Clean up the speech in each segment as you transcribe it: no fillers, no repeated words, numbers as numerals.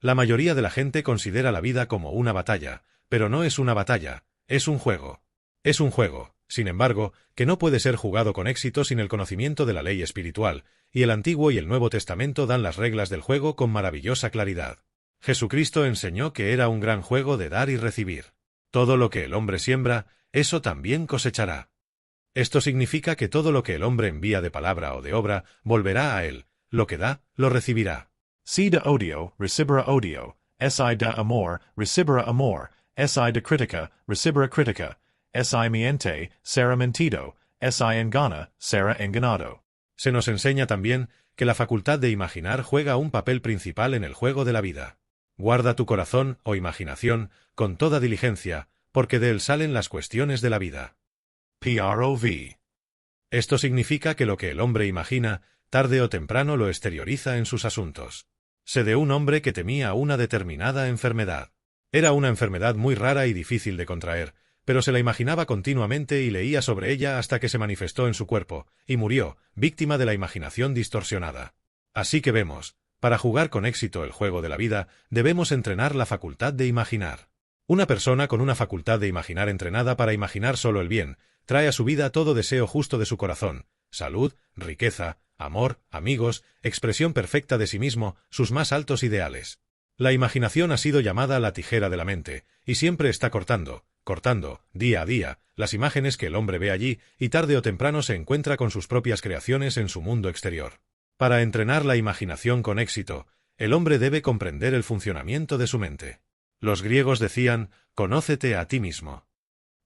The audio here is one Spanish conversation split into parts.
La mayoría de la gente considera la vida como una batalla, pero no es una batalla, es un juego. Es un juego, sin embargo, que no puede ser jugado con éxito sin el conocimiento de la ley espiritual, y el Antiguo y el Nuevo Testamento dan las reglas del juego con maravillosa claridad. Jesucristo enseñó que era un gran juego de dar y recibir. Todo lo que el hombre siembra, eso también cosechará. Esto significa que todo lo que el hombre envía de palabra o de obra, volverá a él, lo que da, lo recibirá. Si de odio, recibirá odio, si de amor, recibirá amor, si de crítica, recibirá crítica, si miente, será mentido, si engana, será enganado. Se nos enseña también que la facultad de imaginar juega un papel principal en el juego de la vida. Guarda tu corazón o imaginación con toda diligencia, porque de él salen las cuestiones de la vida. Prov. Esto significa que lo que el hombre imagina, tarde o temprano lo exterioriza en sus asuntos. Sé de un hombre que temía una determinada enfermedad. Era una enfermedad muy rara y difícil de contraer, pero se la imaginaba continuamente y leía sobre ella hasta que se manifestó en su cuerpo, y murió, víctima de la imaginación distorsionada. Así que vemos, para jugar con éxito el juego de la vida, debemos entrenar la facultad de imaginar. Una persona con una facultad de imaginar entrenada para imaginar solo el bien, trae a su vida todo deseo justo de su corazón, salud, riqueza, amor, amigos, expresión perfecta de sí mismo, sus más altos ideales. La imaginación ha sido llamada la tijera de la mente, y siempre está cortando, día a día, las imágenes que el hombre ve allí, y tarde o temprano se encuentra con sus propias creaciones en su mundo exterior. Para entrenar la imaginación con éxito, el hombre debe comprender el funcionamiento de su mente. Los griegos decían, conócete a ti mismo.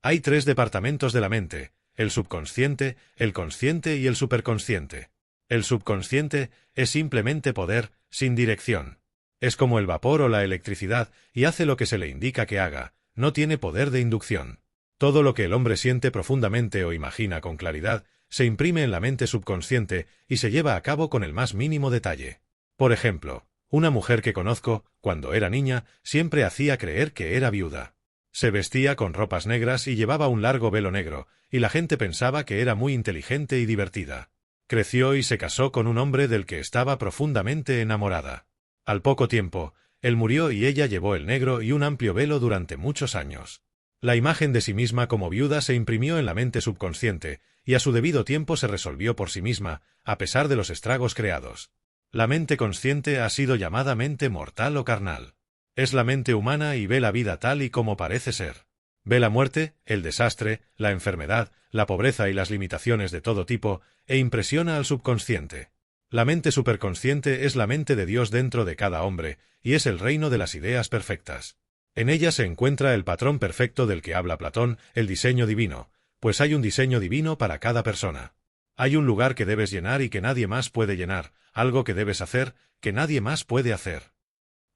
Hay 3 departamentos de la mente, el subconsciente, el consciente y el superconsciente. El subconsciente es simplemente poder, sin dirección. Es como el vapor o la electricidad, y hace lo que se le indica que haga, no tiene poder de inducción. Todo lo que el hombre siente profundamente o imagina con claridad, se imprime en la mente subconsciente y se lleva a cabo con el más mínimo detalle. Por ejemplo, una mujer que conozco, cuando era niña, siempre hacía creer que era viuda. Se vestía con ropas negras y llevaba un largo velo negro, y la gente pensaba que era muy inteligente y divertida. Creció y se casó con un hombre del que estaba profundamente enamorada. Al poco tiempo, él murió y ella llevó el negro y un amplio velo durante muchos años. La imagen de sí misma como viuda se imprimió en la mente subconsciente, y a su debido tiempo se resolvió por sí misma, a pesar de los estragos creados. La mente consciente ha sido llamada mente mortal o carnal. Es la mente humana y ve la vida tal y como parece ser. Ve la muerte, el desastre, la enfermedad, la pobreza y las limitaciones de todo tipo, e impresiona al subconsciente. La mente superconsciente es la mente de Dios dentro de cada hombre, y es el reino de las ideas perfectas. En ella se encuentra el patrón perfecto del que habla Platón, el diseño divino, pues hay un diseño divino para cada persona. Hay un lugar que debes llenar y que nadie más puede llenar, algo que debes hacer, que nadie más puede hacer.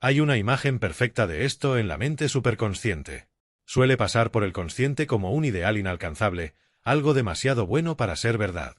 Hay una imagen perfecta de esto en la mente superconsciente. Suele pasar por el consciente como un ideal inalcanzable, algo demasiado bueno para ser verdad.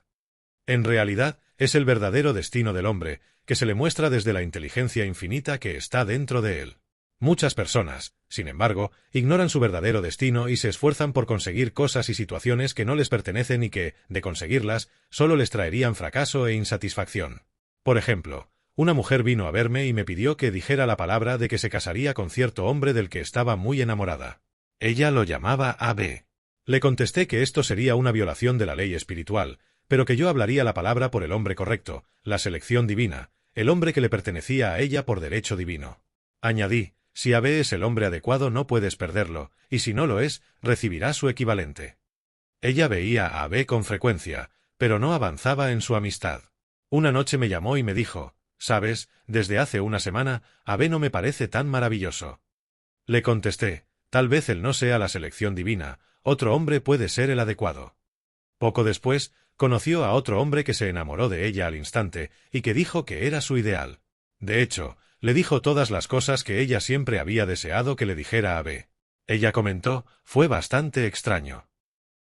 En realidad, es el verdadero destino del hombre, que se le muestra desde la inteligencia infinita que está dentro de él. Muchas personas, sin embargo, ignoran su verdadero destino y se esfuerzan por conseguir cosas y situaciones que no les pertenecen y que, de conseguirlas, solo les traerían fracaso e insatisfacción. Por ejemplo, una mujer vino a verme y me pidió que dijera la palabra de que se casaría con cierto hombre del que estaba muy enamorada. Ella lo llamaba A.B. Le contesté que esto sería una violación de la ley espiritual, pero que yo hablaría la palabra por el hombre correcto, la selección divina, el hombre que le pertenecía a ella por derecho divino. Añadí, si A.B. es el hombre adecuado no puedes perderlo, y si no lo es, recibirá su equivalente. Ella veía a A.B. con frecuencia, pero no avanzaba en su amistad. Una noche me llamó y me dijo, «¿Sabes? Desde hace una semana, A.B. no me parece tan maravilloso». Le contesté, «Tal vez él no sea la selección divina, otro hombre puede ser el adecuado». Poco después, conoció a otro hombre que se enamoró de ella al instante y que dijo que era su ideal. De hecho, le dijo todas las cosas que ella siempre había deseado que le dijera a A.B. Ella comentó, «Fue bastante extraño».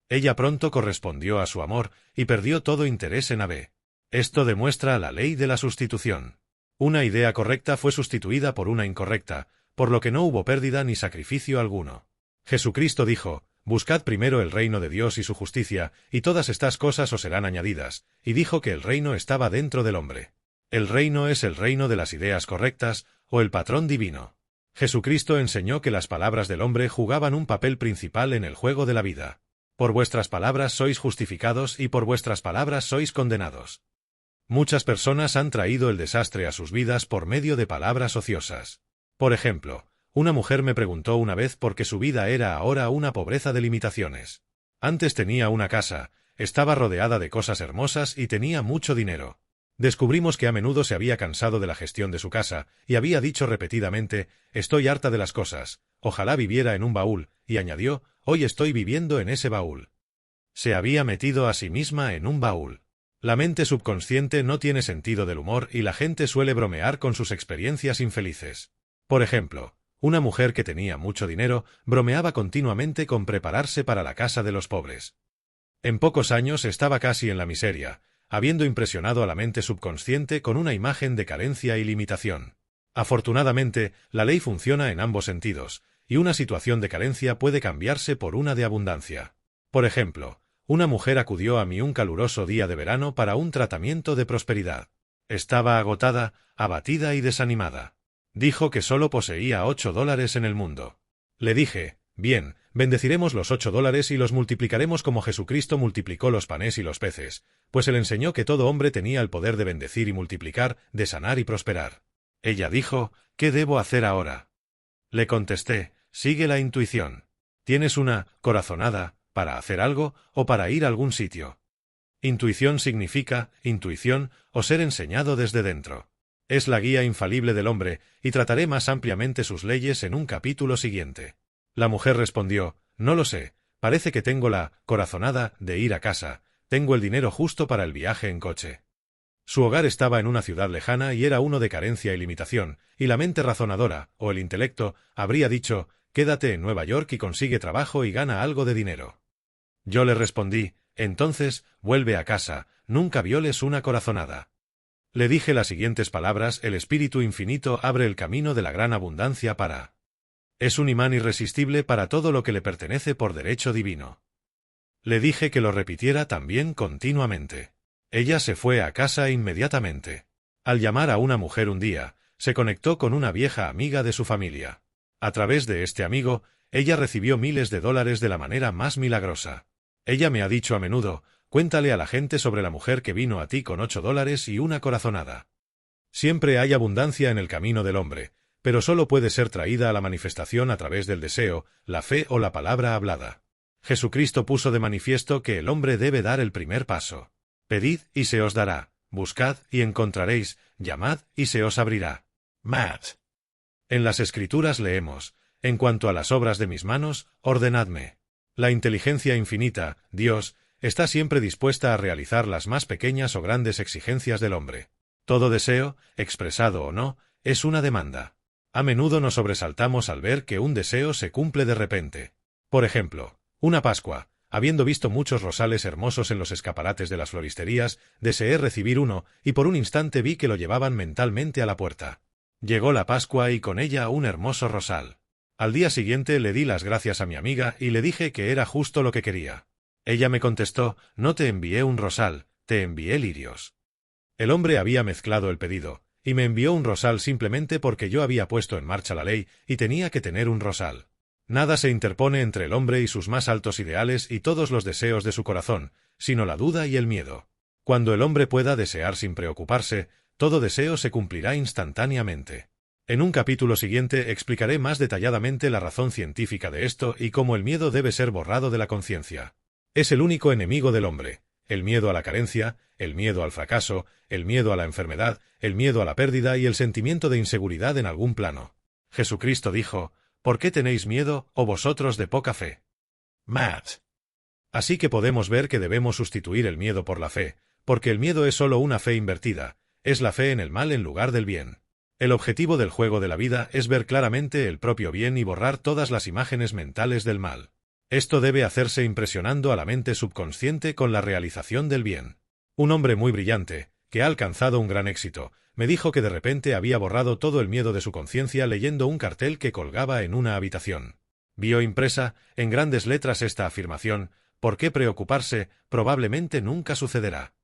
Ella pronto correspondió a su amor y perdió todo interés en A.B. Esto demuestra la ley de la sustitución. Una idea correcta fue sustituida por una incorrecta, por lo que no hubo pérdida ni sacrificio alguno. Jesucristo dijo, «Buscad primero el reino de Dios y su justicia, y todas estas cosas os serán añadidas», y dijo que el reino estaba dentro del hombre. El reino es el reino de las ideas correctas, o el patrón divino. Jesucristo enseñó que las palabras del hombre jugaban un papel principal en el juego de la vida. Por vuestras palabras sois justificados y por vuestras palabras sois condenados. Muchas personas han traído el desastre a sus vidas por medio de palabras ociosas. Por ejemplo, una mujer me preguntó una vez por qué su vida era ahora una pobreza de limitaciones. Antes tenía una casa, estaba rodeada de cosas hermosas y tenía mucho dinero. Descubrimos que a menudo se había cansado de la gestión de su casa, y había dicho repetidamente, «Estoy harta de las cosas, ojalá viviera en un baúl», y añadió, «Hoy estoy viviendo en ese baúl». Se había metido a sí misma en un baúl. La mente subconsciente no tiene sentido del humor y la gente suele bromear con sus experiencias infelices. Por ejemplo, una mujer que tenía mucho dinero bromeaba continuamente con prepararse para la casa de los pobres. En pocos años estaba casi en la miseria, habiendo impresionado a la mente subconsciente con una imagen de carencia y limitación. Afortunadamente, la ley funciona en ambos sentidos, y una situación de carencia puede cambiarse por una de abundancia. Por ejemplo, una mujer acudió a mí un caluroso día de verano para un tratamiento de prosperidad. Estaba agotada, abatida y desanimada. Dijo que solo poseía $8 en el mundo. Le dije, bien, bendeciremos los $8 y los multiplicaremos como Jesucristo multiplicó los panes y los peces, pues él enseñó que todo hombre tenía el poder de bendecir y multiplicar, de sanar y prosperar. Ella dijo, ¿qué debo hacer ahora? Le contesté, sigue la intuición. ¿Tienes una corazonada para hacer algo o para ir a algún sitio? Intuición significa intuición o ser enseñado desde dentro. Es la guía infalible del hombre, y trataré más ampliamente sus leyes en un capítulo siguiente. La mujer respondió, no lo sé, parece que tengo la corazonada de ir a casa, tengo el dinero justo para el viaje en coche. Su hogar estaba en una ciudad lejana y era uno de carencia y limitación, y la mente razonadora, o el intelecto, habría dicho, quédate en Nueva York y consigue trabajo y gana algo de dinero. Yo le respondí, entonces, vuelve a casa, nunca violes una corazonada. Le dije las siguientes palabras, el Espíritu Infinito abre el camino de la gran abundancia para... Es un imán irresistible para todo lo que le pertenece por derecho divino. Le dije que lo repitiera también continuamente. Ella se fue a casa inmediatamente. Al llamar a una mujer un día, se conectó con una vieja amiga de su familia. A través de este amigo, ella recibió miles de dólares de la manera más milagrosa. Ella me ha dicho a menudo, cuéntale a la gente sobre la mujer que vino a ti con $8 y una corazonada. Siempre hay abundancia en el camino del hombre, pero solo puede ser traída a la manifestación a través del deseo, la fe o la palabra hablada. Jesucristo puso de manifiesto que el hombre debe dar el primer paso. Pedid y se os dará, buscad y encontraréis, llamad y se os abrirá. Matt. En las Escrituras leemos, en cuanto a las obras de mis manos, ordenadme. La inteligencia infinita, Dios, está siempre dispuesta a realizar las más pequeñas o grandes exigencias del hombre. Todo deseo, expresado o no, es una demanda. A menudo nos sobresaltamos al ver que un deseo se cumple de repente. Por ejemplo, una Pascua, habiendo visto muchos rosales hermosos en los escaparates de las floristerías, deseé recibir uno, y por un instante vi que lo llevaban mentalmente a la puerta. Llegó la Pascua y con ella un hermoso rosal. Al día siguiente le di las gracias a mi amiga y le dije que era justo lo que quería. Ella me contestó, no te envié un rosal, te envié lirios. El hombre había mezclado el pedido, y me envió un rosal simplemente porque yo había puesto en marcha la ley y tenía que tener un rosal. Nada se interpone entre el hombre y sus más altos ideales y todos los deseos de su corazón, sino la duda y el miedo. Cuando el hombre pueda desear sin preocuparse, todo deseo se cumplirá instantáneamente. En un capítulo siguiente explicaré más detalladamente la razón científica de esto y cómo el miedo debe ser borrado de la conciencia. Es el único enemigo del hombre, el miedo a la carencia, el miedo al fracaso, el miedo a la enfermedad, el miedo a la pérdida y el sentimiento de inseguridad en algún plano. Jesucristo dijo, ¿por qué tenéis miedo, oh vosotros de poca fe? Matt. Así que podemos ver que debemos sustituir el miedo por la fe, porque el miedo es solo una fe invertida, es la fe en el mal en lugar del bien. El objetivo del juego de la vida es ver claramente el propio bien y borrar todas las imágenes mentales del mal. Esto debe hacerse impresionando a la mente subconsciente con la realización del bien. Un hombre muy brillante, que ha alcanzado un gran éxito, me dijo que de repente había borrado todo el miedo de su conciencia leyendo un cartel que colgaba en una habitación. Vio impresa, en grandes letras esta afirmación, ¿por qué preocuparse? Probablemente nunca sucederá.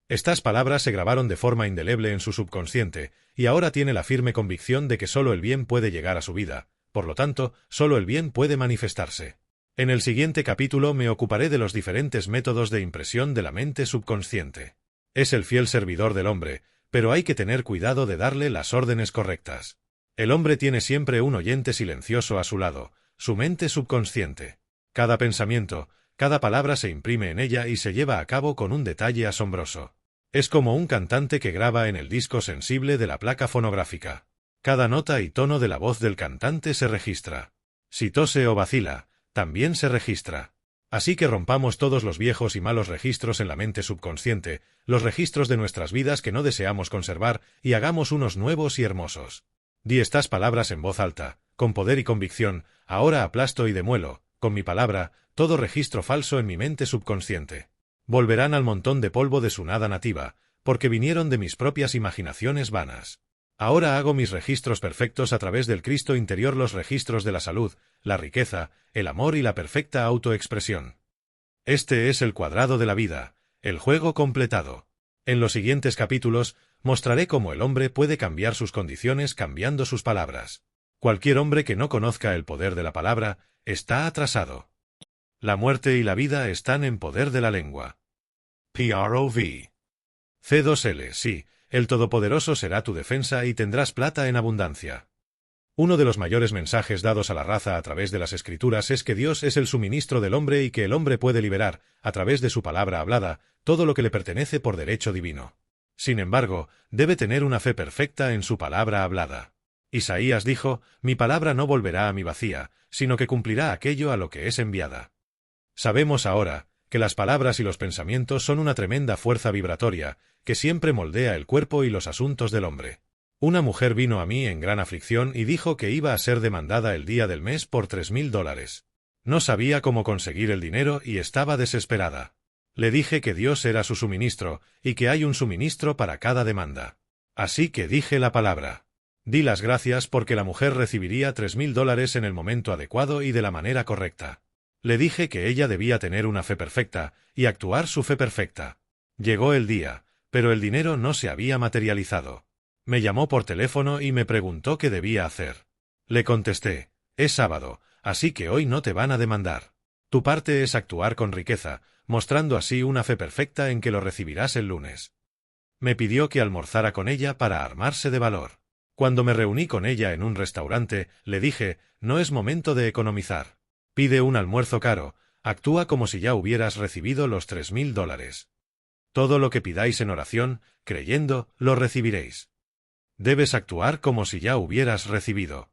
Estas palabras se grabaron de forma indeleble en su subconsciente, y ahora tiene la firme convicción de que solo el bien puede llegar a su vida, por lo tanto, solo el bien puede manifestarse. En el siguiente capítulo me ocuparé de los diferentes métodos de impresión de la mente subconsciente. Es el fiel servidor del hombre, pero hay que tener cuidado de darle las órdenes correctas. El hombre tiene siempre un oyente silencioso a su lado, su mente subconsciente. Cada pensamiento, cada palabra se imprime en ella y se lleva a cabo con un detalle asombroso. Es como un cantante que graba en el disco sensible de la placa fonográfica. Cada nota y tono de la voz del cantante se registra. Si tose o vacila, también se registra. Así que rompamos todos los viejos y malos registros en la mente subconsciente, los registros de nuestras vidas que no deseamos conservar, y hagamos unos nuevos y hermosos. Di estas palabras en voz alta, con poder y convicción: ahora aplasto y demuelo, con mi palabra, todo registro falso en mi mente subconsciente. Volverán al montón de polvo de su nada nativa, porque vinieron de mis propias imaginaciones vanas. Ahora hago mis registros perfectos a través del Cristo interior, los registros de la salud, la riqueza, el amor y la perfecta autoexpresión. Este es el cuadrado de la vida, el juego completado. En los siguientes capítulos, mostraré cómo el hombre puede cambiar sus condiciones cambiando sus palabras. Cualquier hombre que no conozca el poder de la palabra, está atrasado. La muerte y la vida están en poder de la lengua. PROV. C2L, sí. El Todopoderoso será tu defensa y tendrás plata en abundancia. Uno de los mayores mensajes dados a la raza a través de las Escrituras es que Dios es el suministro del hombre y que el hombre puede liberar, a través de su palabra hablada, todo lo que le pertenece por derecho divino. Sin embargo, debe tener una fe perfecta en su palabra hablada. Isaías dijo: mi palabra no volverá a mí vacía, sino que cumplirá aquello a lo que es enviada. Sabemos ahora que las palabras y los pensamientos son una tremenda fuerza vibratoria, que siempre moldea el cuerpo y los asuntos del hombre. Una mujer vino a mí en gran aflicción y dijo que iba a ser demandada el día del mes por $3,000. No sabía cómo conseguir el dinero y estaba desesperada. Le dije que Dios era su suministro, y que hay un suministro para cada demanda. Así que dije la palabra. Di las gracias porque la mujer recibiría $3,000 en el momento adecuado y de la manera correcta. Le dije que ella debía tener una fe perfecta, y actuar su fe perfecta. Llegó el día, pero el dinero no se había materializado. Me llamó por teléfono y me preguntó qué debía hacer. Le contesté: es sábado, así que hoy no te van a demandar. Tu parte es actuar con riqueza, mostrando así una fe perfecta en que lo recibirás el lunes. Me pidió que almorzara con ella para armarse de valor. Cuando me reuní con ella en un restaurante, le dije: no es momento de economizar. Pide un almuerzo caro, actúa como si ya hubieras recibido los $3,000. Todo lo que pidáis en oración, creyendo, lo recibiréis. Debes actuar como si ya hubieras recibido.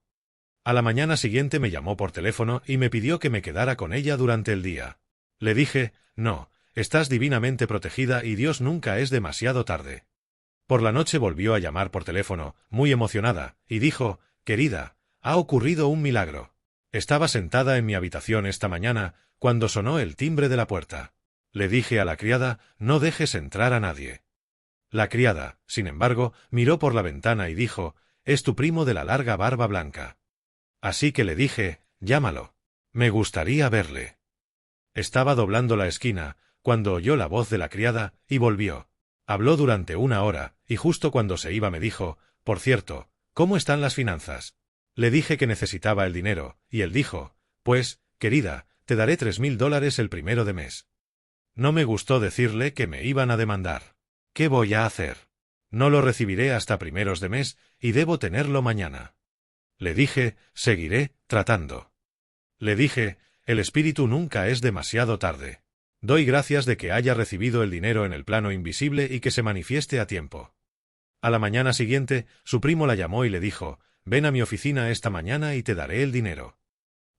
A la mañana siguiente me llamó por teléfono y me pidió que me quedara con ella durante el día. Le dije: no, estás divinamente protegida y Dios nunca es demasiado tarde. Por la noche volvió a llamar por teléfono, muy emocionada, y dijo: querida, ha ocurrido un milagro. Estaba sentada en mi habitación esta mañana, cuando sonó el timbre de la puerta. Le dije a la criada: no dejes entrar a nadie. La criada, sin embargo, miró por la ventana y dijo: es tu primo de la larga barba blanca. Así que le dije: llámalo. Me gustaría verle. Estaba doblando la esquina, cuando oyó la voz de la criada, y volvió. Habló durante 1 hora, y justo cuando se iba me dijo: por cierto, ¿cómo están las finanzas? Le dije que necesitaba el dinero, y él dijo: pues, querida, te daré $3,000 el primero de mes. No me gustó decirle que me iban a demandar. ¿Qué voy a hacer? No lo recibiré hasta primeros de mes, y debo tenerlo mañana. Le dije: seguiré tratando. Le dije: el espíritu nunca es demasiado tarde. Doy gracias de que haya recibido el dinero en el plano invisible y que se manifieste a tiempo. A la mañana siguiente, su primo la llamó y le dijo: ven a mi oficina esta mañana y te daré el dinero.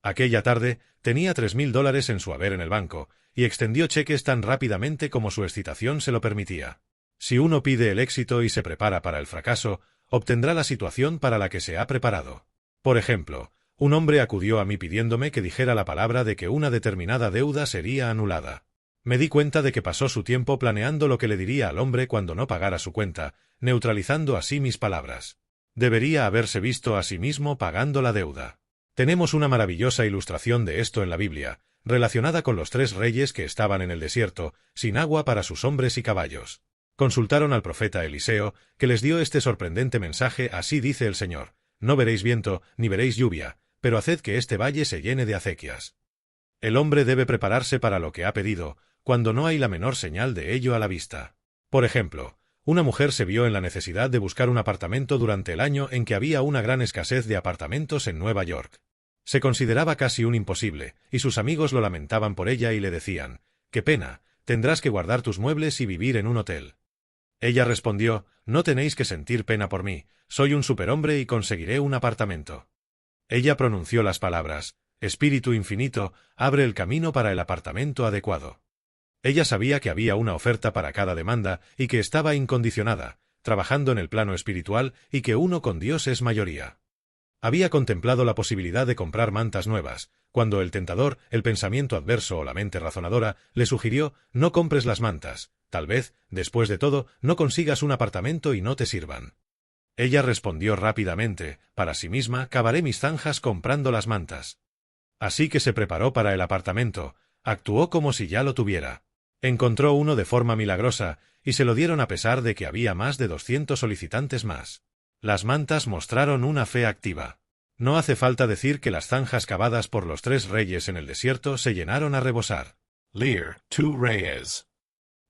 Aquella tarde, tenía $3,000 en su haber en el banco, y extendió cheques tan rápidamente como su excitación se lo permitía. Si uno pide el éxito y se prepara para el fracaso, obtendrá la situación para la que se ha preparado. Por ejemplo, un hombre acudió a mí pidiéndome que dijera la palabra de que una determinada deuda sería anulada. Me di cuenta de que pasó su tiempo planeando lo que le diría al hombre cuando no pagara su cuenta, neutralizando así mis palabras. Debería haberse visto a sí mismo pagando la deuda. Tenemos una maravillosa ilustración de esto en la Biblia, relacionada con los 3 reyes que estaban en el desierto, sin agua para sus hombres y caballos. Consultaron al profeta Eliseo, que les dio este sorprendente mensaje: Así dice el Señor, no veréis viento, ni veréis lluvia, pero haced que este valle se llene de acequias. El hombre debe prepararse para lo que ha pedido, cuando no hay la menor señal de ello a la vista. Por ejemplo, una mujer se vio en la necesidad de buscar un apartamento durante el año en que había una gran escasez de apartamentos en Nueva York. Se consideraba casi un imposible, y sus amigos lo lamentaban por ella y le decían: «Qué pena, tendrás que guardar tus muebles y vivir en un hotel». Ella respondió: «No tenéis que sentir pena por mí, soy un superhombre y conseguiré un apartamento». Ella pronunció las palabras: «Espíritu infinito, abre el camino para el apartamento adecuado». Ella sabía que había una oferta para cada demanda y que estaba incondicionada, trabajando en el plano espiritual, y que uno con Dios es mayoría. Había contemplado la posibilidad de comprar mantas nuevas, cuando el tentador, el pensamiento adverso o la mente razonadora, le sugirió: «No compres las mantas, tal vez, después de todo, no consigas un apartamento y no te sirvan». Ella respondió rápidamente: «Para sí misma, cavaré mis zanjas comprando las mantas». Así que se preparó para el apartamento, actuó como si ya lo tuviera. Encontró uno de forma milagrosa, y se lo dieron a pesar de que había más de 200 solicitantes más. Las mantas mostraron una fe activa. No hace falta decir que las zanjas cavadas por los 3 reyes en el desierto se llenaron a rebosar. Lear, 2 Reyes.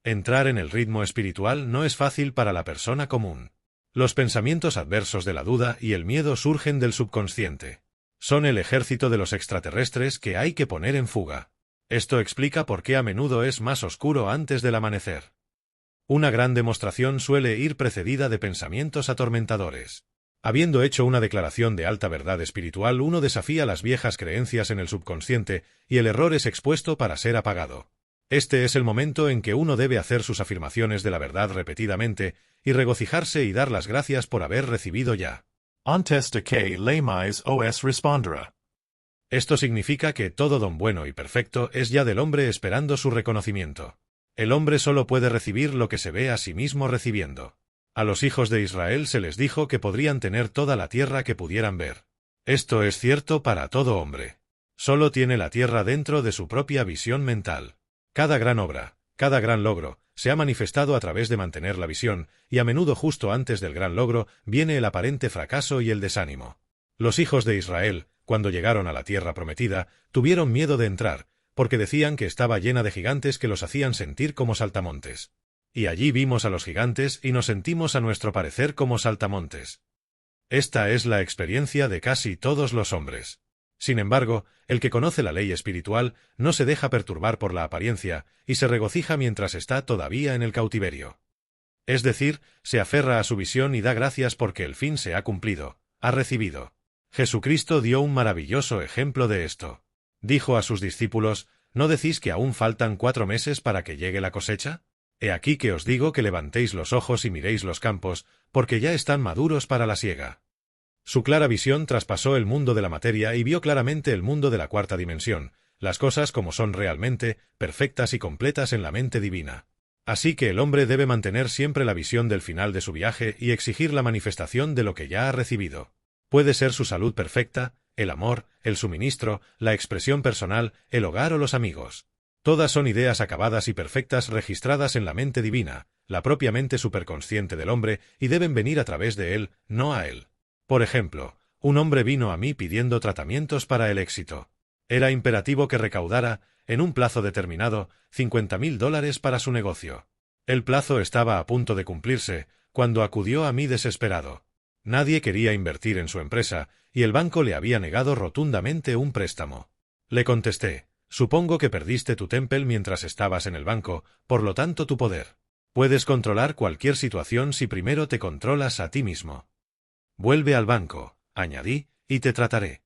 Entrar en el ritmo espiritual no es fácil para la persona común. Los pensamientos adversos de la duda y el miedo surgen del subconsciente. Son el ejército de los extraterrestres que hay que poner en fuga. Esto explica por qué a menudo es más oscuro antes del amanecer. Una gran demostración suele ir precedida de pensamientos atormentadores. Habiendo hecho una declaración de alta verdad espiritual, uno desafía las viejas creencias en el subconsciente, y el error es expuesto para ser apagado. Este es el momento en que uno debe hacer sus afirmaciones de la verdad repetidamente, y regocijarse y dar las gracias por haber recibido ya. Antes de que leáis os respondrá. Esto significa que todo don bueno y perfecto es ya del hombre esperando su reconocimiento. El hombre solo puede recibir lo que se ve a sí mismo recibiendo. A los hijos de Israel se les dijo que podrían tener toda la tierra que pudieran ver. Esto es cierto para todo hombre. Solo tiene la tierra dentro de su propia visión mental. Cada gran obra, cada gran logro, se ha manifestado a través de mantener la visión, y a menudo justo antes del gran logro viene el aparente fracaso y el desánimo. Los hijos de Israel, cuando llegaron a la tierra prometida, tuvieron miedo de entrar, porque decían que estaba llena de gigantes que los hacían sentir como saltamontes. Y allí vimos a los gigantes y nos sentimos a nuestro parecer como saltamontes. Esta es la experiencia de casi todos los hombres. Sin embargo, el que conoce la ley espiritual no se deja perturbar por la apariencia y se regocija mientras está todavía en el cautiverio. Es decir, se aferra a su visión y da gracias porque el fin se ha cumplido, ha recibido. Jesucristo dio un maravilloso ejemplo de esto. Dijo a sus discípulos: ¿No decís que aún faltan 4 meses para que llegue la cosecha? He aquí que os digo que levantéis los ojos y miréis los campos, porque ya están maduros para la siega. Su clara visión traspasó el mundo de la materia y vio claramente el mundo de la 4ª dimensión, las cosas como son realmente, perfectas y completas en la mente divina. Así que el hombre debe mantener siempre la visión del final de su viaje y exigir la manifestación de lo que ya ha recibido. Puede ser su salud perfecta, el amor, el suministro, la expresión personal, el hogar o los amigos. Todas son ideas acabadas y perfectas registradas en la mente divina, la propia mente superconsciente del hombre, y deben venir a través de él, no a él. Por ejemplo, un hombre vino a mí pidiendo tratamientos para el éxito. Era imperativo que recaudara, en un plazo determinado, $50,000 para su negocio. El plazo estaba a punto de cumplirse, cuando acudió a mí desesperado. Nadie quería invertir en su empresa, y el banco le había negado rotundamente un préstamo. Le contesté: supongo que perdiste tu Temple mientras estabas en el banco, por lo tanto tu poder. Puedes controlar cualquier situación si primero te controlas a ti mismo. Vuelve al banco, añadí, y te trataré.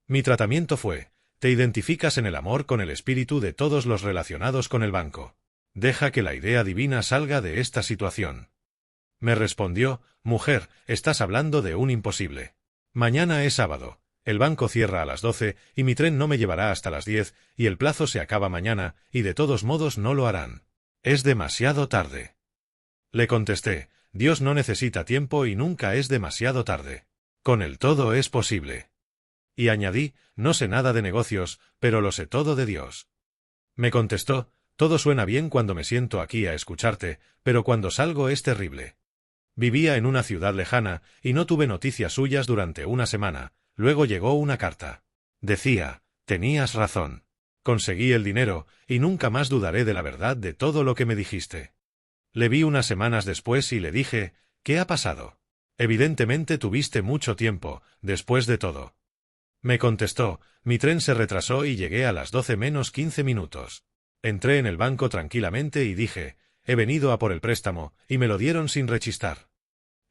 Mi tratamiento fue: te identificas en el amor con el espíritu de todos los relacionados con el banco. Deja que la idea divina salga de esta situación. Me respondió: mujer, estás hablando de un imposible. Mañana es sábado, el banco cierra a las 12 y mi tren no me llevará hasta las 10 y el plazo se acaba mañana y de todos modos no lo harán. Es demasiado tarde. Le contesté: Dios no necesita tiempo y nunca es demasiado tarde. Con él todo es posible. Y añadí: no sé nada de negocios, pero lo sé todo de Dios. Me contestó: Todo suena bien cuando me siento aquí a escucharte, pero cuando salgo es terrible. Vivía en una ciudad lejana, y no tuve noticias suyas durante una semana. Luego llegó una carta. Decía, tenías razón. Conseguí el dinero, y nunca más dudaré de la verdad de todo lo que me dijiste. Le vi unas semanas después y le dije, ¿qué ha pasado? Evidentemente tuviste mucho tiempo, después de todo. Me contestó, mi tren se retrasó y llegué a las 12 menos 15 minutos. Entré en el banco tranquilamente y dije, he venido a por el préstamo, y me lo dieron sin rechistar.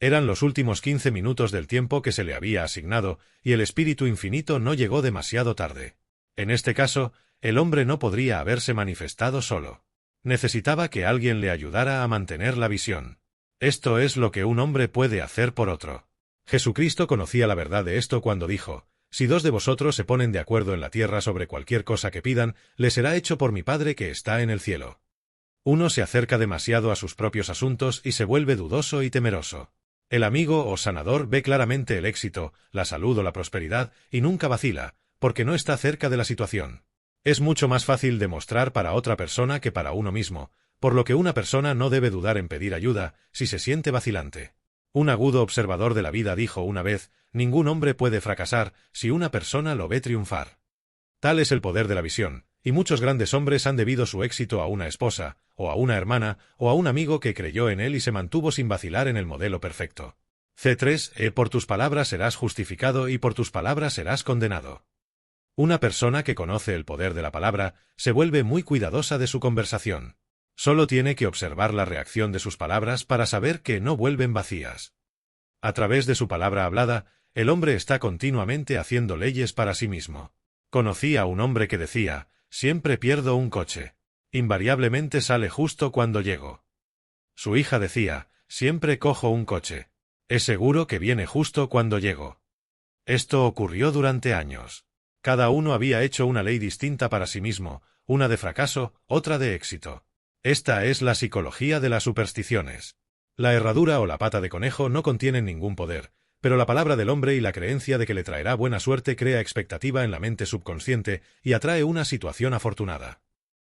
Eran los últimos 15 minutos del tiempo que se le había asignado, y el Espíritu Infinito no llegó demasiado tarde. En este caso, el hombre no podría haberse manifestado solo. Necesitaba que alguien le ayudara a mantener la visión. Esto es lo que un hombre puede hacer por otro. Jesucristo conocía la verdad de esto cuando dijo, si dos de vosotros se ponen de acuerdo en la tierra sobre cualquier cosa que pidan, les será hecho por mi Padre que está en el cielo. Uno se acerca demasiado a sus propios asuntos y se vuelve dudoso y temeroso. El amigo o sanador ve claramente el éxito, la salud o la prosperidad, y nunca vacila, porque no está cerca de la situación. Es mucho más fácil demostrar para otra persona que para uno mismo, por lo que una persona no debe dudar en pedir ayuda si se siente vacilante. Un agudo observador de la vida dijo una vez, ningún hombre puede fracasar si una persona lo ve triunfar. Tal es el poder de la visión, y muchos grandes hombres han debido su éxito a una esposa, o a una hermana, o a un amigo que creyó en él y se mantuvo sin vacilar en el modelo perfecto. C3. Por tus palabras serás justificado y por tus palabras serás condenado. Una persona que conoce el poder de la palabra se vuelve muy cuidadosa de su conversación. Solo tiene que observar la reacción de sus palabras para saber que no vuelven vacías. A través de su palabra hablada, el hombre está continuamente haciendo leyes para sí mismo. Conocí a un hombre que decía, siempre pierdo un coche. Invariablemente sale justo cuando llego. Su hija decía, siempre cojo un coche. Es seguro que viene justo cuando llego. Esto ocurrió durante años. Cada uno había hecho una ley distinta para sí mismo, una de fracaso, otra de éxito. Esta es la psicología de las supersticiones. La herradura o la pata de conejo no contienen ningún poder, pero la palabra del hombre y la creencia de que le traerá buena suerte crea expectativa en la mente subconsciente y atrae una situación afortunada.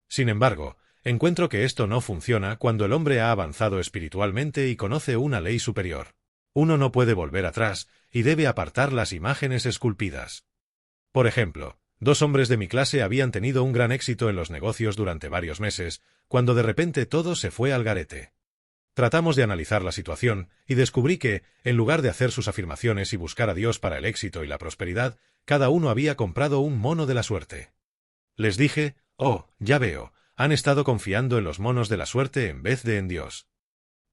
Sin embargo, encuentro que esto no funciona cuando el hombre ha avanzado espiritualmente y conoce una ley superior. Uno no puede volver atrás y debe apartar las imágenes esculpidas. Por ejemplo, dos hombres de mi clase habían tenido un gran éxito en los negocios durante varios meses, cuando de repente todo se fue al garete. Tratamos de analizar la situación, y descubrí que, en lugar de hacer sus afirmaciones y buscar a Dios para el éxito y la prosperidad, cada uno había comprado un mono de la suerte. Les dije, oh, ya veo, han estado confiando en los monos de la suerte en vez de en Dios.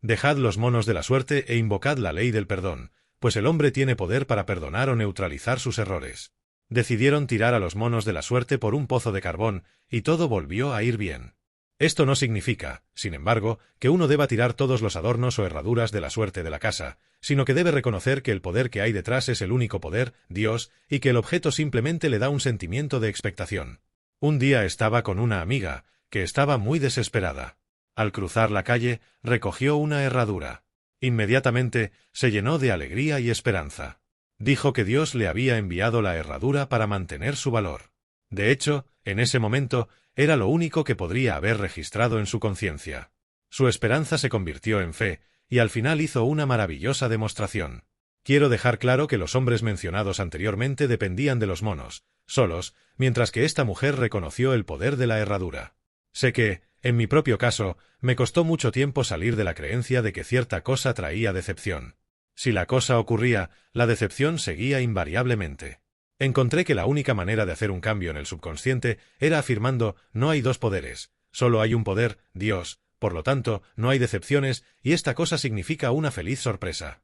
Dejad los monos de la suerte e invocad la ley del perdón, pues el hombre tiene poder para perdonar o neutralizar sus errores. Decidieron tirar a los monos de la suerte por un pozo de carbón, y todo volvió a ir bien. Esto no significa, sin embargo, que uno deba tirar todos los adornos o herraduras de la suerte de la casa, sino que debe reconocer que el poder que hay detrás es el único poder, Dios, y que el objeto simplemente le da un sentimiento de expectación. Un día estaba con una amiga, que estaba muy desesperada. Al cruzar la calle, recogió una herradura. Inmediatamente, se llenó de alegría y esperanza. Dijo que Dios le había enviado la herradura para mantener su valor. De hecho, en ese momento, era lo único que podría haber registrado en su conciencia. Su esperanza se convirtió en fe, y al final hizo una maravillosa demostración. Quiero dejar claro que los hombres mencionados anteriormente dependían de los monos, solos, mientras que esta mujer reconoció el poder de la herradura. Sé que, en mi propio caso, me costó mucho tiempo salir de la creencia de que cierta cosa traía decepción. Si la cosa ocurría, la decepción seguía invariablemente. Encontré que la única manera de hacer un cambio en el subconsciente era afirmando, no hay dos poderes, solo hay un poder, Dios, por lo tanto, no hay decepciones, y esta cosa significa una feliz sorpresa.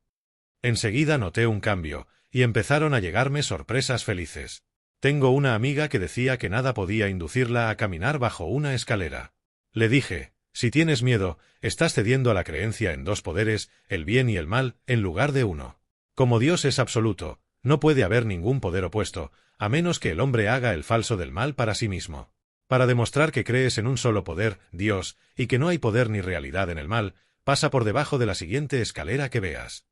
Enseguida noté un cambio, y empezaron a llegarme sorpresas felices. Tengo una amiga que decía que nada podía inducirla a caminar bajo una escalera. Le dije, si tienes miedo, estás cediendo a la creencia en dos poderes, el bien y el mal, en lugar de uno. Como Dios es absoluto, no puede haber ningún poder opuesto, a menos que el hombre haga el falso del mal para sí mismo. Para demostrar que crees en un solo poder, Dios, y que no hay poder ni realidad en el mal, pasa por debajo de la siguiente escalera que veas.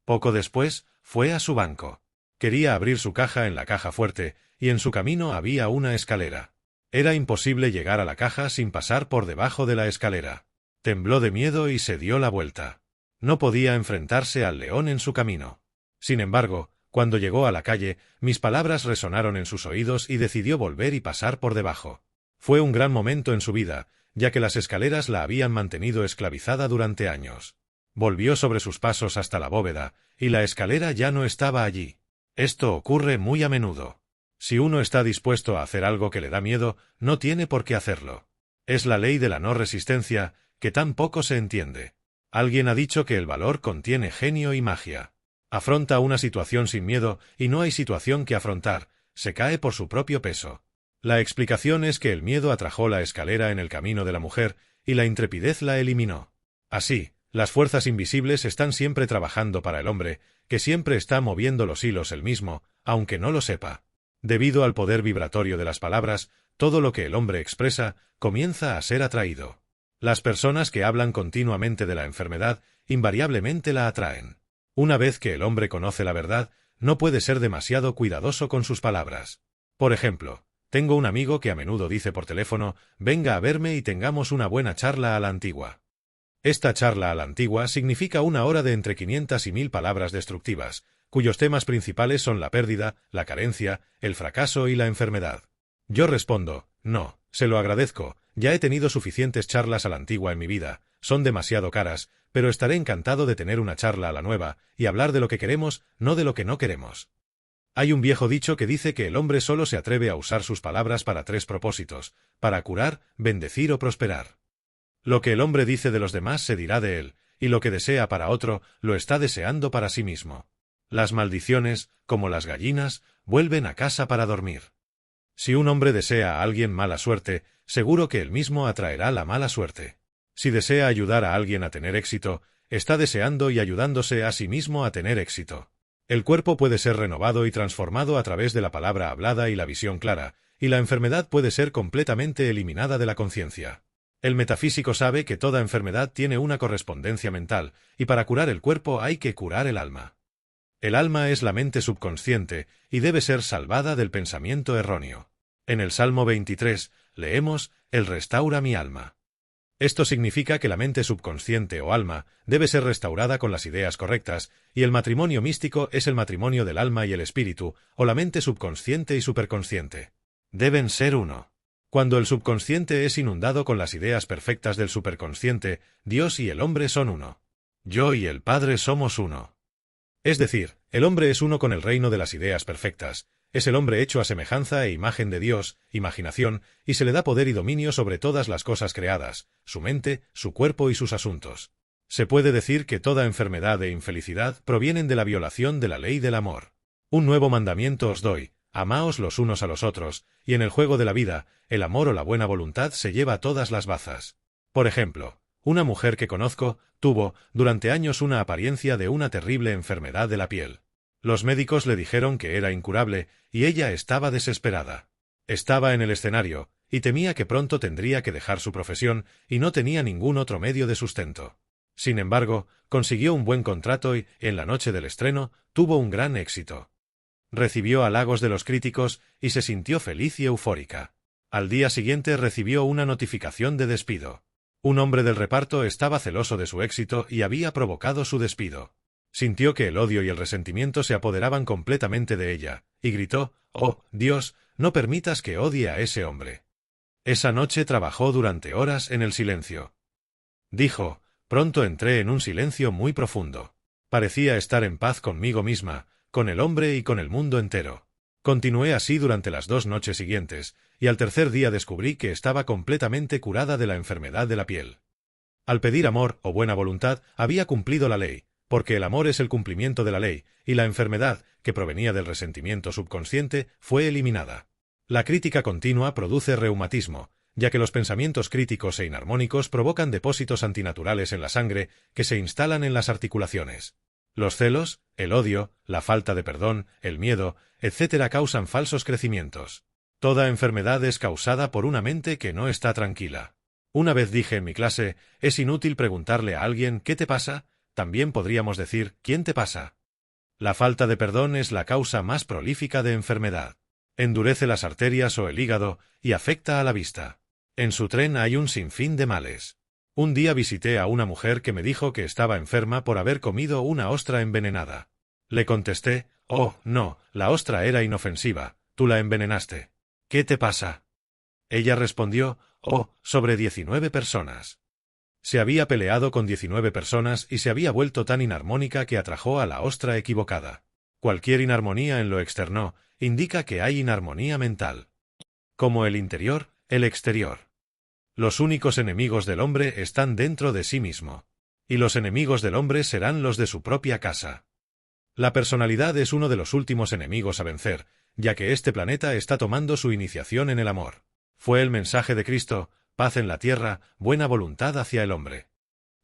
Poco después, fue a su banco. Quería abrir su caja en la caja fuerte, y en su camino había una escalera. Era imposible llegar a la caja sin pasar por debajo de la escalera. Tembló de miedo y se dio la vuelta. No podía enfrentarse al león en su camino. Sin embargo, cuando llegó a la calle, mis palabras resonaron en sus oídos y decidió volver y pasar por debajo. Fue un gran momento en su vida, ya que las escaleras la habían mantenido esclavizada durante años. Volvió sobre sus pasos hasta la bóveda, y la escalera ya no estaba allí. Esto ocurre muy a menudo. Si uno está dispuesto a hacer algo que le da miedo, no tiene por qué hacerlo. Es la ley de la no resistencia, que tan poco se entiende. Alguien ha dicho que el valor contiene genio y magia. Afronta una situación sin miedo, y no hay situación que afrontar, se cae por su propio peso. La explicación es que el miedo atrajo la escalera en el camino de la mujer, y la intrepidez la eliminó. Así, las fuerzas invisibles están siempre trabajando para el hombre, que siempre está moviendo los hilos él mismo, aunque no lo sepa. Debido al poder vibratorio de las palabras, todo lo que el hombre expresa comienza a ser atraído. Las personas que hablan continuamente de la enfermedad invariablemente la atraen. Una vez que el hombre conoce la verdad, no puede ser demasiado cuidadoso con sus palabras. Por ejemplo, tengo un amigo que a menudo dice por teléfono, venga a verme y tengamos una buena charla a la antigua. Esta charla a la antigua significa una hora de entre 500 y 1000 palabras destructivas, cuyos temas principales son la pérdida, la carencia, el fracaso y la enfermedad. Yo respondo, no, se lo agradezco, ya he tenido suficientes charlas a la antigua en mi vida, son demasiado caras, pero estaré encantado de tener una charla a la nueva, y hablar de lo que queremos, no de lo que no queremos. Hay un viejo dicho que dice que el hombre solo se atreve a usar sus palabras para 3 propósitos, para curar, bendecir o prosperar. Lo que el hombre dice de los demás se dirá de él, y lo que desea para otro, lo está deseando para sí mismo. Las maldiciones, como las gallinas, vuelven a casa para dormir. Si un hombre desea a alguien mala suerte, seguro que él mismo atraerá la mala suerte. Si desea ayudar a alguien a tener éxito, está deseando y ayudándose a sí mismo a tener éxito. El cuerpo puede ser renovado y transformado a través de la palabra hablada y la visión clara, y la enfermedad puede ser completamente eliminada de la conciencia. El metafísico sabe que toda enfermedad tiene una correspondencia mental, y para curar el cuerpo hay que curar el alma. El alma es la mente subconsciente, y debe ser salvada del pensamiento erróneo. En el Salmo 23, leemos, Él restaura mi alma. Esto significa que la mente subconsciente o alma debe ser restaurada con las ideas correctas, y el matrimonio místico es el matrimonio del alma y el espíritu, o la mente subconsciente y superconsciente. Deben ser uno. Cuando el subconsciente es inundado con las ideas perfectas del superconsciente, Dios y el hombre son uno. Yo y el Padre somos uno. Es decir, el hombre es uno con el reino de las ideas perfectas, es el hombre hecho a semejanza e imagen de Dios, imaginación, y se le da poder y dominio sobre todas las cosas creadas, su mente, su cuerpo y sus asuntos. Se puede decir que toda enfermedad e infelicidad provienen de la violación de la ley del amor. Un nuevo mandamiento os doy, amaos los unos a los otros, y en el juego de la vida, el amor o la buena voluntad se lleva todas las bazas. Por ejemplo, una mujer que conozco tuvo, durante años, una apariencia de una terrible enfermedad de la piel. Los médicos le dijeron que era incurable, y ella estaba desesperada. Estaba en el escenario, y temía que pronto tendría que dejar su profesión, y no tenía ningún otro medio de sustento. Sin embargo, consiguió un buen contrato y, en la noche del estreno, tuvo un gran éxito. Recibió halagos de los críticos, y se sintió feliz y eufórica. Al día siguiente recibió una notificación de despido. Un hombre del reparto estaba celoso de su éxito y había provocado su despido. Sintió que el odio y el resentimiento se apoderaban completamente de ella, y gritó, «Oh, Dios, no permitas que odie a ese hombre». Esa noche trabajó durante horas en el silencio. Dijo, «Pronto entré en un silencio muy profundo. Parecía estar en paz conmigo misma, con el hombre y con el mundo entero». Continué así durante las 2 noches siguientes, y al tercer día descubrí que estaba completamente curada de la enfermedad de la piel. Al pedir amor o buena voluntad, había cumplido la ley, porque el amor es el cumplimiento de la ley, y la enfermedad, que provenía del resentimiento subconsciente, fue eliminada. La crítica continua produce reumatismo, ya que los pensamientos críticos e inarmónicos provocan depósitos antinaturales en la sangre que se instalan en las articulaciones. Los celos, el odio, la falta de perdón, el miedo, etc. causan falsos crecimientos. Toda enfermedad es causada por una mente que no está tranquila. Una vez dije en mi clase, es inútil preguntarle a alguien ¿qué te pasa? También podríamos decir ¿quién te pasa? La falta de perdón es la causa más prolífica de enfermedad. endurece las arterias o el hígado y afecta a la vista. En su tren hay un sinfín de males. Un día visité a una mujer que me dijo que estaba enferma por haber comido una ostra envenenada. Le contesté: «Oh, no, la ostra era inofensiva, tú la envenenaste. ¿Qué te pasa?». Ella respondió: «Oh, sobre 19 personas». Se había peleado con 19 personas y se había vuelto tan inarmónica que atrajo a la ostra equivocada. Cualquier inarmonía en lo externo indica que hay inarmonía mental. Como el interior, el exterior. Los únicos enemigos del hombre están dentro de sí mismo. Y los enemigos del hombre serán los de su propia casa. La personalidad es uno de los últimos enemigos a vencer, ya que este planeta está tomando su iniciación en el amor. Fue el mensaje de Cristo: paz en la tierra, buena voluntad hacia el hombre.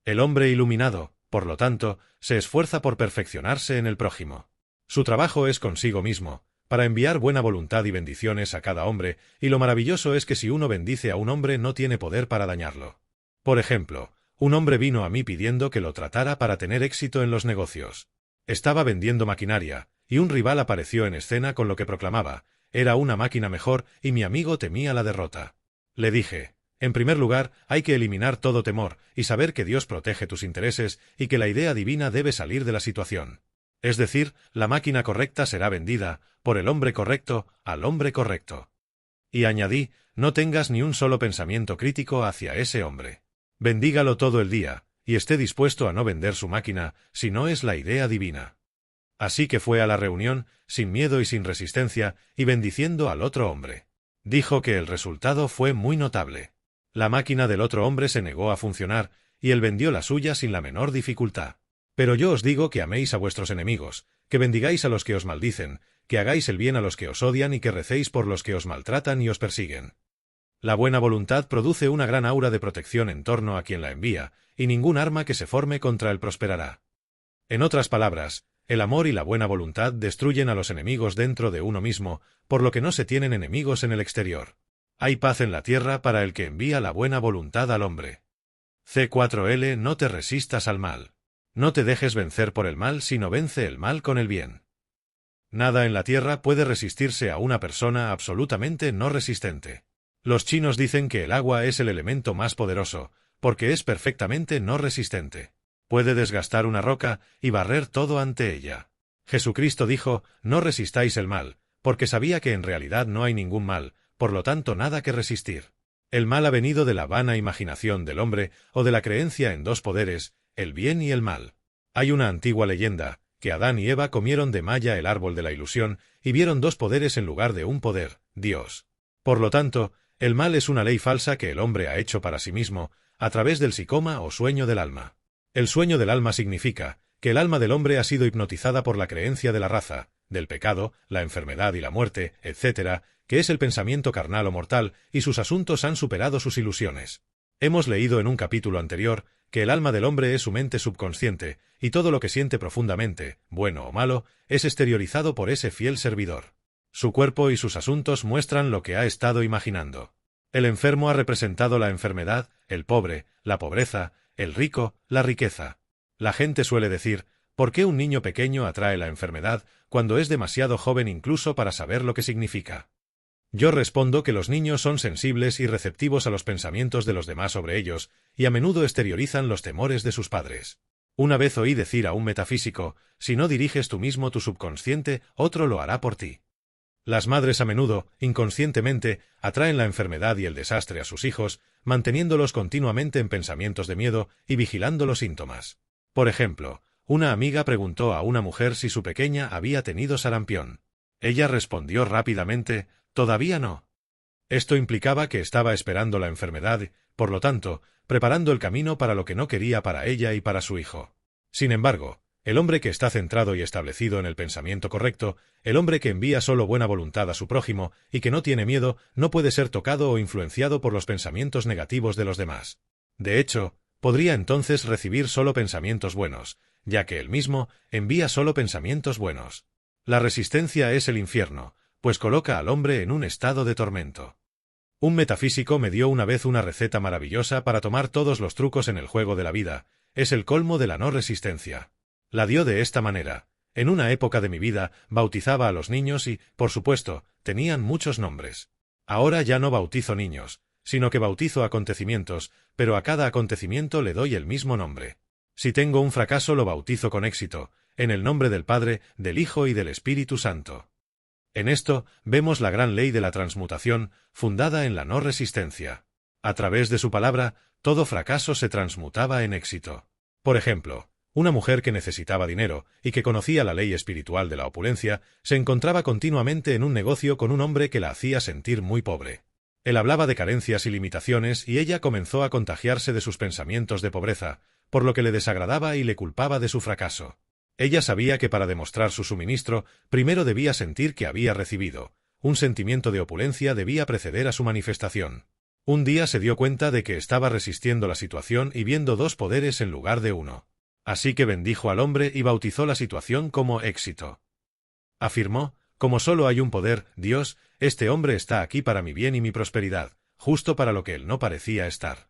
El hombre iluminado, por lo tanto, se esfuerza por perfeccionarse en el prójimo. Su trabajo es consigo mismo, para enviar buena voluntad y bendiciones a cada hombre, y lo maravilloso es que si uno bendice a un hombre no tiene poder para dañarlo. Por ejemplo, un hombre vino a mí pidiendo que lo tratara para tener éxito en los negocios. Estaba vendiendo maquinaria, y un rival apareció en escena con lo que proclamaba: era una máquina mejor, y mi amigo temía la derrota. Le dije: en primer lugar, hay que eliminar todo temor, y saber que Dios protege tus intereses, y que la idea divina debe salir de la situación. Es decir, la máquina correcta será vendida, por el hombre correcto, al hombre correcto. Y añadí: no tengas ni un solo pensamiento crítico hacia ese hombre. Bendígalo todo el día, y esté dispuesto a no vender su máquina, si no es la idea divina. Así que fue a la reunión, sin miedo y sin resistencia, y bendiciendo al otro hombre. Dijo que el resultado fue muy notable. La máquina del otro hombre se negó a funcionar, y él vendió la suya sin la menor dificultad. Pero yo os digo que améis a vuestros enemigos, que bendigáis a los que os maldicen, que hagáis el bien a los que os odian y que recéis por los que os maltratan y os persiguen. La buena voluntad produce una gran aura de protección en torno a quien la envía, y ningún arma que se forme contra él prosperará. En otras palabras, el amor y la buena voluntad destruyen a los enemigos dentro de uno mismo, por lo que no se tienen enemigos en el exterior. Hay paz en la tierra para el que envía la buena voluntad al hombre. C4L. No te resistas al mal. No te dejes vencer por el mal, sino vence el mal con el bien. Nada en la tierra puede resistirse a una persona absolutamente no resistente. Los chinos dicen que el agua es el elemento más poderoso, porque es perfectamente no resistente. Puede desgastar una roca y barrer todo ante ella. Jesucristo dijo: no resistáis el mal, porque sabía que en realidad no hay ningún mal, por lo tanto nada que resistir. El mal ha venido de la vana imaginación del hombre o de la creencia en dos poderes, el bien y el mal. Hay una antigua leyenda, que Adán y Eva comieron de malla el árbol de la ilusión y vieron dos poderes en lugar de un poder, Dios. Por lo tanto, el mal es una ley falsa que el hombre ha hecho para sí mismo, a través del psicoma o sueño del alma. El sueño del alma significa que el alma del hombre ha sido hipnotizada por la creencia de la raza, del pecado, la enfermedad y la muerte, etc., que es el pensamiento carnal o mortal, y sus asuntos han superado sus ilusiones. Hemos leído en un capítulo anterior que el alma del hombre es su mente subconsciente, y todo lo que siente profundamente, bueno o malo, es exteriorizado por ese fiel servidor. Su cuerpo y sus asuntos muestran lo que ha estado imaginando. El enfermo ha representado la enfermedad, el pobre, la pobreza, el rico, la riqueza. La gente suele decir: ¿por qué un niño pequeño atrae la enfermedad cuando es demasiado joven incluso para saber lo que significa? Yo respondo que los niños son sensibles y receptivos a los pensamientos de los demás sobre ellos, y a menudo exteriorizan los temores de sus padres. Una vez oí decir a un metafísico: si no diriges tú mismo tu subconsciente, otro lo hará por ti. Las madres a menudo, inconscientemente, atraen la enfermedad y el desastre a sus hijos, manteniéndolos continuamente en pensamientos de miedo y vigilando los síntomas. Por ejemplo, una amiga preguntó a una mujer si su pequeña había tenido sarampión. Ella respondió rápidamente: «Todavía no». Esto implicaba que estaba esperando la enfermedad, por lo tanto, preparando el camino para lo que no quería para ella y para su hijo. Sin embargo, el hombre que está centrado y establecido en el pensamiento correcto, el hombre que envía solo buena voluntad a su prójimo y que no tiene miedo, no puede ser tocado o influenciado por los pensamientos negativos de los demás. De hecho, podría entonces recibir solo pensamientos buenos, ya que él mismo envía solo pensamientos buenos. La resistencia es el infierno, pues coloca al hombre en un estado de tormento. Un metafísico me dio una vez una receta maravillosa para tomar todos los trucos en el juego de la vida. Es el colmo de la no resistencia. La dio de esta manera: En una época de mi vida, bautizaba a los niños y, por supuesto, tenían muchos nombres. Ahora ya no bautizo niños, sino que bautizo acontecimientos, pero a cada acontecimiento le doy el mismo nombre. Si tengo un fracaso lo bautizo con éxito, en el nombre del Padre, del Hijo y del Espíritu Santo. En esto, vemos la gran ley de la transmutación, fundada en la no resistencia. A través de su palabra, todo fracaso se transmutaba en éxito. Por ejemplo, una mujer que necesitaba dinero y que conocía la ley espiritual de la opulencia, se encontraba continuamente en un negocio con un hombre que la hacía sentir muy pobre. Él hablaba de carencias y limitaciones y ella comenzó a contagiarse de sus pensamientos de pobreza, por lo que le desagradaba y le culpaba de su fracaso. Ella sabía que para demostrar su suministro, primero debía sentir que había recibido. Un sentimiento de opulencia debía preceder a su manifestación. Un día se dio cuenta de que estaba resistiendo la situación y viendo dos poderes en lugar de uno. Así que bendijo al hombre y bautizó la situación como éxito. Afirmó: como solo hay un poder, Dios, este hombre está aquí para mi bien y mi prosperidad, justo para lo que él no parecía estar.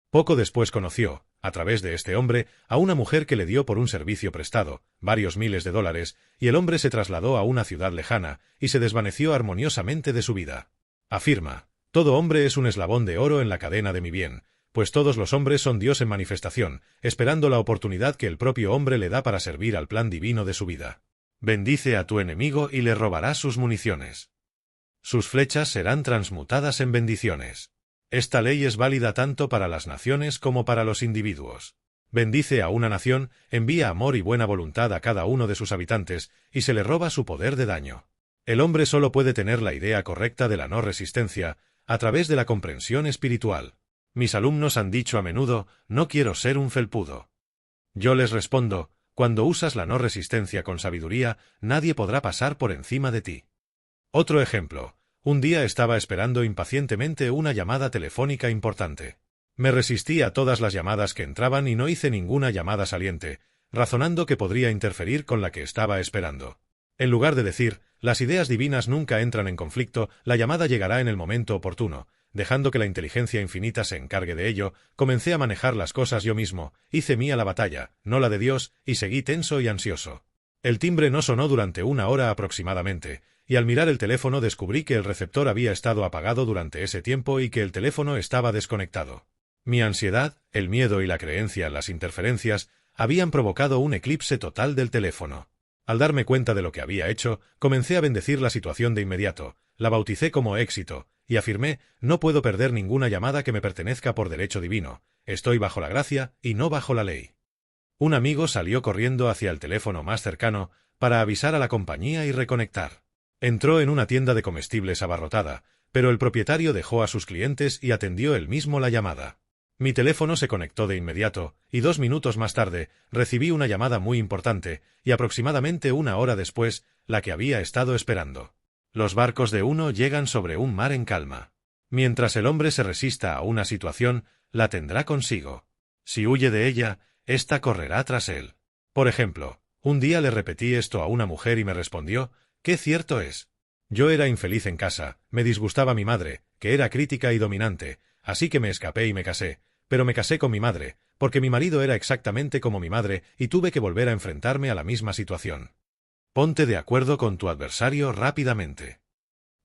Poco después conoció, a través de este hombre, a una mujer que le dio por un servicio prestado, varios miles de dólares, y el hombre se trasladó a una ciudad lejana, y se desvaneció armoniosamente de su vida. Afirma: todo hombre es un eslabón de oro en la cadena de mi bien, pues todos los hombres son Dios en manifestación, esperando la oportunidad que el propio hombre le da para servir al plan divino de su vida. Bendice a tu enemigo y le robarás sus municiones. Sus flechas serán transmutadas en bendiciones. Esta ley es válida tanto para las naciones como para los individuos. Bendice a una nación, envía amor y buena voluntad a cada uno de sus habitantes, y se le roba su poder de daño. El hombre solo puede tener la idea correcta de la no resistencia, a través de la comprensión espiritual. Mis alumnos han dicho a menudo: no quiero ser un felpudo. Yo les respondo: cuando usas la no resistencia con sabiduría, nadie podrá pasar por encima de ti. Otro ejemplo. Un día estaba esperando impacientemente una llamada telefónica importante. Me resistí a todas las llamadas que entraban y no hice ninguna llamada saliente, razonando que podría interferir con la que estaba esperando. En lugar de decir: las ideas divinas nunca entran en conflicto, la llamada llegará en el momento oportuno, dejando que la inteligencia infinita se encargue de ello, comencé a manejar las cosas yo mismo, hice mía la batalla, no la de Dios, y seguí tenso y ansioso. El timbre no sonó durante una hora aproximadamente, y al mirar el teléfono descubrí que el receptor había estado apagado durante ese tiempo y que el teléfono estaba desconectado. Mi ansiedad, el miedo y la creencia en las interferencias habían provocado un eclipse total del teléfono. Al darme cuenta de lo que había hecho, comencé a bendecir la situación de inmediato, la bauticé como éxito, y afirmé: no puedo perder ninguna llamada que me pertenezca por derecho divino, estoy bajo la gracia y no bajo la ley. Un amigo salió corriendo hacia el teléfono más cercano para avisar a la compañía y reconectar. Entró en una tienda de comestibles abarrotada, pero el propietario dejó a sus clientes y atendió él mismo la llamada. Mi teléfono se conectó de inmediato, y 2 minutos más tarde, recibí una llamada muy importante, y aproximadamente una hora después, la que había estado esperando. Los barcos de uno llegan sobre un mar en calma. Mientras el hombre se resista a una situación, la tendrá consigo. Si huye de ella, ésta correrá tras él. Por ejemplo, un día le repetí esto a una mujer y me respondió: «¿Qué cierto es? Yo era infeliz en casa, me disgustaba mi madre, que era crítica y dominante, así que me escapé y me casé, pero me casé con mi madre, porque mi marido era exactamente como mi madre y tuve que volver a enfrentarme a la misma situación». Ponte de acuerdo con tu adversario rápidamente.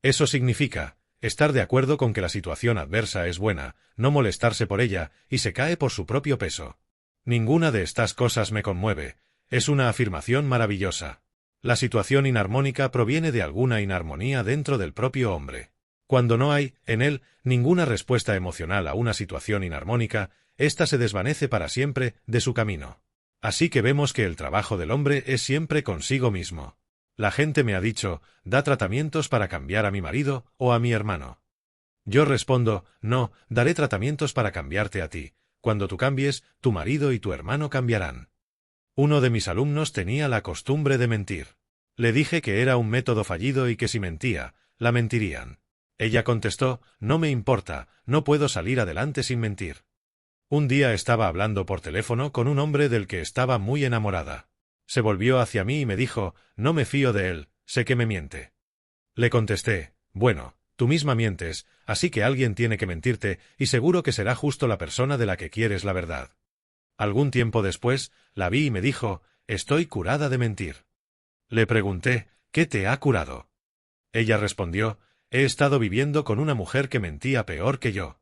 Eso significa estar de acuerdo con que la situación adversa es buena, no molestarse por ella, y se cae por su propio peso. Ninguna de estas cosas me conmueve, es una afirmación maravillosa. La situación inarmónica proviene de alguna inarmonía dentro del propio hombre. Cuando no hay, en él, ninguna respuesta emocional a una situación inarmónica, ésta se desvanece para siempre de su camino. Así que vemos que el trabajo del hombre es siempre consigo mismo. La gente me ha dicho: «Da tratamientos para cambiar a mi marido o a mi hermano». Yo respondo: «No, daré tratamientos para cambiarte a ti. Cuando tú cambies, tu marido y tu hermano cambiarán». Uno de mis alumnos tenía la costumbre de mentir. Le dije que era un método fallido y que si mentía, la mentirían. Ella contestó: «No me importa, no puedo salir adelante sin mentir». Un día estaba hablando por teléfono con un hombre del que estaba muy enamorada. Se volvió hacia mí y me dijo: «No me fío de él, sé que me miente». Le contesté: «Bueno, tú misma mientes, así que alguien tiene que mentirte, y seguro que será justo la persona de la que quieres la verdad». Algún tiempo después, la vi y me dijo: «Estoy curada de mentir». Le pregunté, ¿qué te ha curado? Ella respondió, he estado viviendo con una mujer que mentía peor que yo.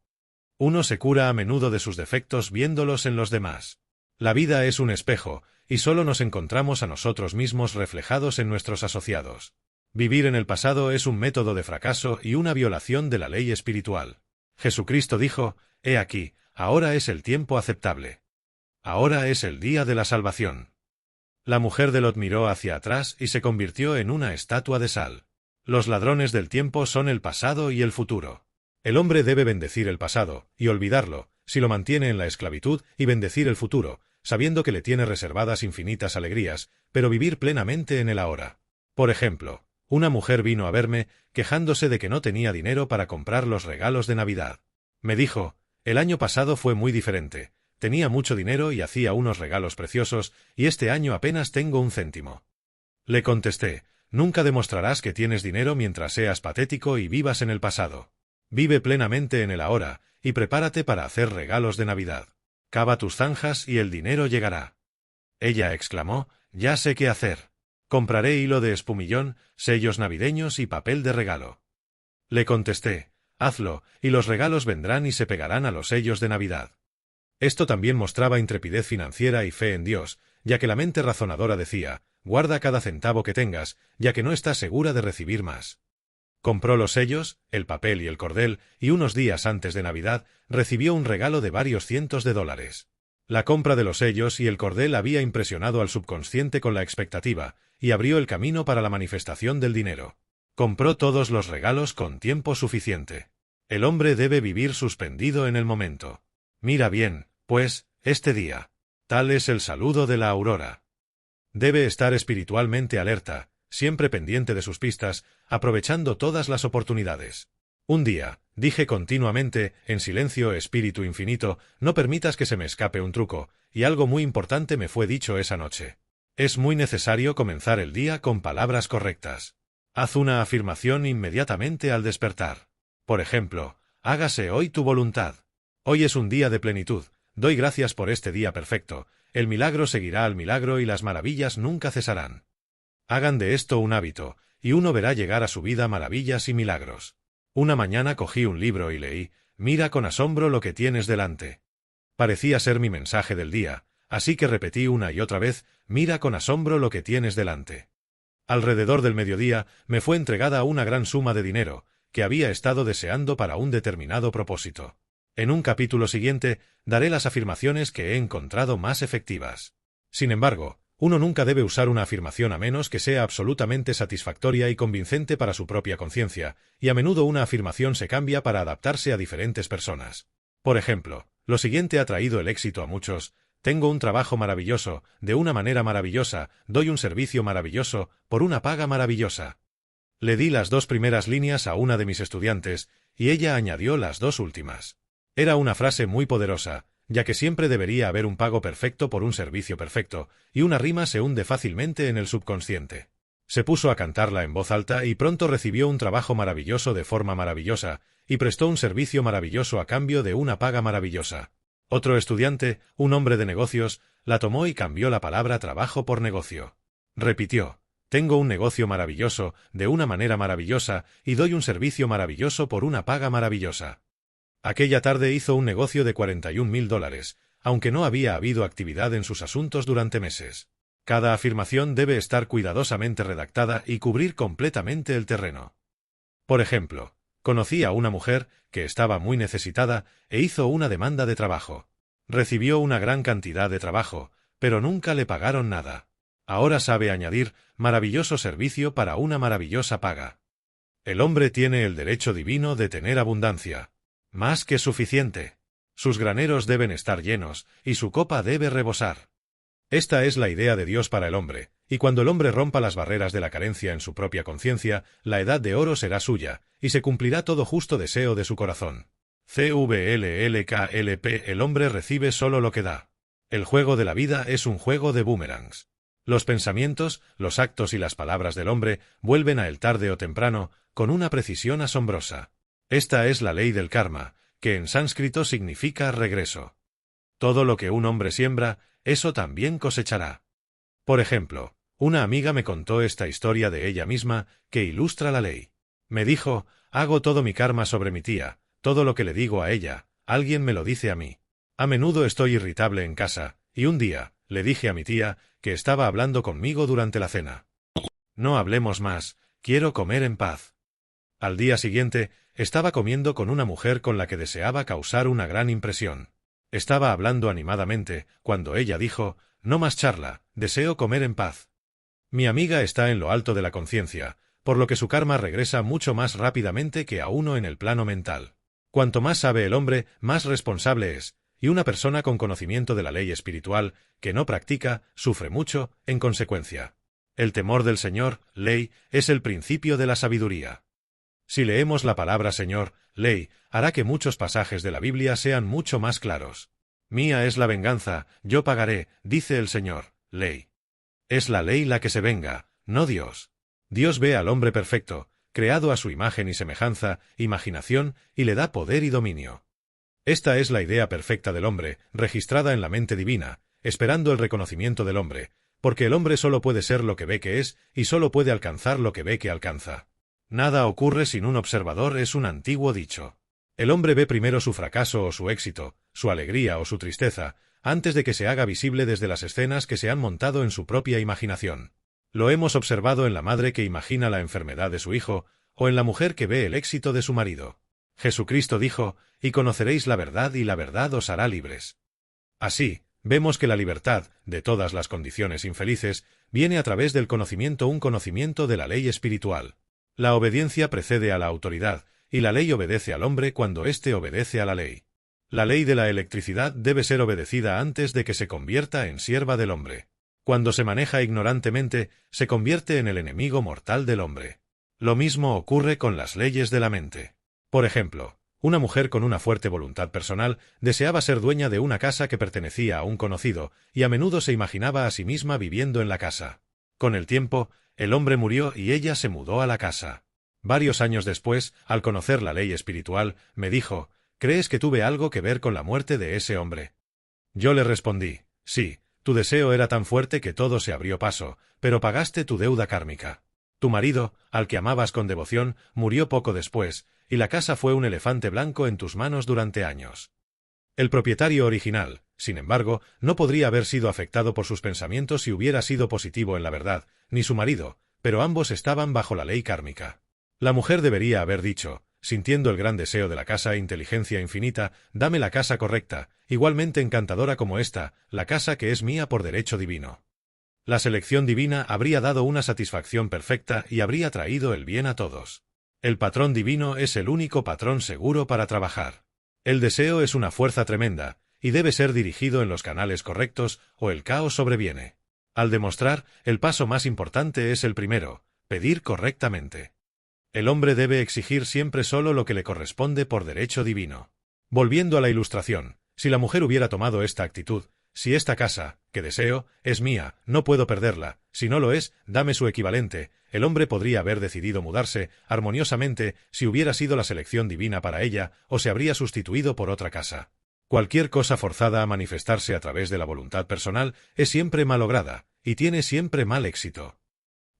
Uno se cura a menudo de sus defectos viéndolos en los demás. La vida es un espejo, y solo nos encontramos a nosotros mismos reflejados en nuestros asociados. Vivir en el pasado es un método de fracaso y una violación de la ley espiritual. Jesucristo dijo, he aquí, ahora es el tiempo aceptable. Ahora es el día de la salvación. La mujer de Lot miró hacia atrás y se convirtió en una estatua de sal. Los ladrones del tiempo son el pasado y el futuro. El hombre debe bendecir el pasado, y olvidarlo, si lo mantiene en la esclavitud, y bendecir el futuro, sabiendo que le tiene reservadas infinitas alegrías, pero vivir plenamente en el ahora. Por ejemplo, una mujer vino a verme, quejándose de que no tenía dinero para comprar los regalos de Navidad. Me dijo, el año pasado fue muy diferente, tenía mucho dinero y hacía unos regalos preciosos, y este año apenas tengo un céntimo. Le contesté, nunca demostrarás que tienes dinero mientras seas patético y vivas en el pasado. Vive plenamente en el ahora, y prepárate para hacer regalos de Navidad. Cava tus zanjas y el dinero llegará. Ella exclamó, ya sé qué hacer. Compraré hilo de espumillón, sellos navideños y papel de regalo. Le contesté, hazlo, y los regalos vendrán y se pegarán a los sellos de Navidad. Esto también mostraba intrepidez financiera y fe en Dios, ya que la mente razonadora decía, guarda cada centavo que tengas, ya que no estás segura de recibir más. Compró los sellos, el papel y el cordel, y unos días antes de Navidad recibió un regalo de varios cientos de dólares. La compra de los sellos y el cordel había impresionado al subconsciente con la expectativa, y abrió el camino para la manifestación del dinero. Compró todos los regalos con tiempo suficiente. El hombre debe vivir suspendido en el momento. Mira bien, pues, este día. Tal es el saludo de la aurora. Debe estar espiritualmente alerta, siempre pendiente de sus pistas, aprovechando todas las oportunidades. Un día, dije continuamente, en silencio, espíritu infinito, no permitas que se me escape un truco, y algo muy importante me fue dicho esa noche. Es muy necesario comenzar el día con palabras correctas. Haz una afirmación inmediatamente al despertar. Por ejemplo, hágase hoy tu voluntad. Hoy es un día de plenitud, doy gracias por este día perfecto, el milagro seguirá al milagro y las maravillas nunca cesarán. Hagan de esto un hábito, y uno verá llegar a su vida maravillas y milagros. Una mañana cogí un libro y leí, mira con asombro lo que tienes delante. Parecía ser mi mensaje del día, así que repetí una y otra vez, mira con asombro lo que tienes delante. Alrededor del mediodía me fue entregada una gran suma de dinero, que había estado deseando para un determinado propósito. En un capítulo siguiente, daré las afirmaciones que he encontrado más efectivas. Sin embargo, uno nunca debe usar una afirmación a menos que sea absolutamente satisfactoria y convincente para su propia conciencia, y a menudo una afirmación se cambia para adaptarse a diferentes personas. Por ejemplo, lo siguiente ha traído el éxito a muchos: tengo un trabajo maravilloso, de una manera maravillosa, doy un servicio maravilloso, por una paga maravillosa. Le di las dos primeras líneas a una de mis estudiantes, y ella añadió las dos últimas. Era una frase muy poderosa, ya que siempre debería haber un pago perfecto por un servicio perfecto, y una rima se hunde fácilmente en el subconsciente. Se puso a cantarla en voz alta y pronto recibió un trabajo maravilloso de forma maravillosa, y prestó un servicio maravilloso a cambio de una paga maravillosa. Otro estudiante, un hombre de negocios, la tomó y cambió la palabra trabajo por negocio. Repitió, tengo un negocio maravilloso, de una manera maravillosa, y doy un servicio maravilloso por una paga maravillosa. Aquella tarde hizo un negocio de $41,000, aunque no había habido actividad en sus asuntos durante meses. Cada afirmación debe estar cuidadosamente redactada y cubrir completamente el terreno. Por ejemplo, conocí a una mujer que estaba muy necesitada e hizo una demanda de trabajo. Recibió una gran cantidad de trabajo, pero nunca le pagaron nada. Ahora sabe añadir, maravilloso servicio para una maravillosa paga. El hombre tiene el derecho divino de tener abundancia. Más que suficiente. Sus graneros deben estar llenos, y su copa debe rebosar. Esta es la idea de Dios para el hombre, y cuando el hombre rompa las barreras de la carencia en su propia conciencia, la edad de oro será suya, y se cumplirá todo justo deseo de su corazón. CVLLKLP. El hombre recibe solo lo que da. El juego de la vida es un juego de boomerangs. Los pensamientos, los actos y las palabras del hombre vuelven a él tarde o temprano, con una precisión asombrosa. Esta es la ley del karma, que en sánscrito significa regreso. Todo lo que un hombre siembra, eso también cosechará. Por ejemplo, Una amiga me contó esta historia de ella misma, que ilustra la ley. Me dijo, hago todo mi karma sobre mi tía, todo lo que le digo a ella, alguien me lo dice a mí. A menudo estoy irritable en casa, y un día, le dije a mi tía, que estaba hablando conmigo durante la cena. No hablemos más, quiero comer en paz. Al día siguiente, estaba comiendo con una mujer con la que deseaba causar una gran impresión. Estaba hablando animadamente, cuando ella dijo, no más charla, deseo comer en paz. Mi amiga está en lo alto de la conciencia, por lo que su karma regresa mucho más rápidamente que a uno en el plano mental. Cuanto más sabe el hombre, más responsable es, y una persona con conocimiento de la ley espiritual, que no practica, sufre mucho, en consecuencia. El temor del Señor, ley, es el principio de la sabiduría. Si leemos la palabra Señor, ley, hará que muchos pasajes de la Biblia sean mucho más claros. Mía es la venganza, yo pagaré, dice el Señor, ley. Es la ley la que se venga, no Dios. Dios ve al hombre perfecto, creado a su imagen y semejanza, imaginación, y le da poder y dominio. Esta es la idea perfecta del hombre, registrada en la mente divina, esperando el reconocimiento del hombre, porque el hombre solo puede ser lo que ve que es, y solo puede alcanzar lo que ve que alcanza. Nada ocurre sin un observador es un antiguo dicho. El hombre ve primero su fracaso o su éxito, su alegría o su tristeza, antes de que se haga visible desde las escenas que se han montado en su propia imaginación. Lo hemos observado en la madre que imagina la enfermedad de su hijo, o en la mujer que ve el éxito de su marido. Jesucristo dijo, y conoceréis la verdad y la verdad os hará libres. Así, vemos que la libertad, de todas las condiciones infelices, viene a través del conocimiento, un conocimiento de la ley espiritual. La obediencia precede a la autoridad, y la ley obedece al hombre cuando éste obedece a la ley. La ley de la electricidad debe ser obedecida antes de que se convierta en sierva del hombre. Cuando se maneja ignorantemente, se convierte en el enemigo mortal del hombre. Lo mismo ocurre con las leyes de la mente. Por ejemplo, una mujer con una fuerte voluntad personal deseaba ser dueña de una casa que pertenecía a un conocido, y a menudo se imaginaba a sí misma viviendo en la casa. Con el tiempo, el hombre murió y ella se mudó a la casa. Varios años después, al conocer la ley espiritual, me dijo, ¿crees que tuve algo que ver con la muerte de ese hombre? Yo le respondí, sí, tu deseo era tan fuerte que todo se abrió paso, pero pagaste tu deuda kármica. Tu marido, al que amabas con devoción, murió poco después, y la casa fue un elefante blanco en tus manos durante años. El propietario original, sin embargo, no podría haber sido afectado por sus pensamientos si hubiera sido positivo en la verdad, ni su marido, pero ambos estaban bajo la ley kármica. La mujer debería haber dicho, sintiendo el gran deseo de la casa e inteligencia infinita, dame la casa correcta, igualmente encantadora como esta, la casa que es mía por derecho divino. La selección divina habría dado una satisfacción perfecta y habría traído el bien a todos. El patrón divino es el único patrón seguro para trabajar. El deseo es una fuerza tremenda, y debe ser dirigido en los canales correctos, o el caos sobreviene. Al demostrar, el paso más importante es el primero, pedir correctamente. El hombre debe exigir siempre solo lo que le corresponde por derecho divino. Volviendo a la ilustración, si la mujer hubiera tomado esta actitud, si esta casa, que deseo, es mía, no puedo perderla, si no lo es, dame su equivalente, el hombre podría haber decidido mudarse, armoniosamente, si hubiera sido la selección divina para ella, o se habría sustituido por otra casa. Cualquier cosa forzada a manifestarse a través de la voluntad personal es siempre malograda, y tiene siempre mal éxito.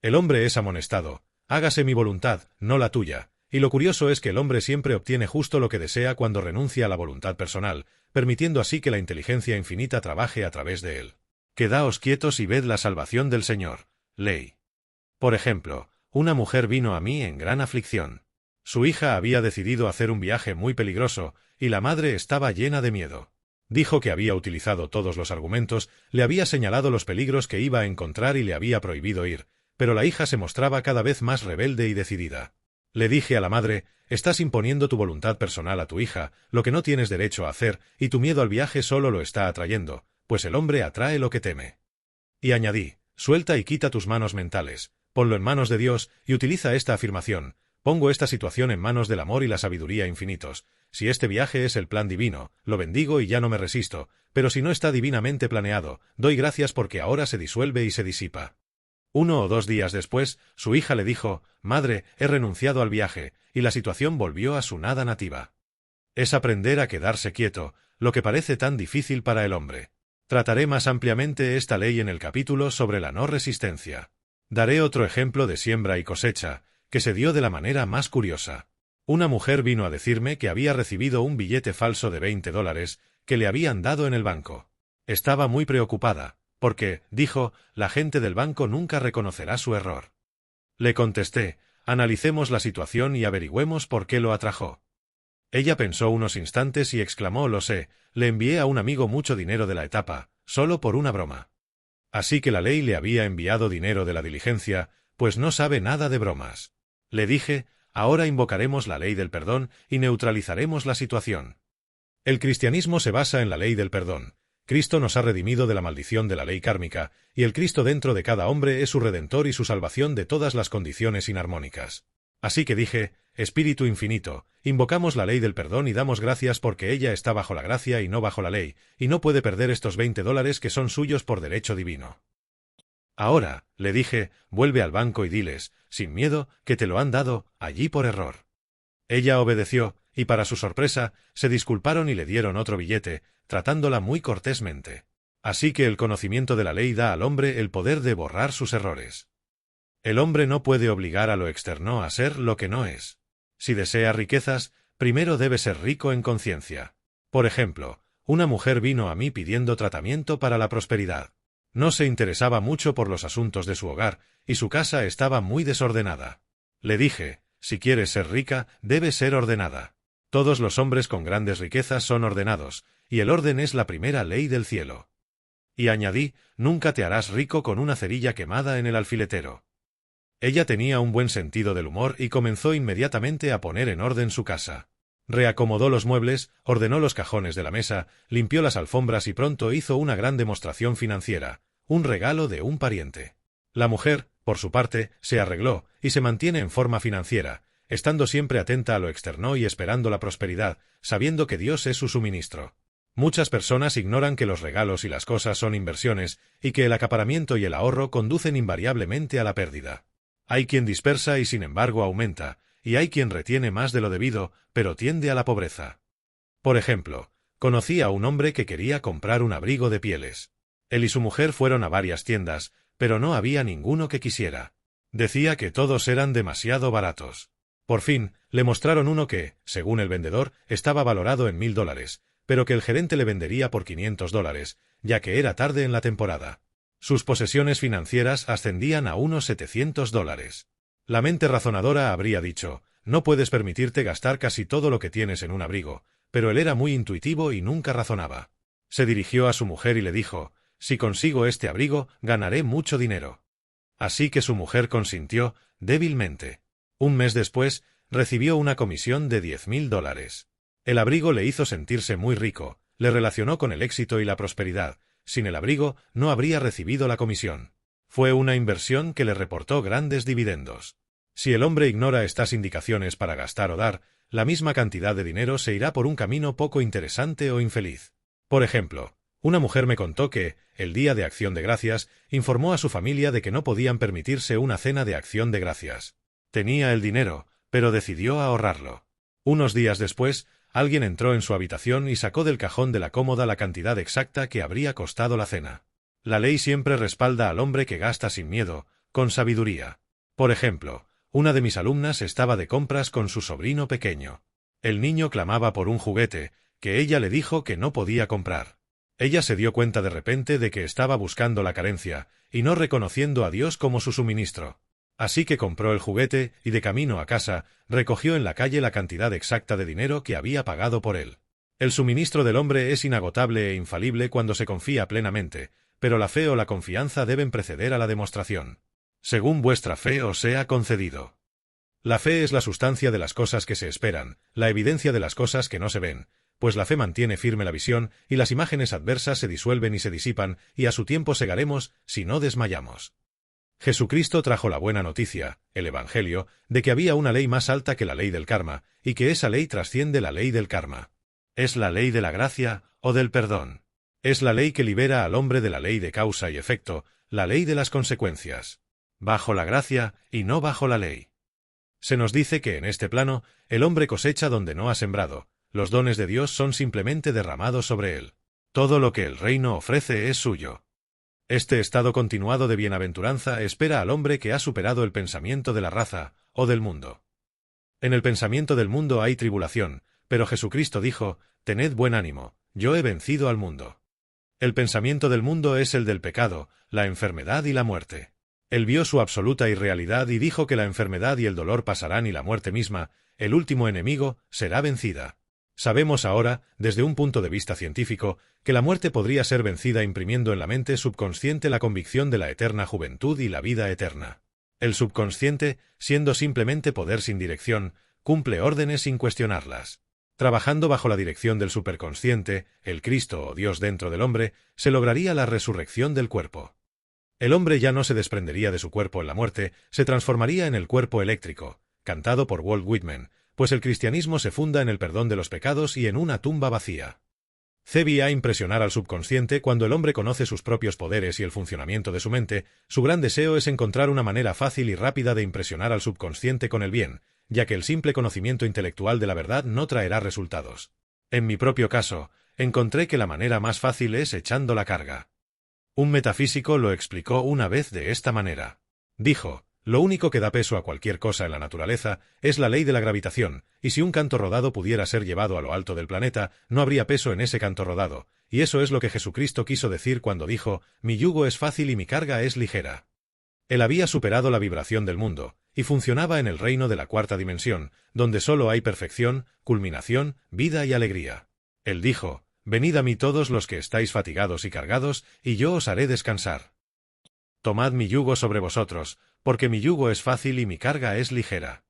El hombre es amonestado, hágase mi voluntad, no la tuya, y lo curioso es que el hombre siempre obtiene justo lo que desea cuando renuncia a la voluntad personal, permitiendo así que la inteligencia infinita trabaje a través de él. Quedaos quietos y ved la salvación del Señor. Ley. Por ejemplo, una mujer vino a mí en gran aflicción. Su hija había decidido hacer un viaje muy peligroso, y la madre estaba llena de miedo. Dijo que había utilizado todos los argumentos, le había señalado los peligros que iba a encontrar y le había prohibido ir, pero la hija se mostraba cada vez más rebelde y decidida. Le dije a la madre, estás imponiendo tu voluntad personal a tu hija, lo que no tienes derecho a hacer, y tu miedo al viaje solo lo está atrayendo, pues el hombre atrae lo que teme. Y añadí, suelta y quita tus manos mentales, ponlo en manos de Dios, y utiliza esta afirmación, pongo esta situación en manos del amor y la sabiduría infinitos. Si este viaje es el plan divino, lo bendigo y ya no me resisto, pero si no está divinamente planeado, doy gracias porque ahora se disuelve y se disipa. 1 o 2 días después, su hija le dijo, «Madre, he renunciado al viaje», y la situación volvió a su nada nativa. Es aprender a quedarse quieto, lo que parece tan difícil para el hombre. Trataré más ampliamente esta ley en el capítulo sobre la no resistencia. Daré otro ejemplo de siembra y cosecha, que se dio de la manera más curiosa. Una mujer vino a decirme que había recibido un billete falso de $20 que le habían dado en el banco. Estaba muy preocupada, porque, dijo, la gente del banco nunca reconocerá su error. Le contesté, analicemos la situación y averigüemos por qué lo atrajo. Ella pensó unos instantes y exclamó, lo sé, le envié a un amigo mucho dinero de la etapa, solo por una broma. Así que la ley le había enviado dinero de la diligencia, pues no sabe nada de bromas. Le dije, ahora invocaremos la ley del perdón y neutralizaremos la situación. El cristianismo se basa en la ley del perdón. Cristo nos ha redimido de la maldición de la ley kármica, y el Cristo dentro de cada hombre es su redentor y su salvación de todas las condiciones inarmónicas. Así que dije, Espíritu infinito, invocamos la ley del perdón y damos gracias porque ella está bajo la gracia y no bajo la ley, y no puede perder estos $20 que son suyos por derecho divino. Ahora, le dije, vuelve al banco y diles, sin miedo, que te lo han dado, allí por error. Ella obedeció, y para su sorpresa, se disculparon y le dieron otro billete, tratándola muy cortésmente. Así que el conocimiento de la ley da al hombre el poder de borrar sus errores. El hombre no puede obligar a lo externo a ser lo que no es. Si desea riquezas, primero debe ser rico en conciencia. Por ejemplo, una mujer vino a mí pidiendo tratamiento para la prosperidad. No se interesaba mucho por los asuntos de su hogar, y su casa estaba muy desordenada. Le dije, si quieres ser rica, debes ser ordenada. Todos los hombres con grandes riquezas son ordenados, y el orden es la primera ley del cielo. Y añadí, nunca te harás rico con una cerilla quemada en el alfiletero. Ella tenía un buen sentido del humor y comenzó inmediatamente a poner en orden su casa. Reacomodó los muebles, ordenó los cajones de la mesa, limpió las alfombras y pronto hizo una gran demostración financiera, un regalo de un pariente. La mujer, por su parte, se arregló y se mantiene en forma financiera, estando siempre atenta a lo externo y esperando la prosperidad, sabiendo que Dios es su suministro. Muchas personas ignoran que los regalos y las cosas son inversiones y que el acaparamiento y el ahorro conducen invariablemente a la pérdida. Hay quien dispersa y sin embargo aumenta, y hay quien retiene más de lo debido, pero tiende a la pobreza. Por ejemplo, conocí a un hombre que quería comprar un abrigo de pieles. Él y su mujer fueron a varias tiendas, pero no había ninguno que quisiera. Decía que todos eran demasiado baratos. Por fin, le mostraron uno que, según el vendedor, estaba valorado en $1000, pero que el gerente le vendería por $500, ya que era tarde en la temporada. Sus posesiones financieras ascendían a unos $700. La mente razonadora habría dicho, no puedes permitirte gastar casi todo lo que tienes en un abrigo, pero él era muy intuitivo y nunca razonaba. Se dirigió a su mujer y le dijo, si consigo este abrigo, ganaré mucho dinero. Así que su mujer consintió, débilmente. Un mes después, recibió una comisión de $10,000. El abrigo le hizo sentirse muy rico, le relacionó con el éxito y la prosperidad. Sin el abrigo, no habría recibido la comisión. Fue una inversión que le reportó grandes dividendos. Si el hombre ignora estas indicaciones para gastar o dar, la misma cantidad de dinero se irá por un camino poco interesante o infeliz. Por ejemplo, una mujer me contó que, el día de Acción de Gracias, informó a su familia de que no podían permitirse una cena de Acción de Gracias. Tenía el dinero, pero decidió ahorrarlo. Unos días después, alguien entró en su habitación y sacó del cajón de la cómoda la cantidad exacta que habría costado la cena. La ley siempre respalda al hombre que gasta sin miedo, con sabiduría. Por ejemplo, una de mis alumnas estaba de compras con su sobrino pequeño. El niño clamaba por un juguete, que ella le dijo que no podía comprar. Ella se dio cuenta de repente de que estaba buscando la carencia, y no reconociendo a Dios como su suministro. Así que compró el juguete y de camino a casa, recogió en la calle la cantidad exacta de dinero que había pagado por él. El suministro del hombre es inagotable e infalible cuando se confía plenamente, pero la fe o la confianza deben preceder a la demostración. Según vuestra fe os sea concedido. La fe es la sustancia de las cosas que se esperan, la evidencia de las cosas que no se ven, pues la fe mantiene firme la visión, y las imágenes adversas se disuelven y se disipan, y a su tiempo segaremos, si no desmayamos. Jesucristo trajo la buena noticia, el Evangelio, de que había una ley más alta que la ley del karma, y que esa ley trasciende la ley del karma. Es la ley de la gracia, o del perdón. Es la ley que libera al hombre de la ley de causa y efecto, la ley de las consecuencias. Bajo la gracia, y no bajo la ley. Se nos dice que en este plano, el hombre cosecha donde no ha sembrado, los dones de Dios son simplemente derramados sobre él. Todo lo que el reino ofrece es suyo. Este estado continuado de bienaventuranza espera al hombre que ha superado el pensamiento de la raza, o del mundo. En el pensamiento del mundo hay tribulación, pero Jesucristo dijo, «Tened buen ánimo, yo he vencido al mundo». El pensamiento del mundo es el del pecado, la enfermedad y la muerte. Él vio su absoluta irrealidad y dijo que la enfermedad y el dolor pasarán y la muerte misma, el último enemigo, será vencida. Sabemos ahora, desde un punto de vista científico, que la muerte podría ser vencida imprimiendo en la mente subconsciente la convicción de la eterna juventud y la vida eterna. El subconsciente, siendo simplemente poder sin dirección, cumple órdenes sin cuestionarlas. Trabajando bajo la dirección del superconsciente, el Cristo o Dios dentro del hombre, se lograría la resurrección del cuerpo. El hombre ya no se desprendería de su cuerpo en la muerte, se transformaría en el cuerpo eléctrico, cantado por Walt Whitman, pues el cristianismo se funda en el perdón de los pecados y en una tumba vacía. A impresionar al subconsciente cuando el hombre conoce sus propios poderes y el funcionamiento de su mente, su gran deseo es encontrar una manera fácil y rápida de impresionar al subconsciente con el bien, ya que el simple conocimiento intelectual de la verdad no traerá resultados. En mi propio caso, encontré que la manera más fácil es echando la carga. Un metafísico lo explicó una vez de esta manera. Dijo, lo único que da peso a cualquier cosa en la naturaleza es la ley de la gravitación, y si un canto rodado pudiera ser llevado a lo alto del planeta, no habría peso en ese canto rodado, y eso es lo que Jesucristo quiso decir cuando dijo, mi yugo es fácil y mi carga es ligera. Él había superado la vibración del mundo, y funcionaba en el reino de la cuarta dimensión, donde solo hay perfección, culminación, vida y alegría. Él dijo, venid a mí todos los que estáis fatigados y cargados, y yo os haré descansar. Tomad mi yugo sobre vosotros, porque mi yugo es fácil y mi carga es ligera.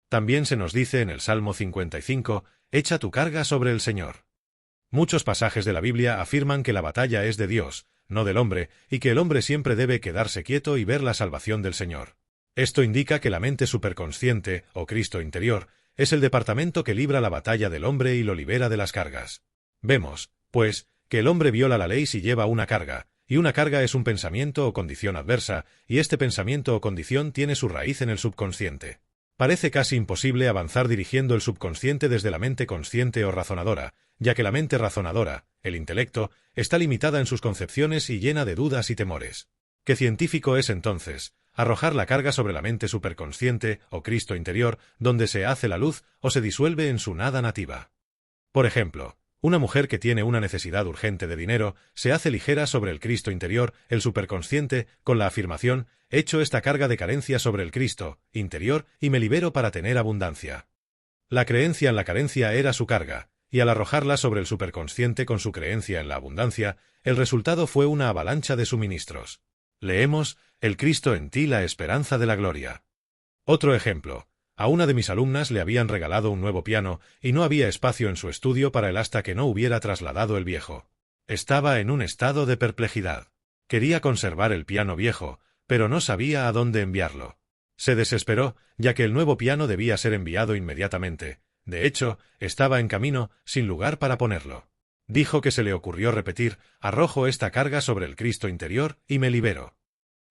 También se nos dice en el Salmo 55, echa tu carga sobre el Señor. Muchos pasajes de la Biblia afirman que la batalla es de Dios, no del hombre, y que el hombre siempre debe quedarse quieto y ver la salvación del Señor. Esto indica que la mente superconsciente, o Cristo interior, es el departamento que libra la batalla del hombre y lo libera de las cargas. Vemos, pues, que el hombre viola la ley si lleva una carga, y una carga es un pensamiento o condición adversa, y este pensamiento o condición tiene su raíz en el subconsciente. Parece casi imposible avanzar dirigiendo el subconsciente desde la mente consciente o razonadora, ya que la mente razonadora, el intelecto, está limitada en sus concepciones y llena de dudas y temores. ¿Qué científico es entonces? Arrojar la carga sobre la mente superconsciente o Cristo interior, donde se hace la luz o se disuelve en su nada nativa. Por ejemplo, una mujer que tiene una necesidad urgente de dinero se hace ligera sobre el Cristo interior, el superconsciente, con la afirmación, echo esta carga de carencia sobre el Cristo interior y me libero para tener abundancia. La creencia en la carencia era su carga, y al arrojarla sobre el superconsciente con su creencia en la abundancia, el resultado fue una avalancha de suministros. Leemos, el Cristo en ti, la esperanza de la gloria. Otro ejemplo. A una de mis alumnas le habían regalado un nuevo piano y no había espacio en su estudio para él hasta que no hubiera trasladado el viejo. Estaba en un estado de perplejidad. Quería conservar el piano viejo, pero no sabía a dónde enviarlo. Se desesperó, ya que el nuevo piano debía ser enviado inmediatamente. De hecho, estaba en camino, sin lugar para ponerlo. Dijo que se le ocurrió repetir, arrojo esta carga sobre el Cristo interior y me libero.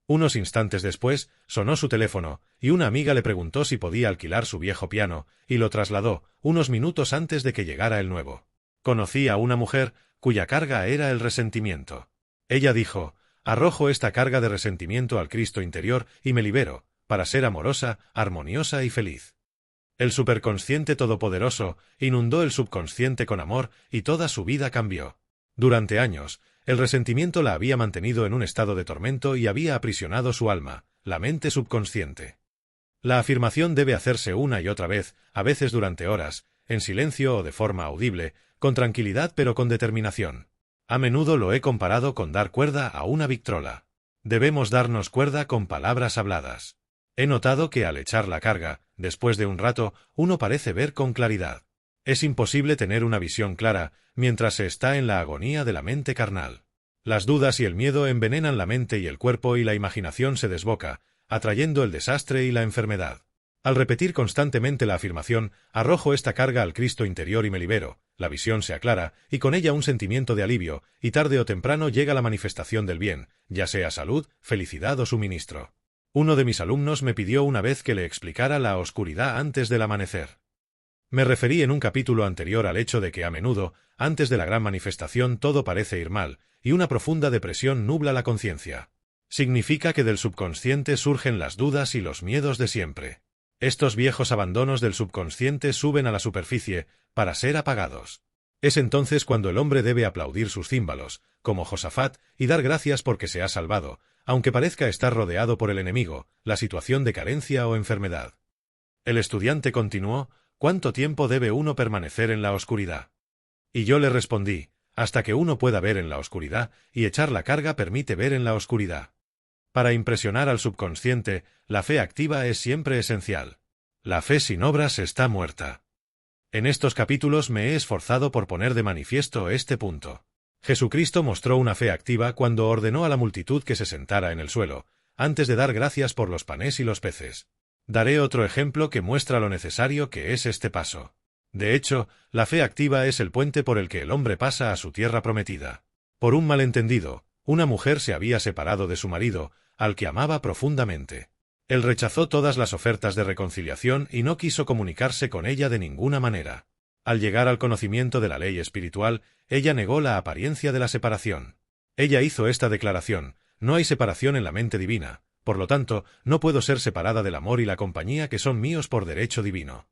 Unos instantes después, sonó su teléfono, y una amiga le preguntó si podía alquilar su viejo piano, y lo trasladó, unos minutos antes de que llegara el nuevo. Conocí a una mujer, cuya carga era el resentimiento. Ella dijo, arrojo esta carga de resentimiento al Cristo interior y me libero, para ser amorosa, armoniosa y feliz. El superconsciente todopoderoso inundó el subconsciente con amor y toda su vida cambió. Durante años, el resentimiento la había mantenido en un estado de tormento y había aprisionado su alma, la mente subconsciente. La afirmación debe hacerse una y otra vez, a veces durante horas, en silencio o de forma audible, con tranquilidad pero con determinación. A menudo lo he comparado con dar cuerda a una victrola. Debemos darnos cuerda con palabras habladas. He notado que al echar la carga, después de un rato, uno parece ver con claridad. Es imposible tener una visión clara mientras se está en la agonía de la mente carnal. Las dudas y el miedo envenenan la mente y el cuerpo y la imaginación se desboca, atrayendo el desastre y la enfermedad. Al repetir constantemente la afirmación, arrojo esta carga al Cristo interior y me libero, la visión se aclara, y con ella un sentimiento de alivio, y tarde o temprano llega la manifestación del bien, ya sea salud, felicidad o suministro. Uno de mis alumnos me pidió una vez que le explicara la oscuridad antes del amanecer. Me referí en un capítulo anterior al hecho de que a menudo, antes de la gran manifestación, todo parece ir mal, y una profunda depresión nubla la conciencia. Significa que del subconsciente surgen las dudas y los miedos de siempre. Estos viejos abandonos del subconsciente suben a la superficie para ser apagados. Es entonces cuando el hombre debe aplaudir sus címbalos, como Josafat, y dar gracias porque se ha salvado, aunque parezca estar rodeado por el enemigo, la situación de carencia o enfermedad. El estudiante continuó: ¿cuánto tiempo debe uno permanecer en la oscuridad? Y yo le respondí: hasta que uno pueda ver en la oscuridad, y echar la carga permite ver en la oscuridad. Para impresionar al subconsciente, la fe activa es siempre esencial. La fe sin obras está muerta. En estos capítulos me he esforzado por poner de manifiesto este punto. Jesucristo mostró una fe activa cuando ordenó a la multitud que se sentara en el suelo, antes de dar gracias por los panes y los peces. Daré otro ejemplo que muestra lo necesario que es este paso. De hecho, la fe activa es el puente por el que el hombre pasa a su tierra prometida. Por un malentendido, una mujer se había separado de su marido, al que amaba profundamente. Él rechazó todas las ofertas de reconciliación y no quiso comunicarse con ella de ninguna manera. Al llegar al conocimiento de la ley espiritual, ella negó la apariencia de la separación. Ella hizo esta declaración: no hay separación en la mente divina, por lo tanto, no puedo ser separada del amor y la compañía que son míos por derecho divino.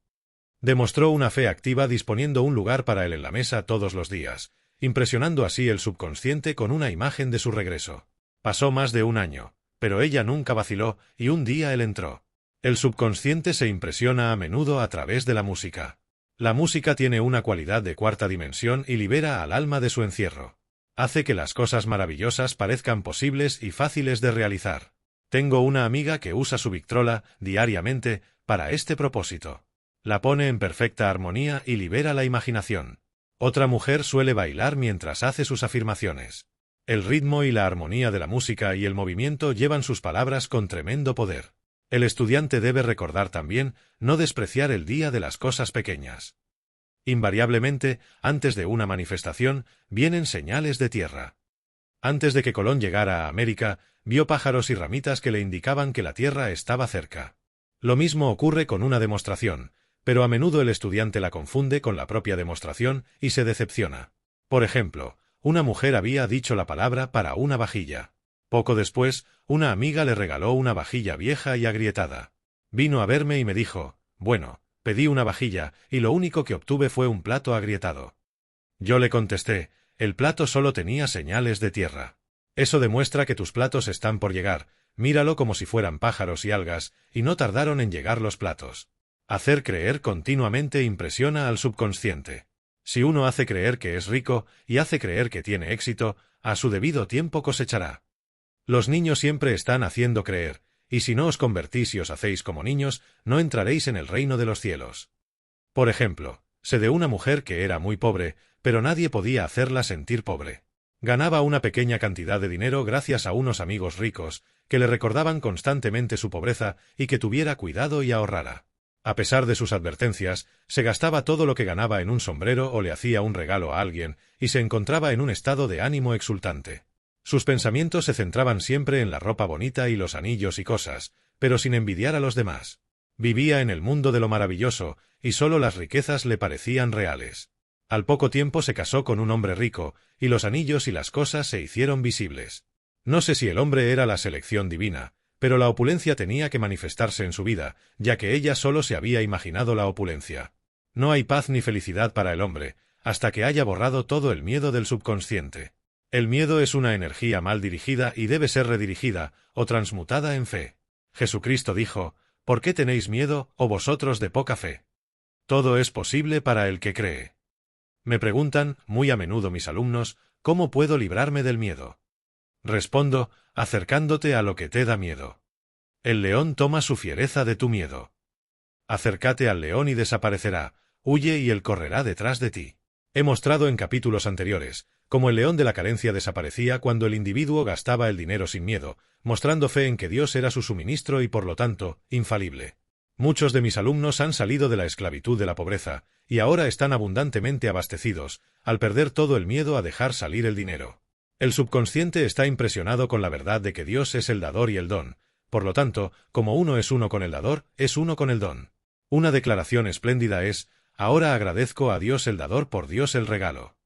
Demostró una fe activa disponiendo un lugar para él en la mesa todos los días, impresionando así el subconsciente con una imagen de su regreso. Pasó más de un año, pero ella nunca vaciló, y un día él entró. El subconsciente se impresiona a menudo a través de la música. La música tiene una cualidad de cuarta dimensión y libera al alma de su encierro. Hace que las cosas maravillosas parezcan posibles y fáciles de realizar. Tengo una amiga que usa su Victrola diariamente para este propósito. La pone en perfecta armonía y libera la imaginación. Otra mujer suele bailar mientras hace sus afirmaciones. El ritmo y la armonía de la música y el movimiento llevan sus palabras con tremendo poder. El estudiante debe recordar también no despreciar el día de las cosas pequeñas. Invariablemente, antes de una manifestación, vienen señales de tierra. Antes de que Colón llegara a América, vio pájaros y ramitas que le indicaban que la tierra estaba cerca. Lo mismo ocurre con una demostración, pero a menudo el estudiante la confunde con la propia demostración y se decepciona. Por ejemplo, una mujer había dicho la palabra para una vajilla. Poco después, una amiga le regaló una vajilla vieja y agrietada. Vino a verme y me dijo: bueno, pedí una vajilla, y lo único que obtuve fue un plato agrietado. Yo le contesté: el plato solo tenía señales de tierra. Eso demuestra que tus platos están por llegar, míralo como si fueran pájaros y algas, y no tardaron en llegar los platos. Hacer creer continuamente impresiona al subconsciente. Si uno hace creer que es rico, y hace creer que tiene éxito, a su debido tiempo cosechará. Los niños siempre están haciendo creer, y si no os convertís y os hacéis como niños, no entraréis en el reino de los cielos. Por ejemplo, sé de una mujer que era muy pobre, pero nadie podía hacerla sentir pobre. Ganaba una pequeña cantidad de dinero gracias a unos amigos ricos, que le recordaban constantemente su pobreza y que tuviera cuidado y ahorrara. A pesar de sus advertencias, se gastaba todo lo que ganaba en un sombrero o le hacía un regalo a alguien, y se encontraba en un estado de ánimo exultante. Sus pensamientos se centraban siempre en la ropa bonita y los anillos y cosas, pero sin envidiar a los demás. Vivía en el mundo de lo maravilloso, y solo las riquezas le parecían reales. Al poco tiempo se casó con un hombre rico, y los anillos y las cosas se hicieron visibles. No sé si el hombre era la selección divina, pero la opulencia tenía que manifestarse en su vida, ya que ella solo se había imaginado la opulencia. No hay paz ni felicidad para el hombre, hasta que haya borrado todo el miedo del subconsciente. El miedo es una energía mal dirigida y debe ser redirigida, o transmutada en fe. Jesucristo dijo: ¿por qué tenéis miedo, oh vosotros de poca fe? Todo es posible para el que cree. Me preguntan, muy a menudo mis alumnos, ¿cómo puedo librarme del miedo? Respondo: acercándote a lo que te da miedo. El león toma su fiereza de tu miedo. Acércate al león y desaparecerá, huye y él correrá detrás de ti. He mostrado en capítulos anteriores cómo el león de la carencia desaparecía cuando el individuo gastaba el dinero sin miedo, mostrando fe en que Dios era su suministro y por lo tanto, infalible. Muchos de mis alumnos han salido de la esclavitud de la pobreza, y ahora están abundantemente abastecidos, al perder todo el miedo a dejar salir el dinero. El subconsciente está impresionado con la verdad de que Dios es el dador y el don, por lo tanto, como uno es uno con el dador, es uno con el don. Una declaración espléndida es: Ahora agradezco a Dios el dador por Dios el regalo.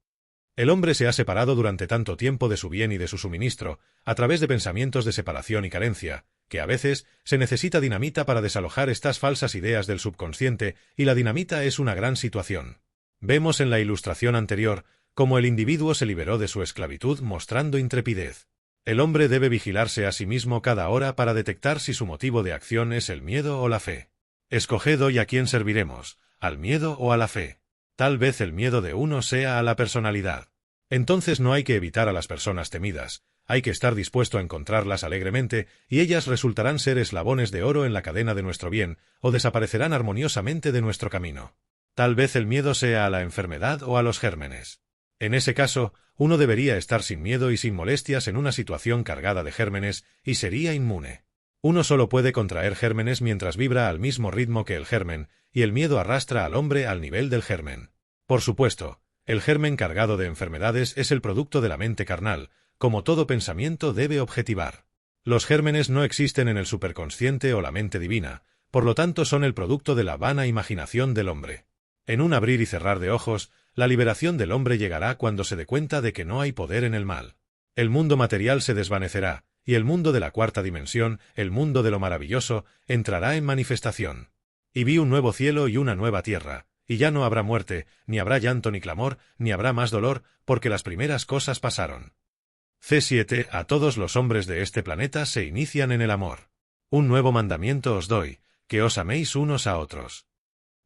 El hombre se ha separado durante tanto tiempo de su bien y de su suministro, a través de pensamientos de separación y carencia, que a veces se necesita dinamita para desalojar estas falsas ideas del subconsciente, y la dinamita es una gran situación. Vemos en la ilustración anterior cómo el individuo se liberó de su esclavitud mostrando intrepidez. El hombre debe vigilarse a sí mismo cada hora para detectar si su motivo de acción es el miedo o la fe. Escoged hoy a quién serviremos, al miedo o a la fe. Tal vez el miedo de uno sea a la personalidad. Entonces no hay que evitar a las personas temidas, hay que estar dispuesto a encontrarlas alegremente, y ellas resultarán ser eslabones de oro en la cadena de nuestro bien, o desaparecerán armoniosamente de nuestro camino. Tal vez el miedo sea a la enfermedad o a los gérmenes. En ese caso, uno debería estar sin miedo y sin molestias en una situación cargada de gérmenes, y sería inmune. Uno solo puede contraer gérmenes mientras vibra al mismo ritmo que el germen, y el miedo arrastra al hombre al nivel del germen. Por supuesto, el germen cargado de enfermedades es el producto de la mente carnal, como todo pensamiento debe objetivar. Los gérmenes no existen en el superconsciente o la mente divina, por lo tanto son el producto de la vana imaginación del hombre. En un abrir y cerrar de ojos, la liberación del hombre llegará cuando se dé cuenta de que no hay poder en el mal. El mundo material se desvanecerá, y el mundo de la cuarta dimensión, el mundo de lo maravilloso, entrará en manifestación. Y vi un nuevo cielo y una nueva tierra, y ya no habrá muerte, ni habrá llanto ni clamor, ni habrá más dolor, porque las primeras cosas pasaron. C7. A todos los hombres de este planeta se inician en el amor. Un nuevo mandamiento os doy, que os améis unos a otros.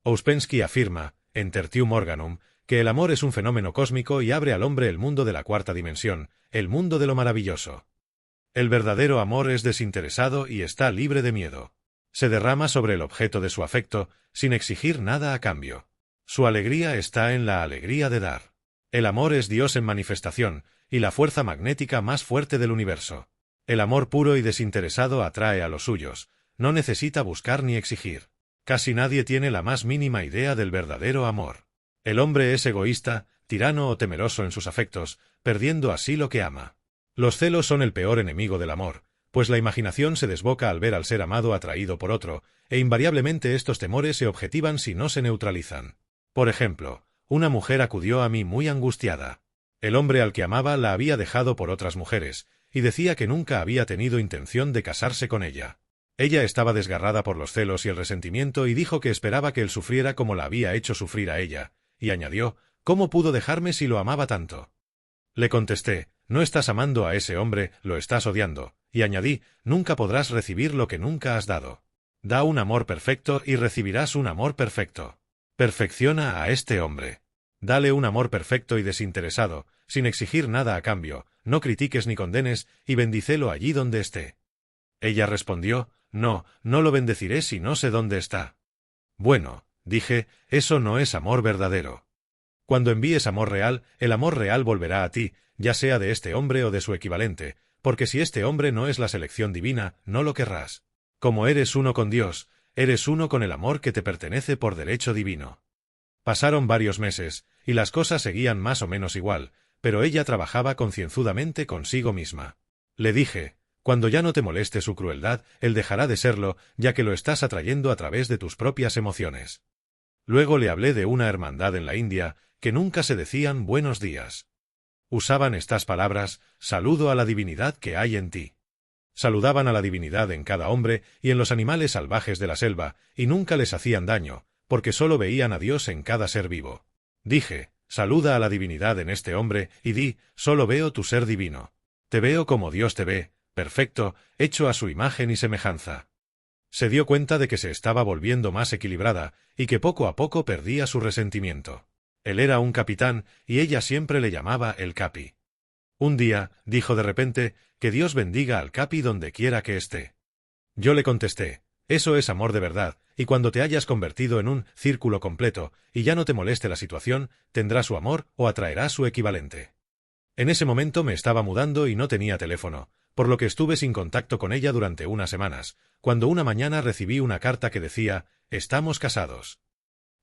Ouspensky afirma, en Tertium Organum, que el amor es un fenómeno cósmico y abre al hombre el mundo de la cuarta dimensión, el mundo de lo maravilloso. El verdadero amor es desinteresado y está libre de miedo. Se derrama sobre el objeto de su afecto, sin exigir nada a cambio. Su alegría está en la alegría de dar. El amor es Dios en manifestación, y la fuerza magnética más fuerte del universo. El amor puro y desinteresado atrae a los suyos, no necesita buscar ni exigir. Casi nadie tiene la más mínima idea del verdadero amor. El hombre es egoísta, tirano o temeroso en sus afectos, perdiendo así lo que ama. Los celos son el peor enemigo del amor, pues la imaginación se desboca al ver al ser amado atraído por otro, e invariablemente estos temores se objetivan si no se neutralizan. Por ejemplo, una mujer acudió a mí muy angustiada. El hombre al que amaba la había dejado por otras mujeres, y decía que nunca había tenido intención de casarse con ella. Ella estaba desgarrada por los celos y el resentimiento y dijo que esperaba que él sufriera como la había hecho sufrir a ella, y añadió, ¿cómo pudo dejarme si lo amaba tanto? Le contesté, no estás amando a ese hombre, lo estás odiando, y añadí, nunca podrás recibir lo que nunca has dado. Da un amor perfecto y recibirás un amor perfecto. Perfecciona a este hombre. Dale un amor perfecto y desinteresado, sin exigir nada a cambio, no critiques ni condenes, y bendícelo allí donde esté. Ella respondió, no lo bendeciré si no sé dónde está. Bueno, dije, eso no es amor verdadero. Cuando envíes amor real, el amor real volverá a ti, ya sea de este hombre o de su equivalente, porque si este hombre no es la selección divina, no lo querrás. Como eres uno con Dios, eres uno con el amor que te pertenece por derecho divino. Pasaron varios meses, y las cosas seguían más o menos igual, pero ella trabajaba concienzudamente consigo misma. Le dije, cuando ya no te moleste su crueldad, él dejará de serlo, ya que lo estás atrayendo a través de tus propias emociones. Luego le hablé de una hermandad en la India, que nunca se decían buenos días. Usaban estas palabras, saludo a la divinidad que hay en ti. Saludaban a la divinidad en cada hombre y en los animales salvajes de la selva, y nunca les hacían daño, porque solo veían a Dios en cada ser vivo. Dije, saluda a la divinidad en este hombre, y di, solo veo tu ser divino. Te veo como Dios te ve, perfecto, hecho a su imagen y semejanza. Se dio cuenta de que se estaba volviendo más equilibrada, y que poco a poco perdía su resentimiento. Él era un capitán, y ella siempre le llamaba el capi. Un día, dijo de repente, que Dios bendiga al capi donde quiera que esté. Yo le contesté, eso es amor de verdad, y cuando te hayas convertido en un círculo completo, y ya no te moleste la situación, tendrá su amor o atraerá su equivalente. En ese momento me estaba mudando y no tenía teléfono, por lo que estuve sin contacto con ella durante unas semanas, cuando una mañana recibí una carta que decía, estamos casados.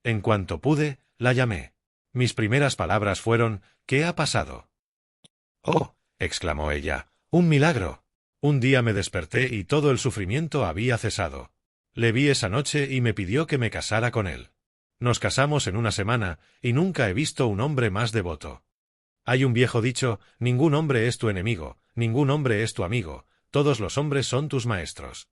En cuanto pude, la llamé. Mis primeras palabras fueron, ¿qué ha pasado? Oh, exclamó ella, un milagro. Un día me desperté y todo el sufrimiento había cesado. Le vi esa noche y me pidió que me casara con él. Nos casamos en una semana, y nunca he visto un hombre más devoto. Hay un viejo dicho, ningún hombre es tu enemigo, ningún hombre es tu amigo, todos los hombres son tus maestros.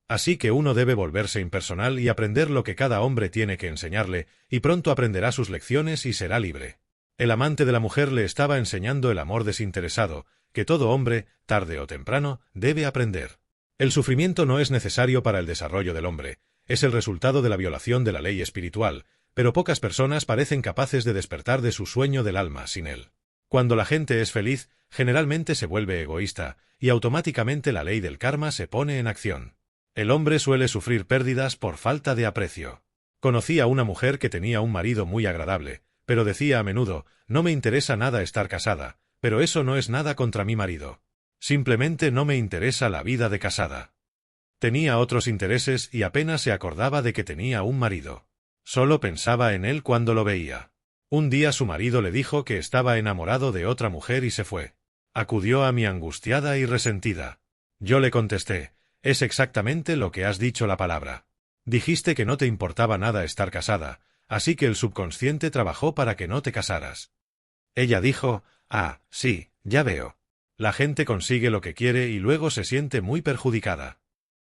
Así que uno debe volverse impersonal y aprender lo que cada hombre tiene que enseñarle, y pronto aprenderá sus lecciones y será libre. El amante de la mujer le estaba enseñando el amor desinteresado, que todo hombre, tarde o temprano, debe aprender. El sufrimiento no es necesario para el desarrollo del hombre, es el resultado de la violación de la ley espiritual, pero pocas personas parecen capaces de despertar de su sueño del alma sin él. Cuando la gente es feliz, generalmente se vuelve egoísta, y automáticamente la ley del karma se pone en acción. El hombre suele sufrir pérdidas por falta de aprecio. Conocí a una mujer que tenía un marido muy agradable, pero decía a menudo, no me interesa nada estar casada, pero eso no es nada contra mi marido. Simplemente no me interesa la vida de casada. Tenía otros intereses y apenas se acordaba de que tenía un marido. Solo pensaba en él cuando lo veía. Un día su marido le dijo que estaba enamorado de otra mujer y se fue. Acudió a mí angustiada y resentida. Yo le contesté, es exactamente lo que has dicho la palabra. Dijiste que no te importaba nada estar casada, así que el subconsciente trabajó para que no te casaras. Ella dijo, ah, sí, ya veo. La gente consigue lo que quiere y luego se siente muy perjudicada.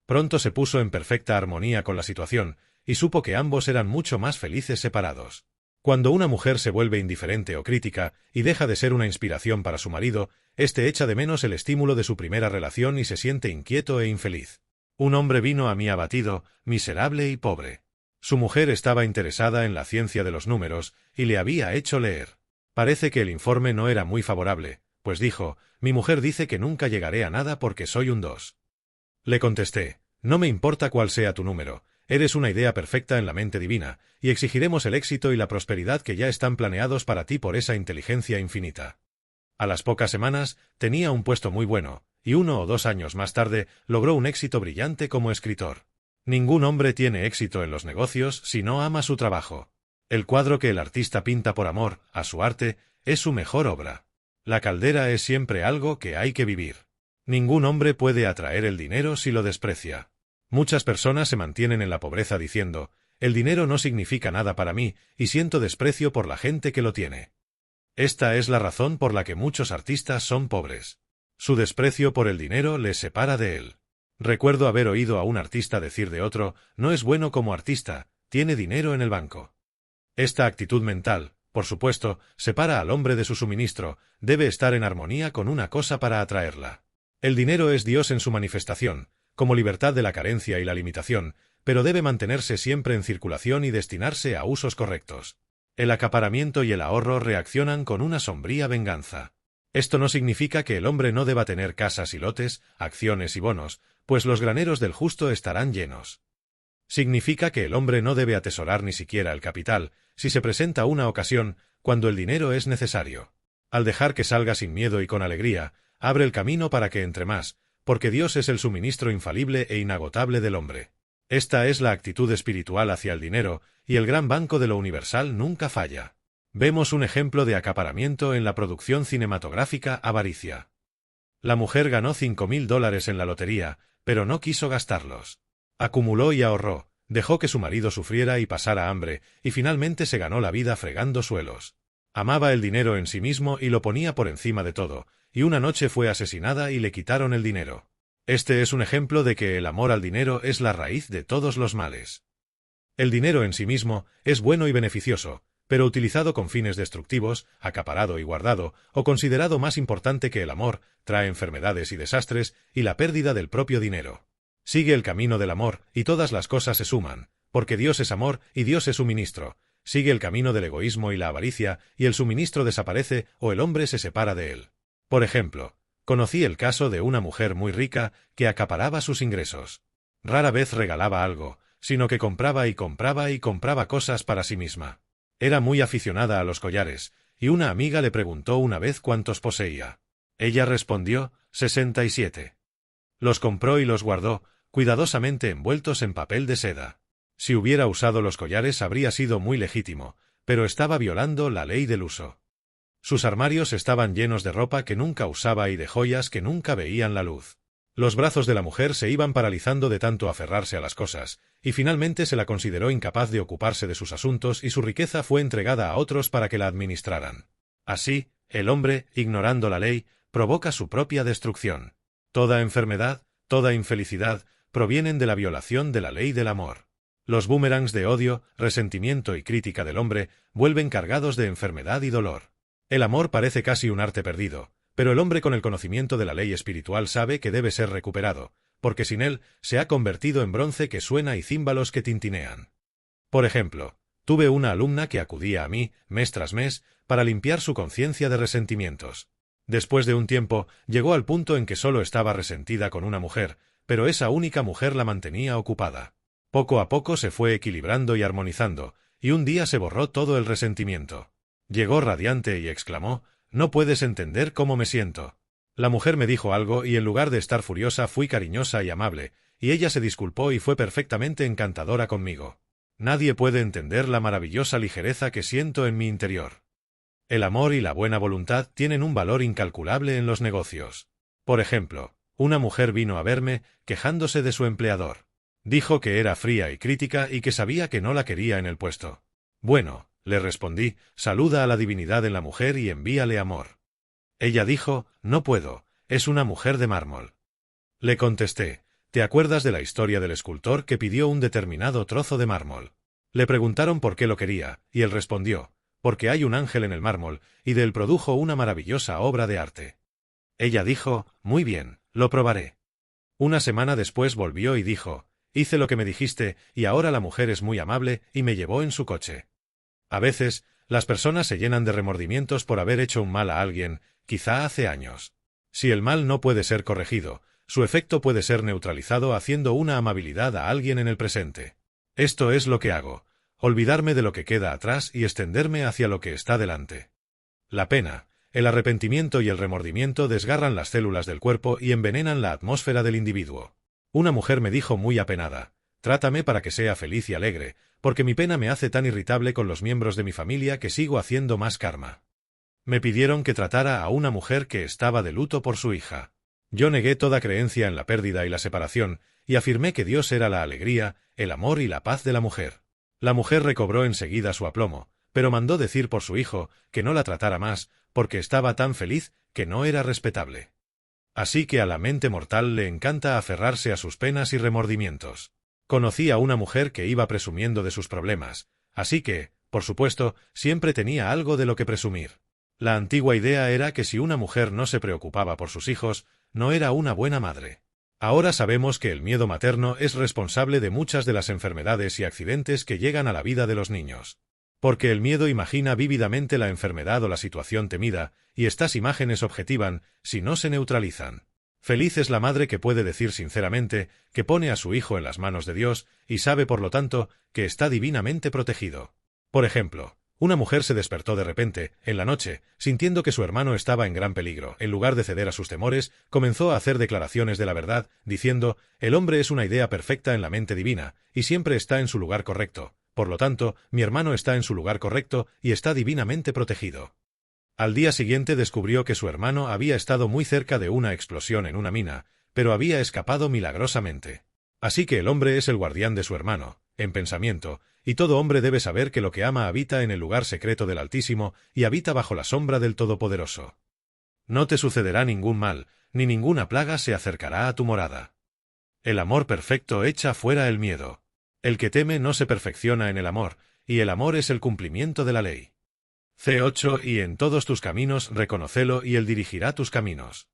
Pronto se puso en perfecta armonía con la situación, y supo que ambos eran mucho más felices separados. Cuando una mujer se vuelve indiferente o crítica, y deja de ser una inspiración para su marido, éste echa de menos el estímulo de su primera relación y se siente inquieto e infeliz. Un hombre vino a mí abatido, miserable y pobre. Su mujer estaba interesada en la ciencia de los números, y le había hecho leer. Parece que el informe no era muy favorable, pues dijo, mi mujer dice que nunca llegaré a nada porque soy un 2. Le contesté, no me importa cuál sea tu número, eres una idea perfecta en la mente divina, y exigiremos el éxito y la prosperidad que ya están planeados para ti por esa inteligencia infinita. A las pocas semanas, tenía un puesto muy bueno, y 1 o 2 años más tarde, logró un éxito brillante como escritor. Ningún hombre tiene éxito en los negocios si no ama su trabajo. El cuadro que el artista pinta por amor a su arte es su mejor obra. La caldera es siempre algo que hay que vivir. Ningún hombre puede atraer el dinero si lo desprecia. Muchas personas se mantienen en la pobreza diciendo, el dinero no significa nada para mí y siento desprecio por la gente que lo tiene. Esta es la razón por la que muchos artistas son pobres. Su desprecio por el dinero les separa de él. Recuerdo haber oído a un artista decir de otro, no es bueno como artista, tiene dinero en el banco. Esta actitud mental, por supuesto, separa al hombre de su suministro, debe estar en armonía con una cosa para atraerla. El dinero es Dios en su manifestación, como libertad de la carencia y la limitación, pero debe mantenerse siempre en circulación y destinarse a usos correctos. El acaparamiento y el ahorro reaccionan con una sombría venganza. Esto no significa que el hombre no deba tener casas y lotes, acciones y bonos, pues los graneros del justo estarán llenos. Significa que el hombre no debe atesorar ni siquiera el capital, si se presenta una ocasión, cuando el dinero es necesario. Al dejar que salga sin miedo y con alegría, abre el camino para que entre más, porque Dios es el suministro infalible e inagotable del hombre. Esta es la actitud espiritual hacia el dinero, y el gran banco de lo universal nunca falla. Vemos un ejemplo de acaparamiento en la producción cinematográfica Avaricia. La mujer ganó $5,000 en la lotería, pero no quiso gastarlos. Acumuló y ahorró, dejó que su marido sufriera y pasara hambre, y finalmente se ganó la vida fregando suelos. Amaba el dinero en sí mismo y lo ponía por encima de todo, y una noche fue asesinada y le quitaron el dinero. Este es un ejemplo de que el amor al dinero es la raíz de todos los males. El dinero en sí mismo es bueno y beneficioso, pero utilizado con fines destructivos, acaparado y guardado, o considerado más importante que el amor, trae enfermedades y desastres, y la pérdida del propio dinero. Sigue el camino del amor, y todas las cosas se suman, porque Dios es amor y Dios es suministro. Sigue el camino del egoísmo y la avaricia, y el suministro desaparece o el hombre se separa de él. Por ejemplo, conocí el caso de una mujer muy rica que acaparaba sus ingresos. Rara vez regalaba algo, sino que compraba y compraba y compraba cosas para sí misma. Era muy aficionada a los collares, y una amiga le preguntó una vez cuántos poseía. Ella respondió, 67. Los compró y los guardó, cuidadosamente envueltos en papel de seda. Si hubiera usado los collares habría sido muy legítimo, pero estaba violando la ley del uso. Sus armarios estaban llenos de ropa que nunca usaba y de joyas que nunca veían la luz. Los brazos de la mujer se iban paralizando de tanto aferrarse a las cosas, y finalmente se la consideró incapaz de ocuparse de sus asuntos y su riqueza fue entregada a otros para que la administraran. Así, el hombre, ignorando la ley, provoca su propia destrucción. Toda enfermedad, toda infelicidad, provienen de la violación de la ley del amor. Los boomerangs de odio, resentimiento y crítica del hombre vuelven cargados de enfermedad y dolor. El amor parece casi un arte perdido, pero el hombre con el conocimiento de la ley espiritual sabe que debe ser recuperado, porque sin él se ha convertido en bronce que suena y címbalos que tintinean. Por ejemplo, tuve una alumna que acudía a mí, mes tras mes, para limpiar su conciencia de resentimientos. Después de un tiempo, llegó al punto en que solo estaba resentida con una mujer, pero esa única mujer la mantenía ocupada. Poco a poco se fue equilibrando y armonizando, y un día se borró todo el resentimiento. Llegó radiante y exclamó: «No puedes entender cómo me siento». La mujer me dijo algo y en lugar de estar furiosa fui cariñosa y amable, y ella se disculpó y fue perfectamente encantadora conmigo. Nadie puede entender la maravillosa ligereza que siento en mi interior. El amor y la buena voluntad tienen un valor incalculable en los negocios. Por ejemplo, una mujer vino a verme, quejándose de su empleador. Dijo que era fría y crítica y que sabía que no la quería en el puesto. Bueno, le respondí, saluda a la divinidad en la mujer y envíale amor. Ella dijo, no puedo, es una mujer de mármol. Le contesté, ¿te acuerdas de la historia del escultor que pidió un determinado trozo de mármol? Le preguntaron por qué lo quería, y él respondió, porque hay un ángel en el mármol, y de él produjo una maravillosa obra de arte. Ella dijo, muy bien, lo probaré. Una semana después volvió y dijo, hice lo que me dijiste, y ahora la mujer es muy amable, y me llevó en su coche. A veces, las personas se llenan de remordimientos por haber hecho un mal a alguien, quizá hace años. Si el mal no puede ser corregido, su efecto puede ser neutralizado haciendo una amabilidad a alguien en el presente. Esto es lo que hago, olvidarme de lo que queda atrás y extenderme hacia lo que está delante. La pena, el arrepentimiento y el remordimiento desgarran las células del cuerpo y envenenan la atmósfera del individuo. Una mujer me dijo muy apenada, trátame para que sea feliz y alegre, porque mi pena me hace tan irritable con los miembros de mi familia que sigo haciendo más karma. Me pidieron que tratara a una mujer que estaba de luto por su hija. Yo negué toda creencia en la pérdida y la separación, y afirmé que Dios era la alegría, el amor y la paz de la mujer. La mujer recobró enseguida su aplomo, pero mandó decir por su hijo que no la tratara más, porque estaba tan feliz que no era respetable. Así que a la mente mortal le encanta aferrarse a sus penas y remordimientos. Conocí a una mujer que iba presumiendo de sus problemas, así que, por supuesto, siempre tenía algo de lo que presumir. La antigua idea era que si una mujer no se preocupaba por sus hijos, no era una buena madre. Ahora sabemos que el miedo materno es responsable de muchas de las enfermedades y accidentes que llegan a la vida de los niños. Porque el miedo imagina vívidamente la enfermedad o la situación temida, y estas imágenes objetivan si no se neutralizan. Feliz es la madre que puede decir sinceramente que pone a su hijo en las manos de Dios y sabe por lo tanto que está divinamente protegido. Por ejemplo, una mujer se despertó de repente, en la noche, sintiendo que su hermano estaba en gran peligro. En lugar de ceder a sus temores, comenzó a hacer declaraciones de la verdad, diciendo, el hombre es una idea perfecta en la mente divina, y siempre está en su lugar correcto. Por lo tanto, mi hermano está en su lugar correcto y está divinamente protegido. Al día siguiente descubrió que su hermano había estado muy cerca de una explosión en una mina, pero había escapado milagrosamente. Así que el hombre es el guardián de su hermano, en pensamiento, y todo hombre debe saber que lo que ama habita en el lugar secreto del Altísimo y habita bajo la sombra del Todopoderoso. No te sucederá ningún mal, ni ninguna plaga se acercará a tu morada. El amor perfecto echa fuera el miedo. El que teme no se perfecciona en el amor, y el amor es el cumplimiento de la ley. C8 Y en todos tus caminos reconócelo y él dirigirá tus caminos.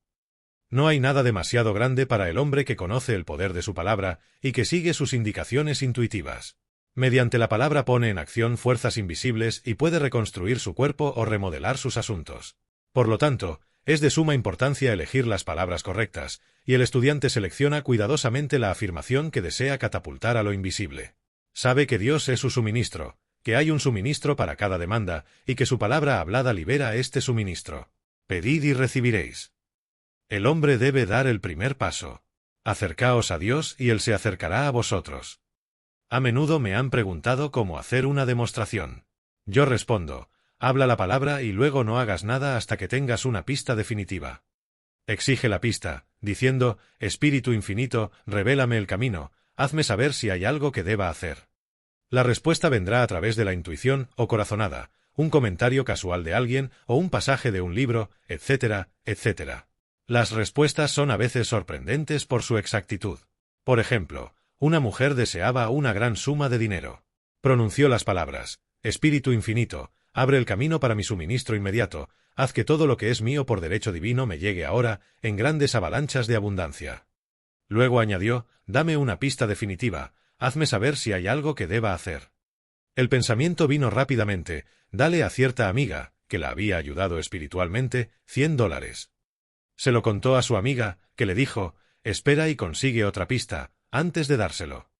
No hay nada demasiado grande para el hombre que conoce el poder de su palabra y que sigue sus indicaciones intuitivas. Mediante la palabra pone en acción fuerzas invisibles y puede reconstruir su cuerpo o remodelar sus asuntos. Por lo tanto, es de suma importancia elegir las palabras correctas, y el estudiante selecciona cuidadosamente la afirmación que desea catapultar a lo invisible. Sabe que Dios es su suministro, que hay un suministro para cada demanda, y que su palabra hablada libera este suministro. Pedid y recibiréis. El hombre debe dar el primer paso. Acercaos a Dios y Él se acercará a vosotros. A menudo me han preguntado cómo hacer una demostración. Yo respondo, habla la palabra y luego no hagas nada hasta que tengas una pista definitiva. Exige la pista, diciendo: Espíritu infinito, revélame el camino, hazme saber si hay algo que deba hacer. La respuesta vendrá a través de la intuición o corazonada, un comentario casual de alguien o un pasaje de un libro, etcétera, etcétera. Las respuestas son a veces sorprendentes por su exactitud. Por ejemplo, una mujer deseaba una gran suma de dinero. Pronunció las palabras: Espíritu infinito, abre el camino para mi suministro inmediato, haz que todo lo que es mío por derecho divino me llegue ahora, en grandes avalanchas de abundancia. Luego añadió: dame una pista definitiva, hazme saber si hay algo que deba hacer. El pensamiento vino rápidamente: dale a cierta amiga, que la había ayudado espiritualmente, $100. Se lo contó a su amiga, que le dijo: espera y consigue otra pista, antes de dárselo.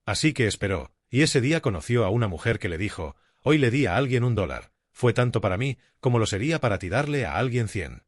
Así que esperó, y ese día conoció a una mujer que le dijo: hoy le di a alguien $1, fue tanto para mí, como lo sería para ti darle a alguien 100.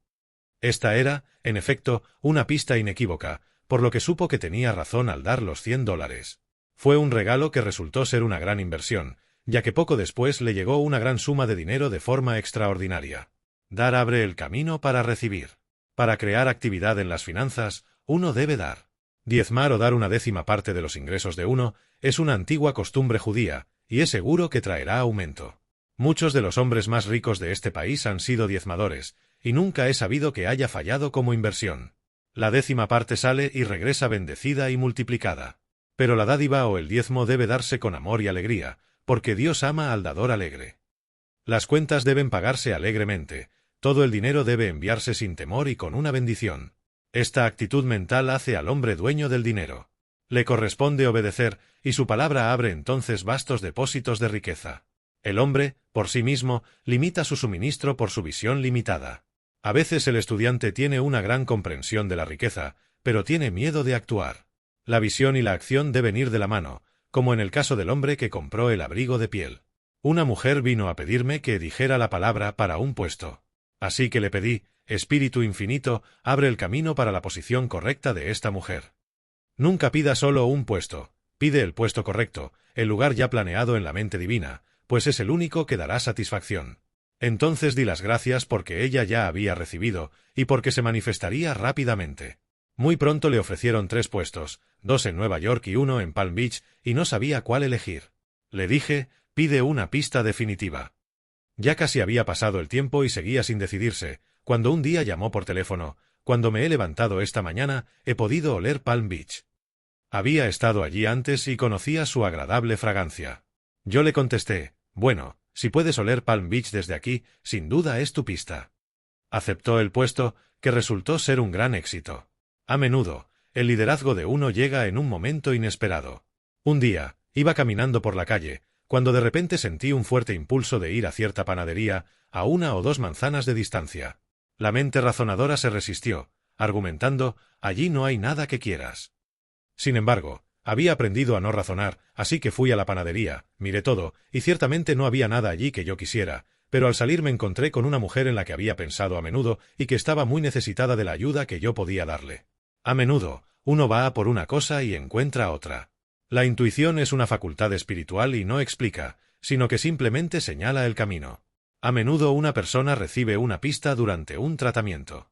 Esta era, en efecto, una pista inequívoca, por lo que supo que tenía razón al dar los $100. Fue un regalo que resultó ser una gran inversión, ya que poco después le llegó una gran suma de dinero de forma extraordinaria. Dar abre el camino para recibir. Para crear actividad en las finanzas, uno debe dar. Diezmar o dar una décima parte de los ingresos de uno es una antigua costumbre judía, y es seguro que traerá aumento. Muchos de los hombres más ricos de este país han sido diezmadores, y nunca he sabido que haya fallado como inversión. La décima parte sale y regresa bendecida y multiplicada. Pero la dádiva o el diezmo debe darse con amor y alegría, porque Dios ama al dador alegre. Las cuentas deben pagarse alegremente, todo el dinero debe enviarse sin temor y con una bendición. Esta actitud mental hace al hombre dueño del dinero. Le corresponde obedecer, y su palabra abre entonces vastos depósitos de riqueza. El hombre, por sí mismo, limita su suministro por su visión limitada. A veces el estudiante tiene una gran comprensión de la riqueza, pero tiene miedo de actuar. La visión y la acción deben ir de la mano, como en el caso del hombre que compró el abrigo de piel. Una mujer vino a pedirme que dijera la palabra para un puesto. Así que le pedí: Espíritu infinito, abre el camino para la posición correcta de esta mujer. Nunca pida solo un puesto, pide el puesto correcto, el lugar ya planeado en la mente divina, pues es el único que dará satisfacción. Entonces di las gracias porque ella ya había recibido, y porque se manifestaría rápidamente. Muy pronto le ofrecieron 3 puestos, 2 en Nueva York y 1 en Palm Beach, y no sabía cuál elegir. Le dije: pide una pista definitiva. Ya casi había pasado el tiempo y seguía sin decidirse, cuando un día llamó por teléfono: cuando me he levantado esta mañana, he podido oler Palm Beach. Había estado allí antes y conocía su agradable fragancia. Yo le contesté: bueno, si puedes oler Palm Beach desde aquí, sin duda es tu pista. Aceptó el puesto, que resultó ser un gran éxito. A menudo, el liderazgo de uno llega en un momento inesperado. Un día, iba caminando por la calle, cuando de repente sentí un fuerte impulso de ir a cierta panadería, a 1 o 2 manzanas de distancia. La mente razonadora se resistió, argumentando: allí no hay nada que quieras. Sin embargo, había aprendido a no razonar, así que fui a la panadería, miré todo, y ciertamente no había nada allí que yo quisiera, pero al salir me encontré con una mujer en la que había pensado a menudo y que estaba muy necesitada de la ayuda que yo podía darle. A menudo, uno va a por una cosa y encuentra otra. La intuición es una facultad espiritual y no explica, sino que simplemente señala el camino. A menudo una persona recibe una pista durante un tratamiento.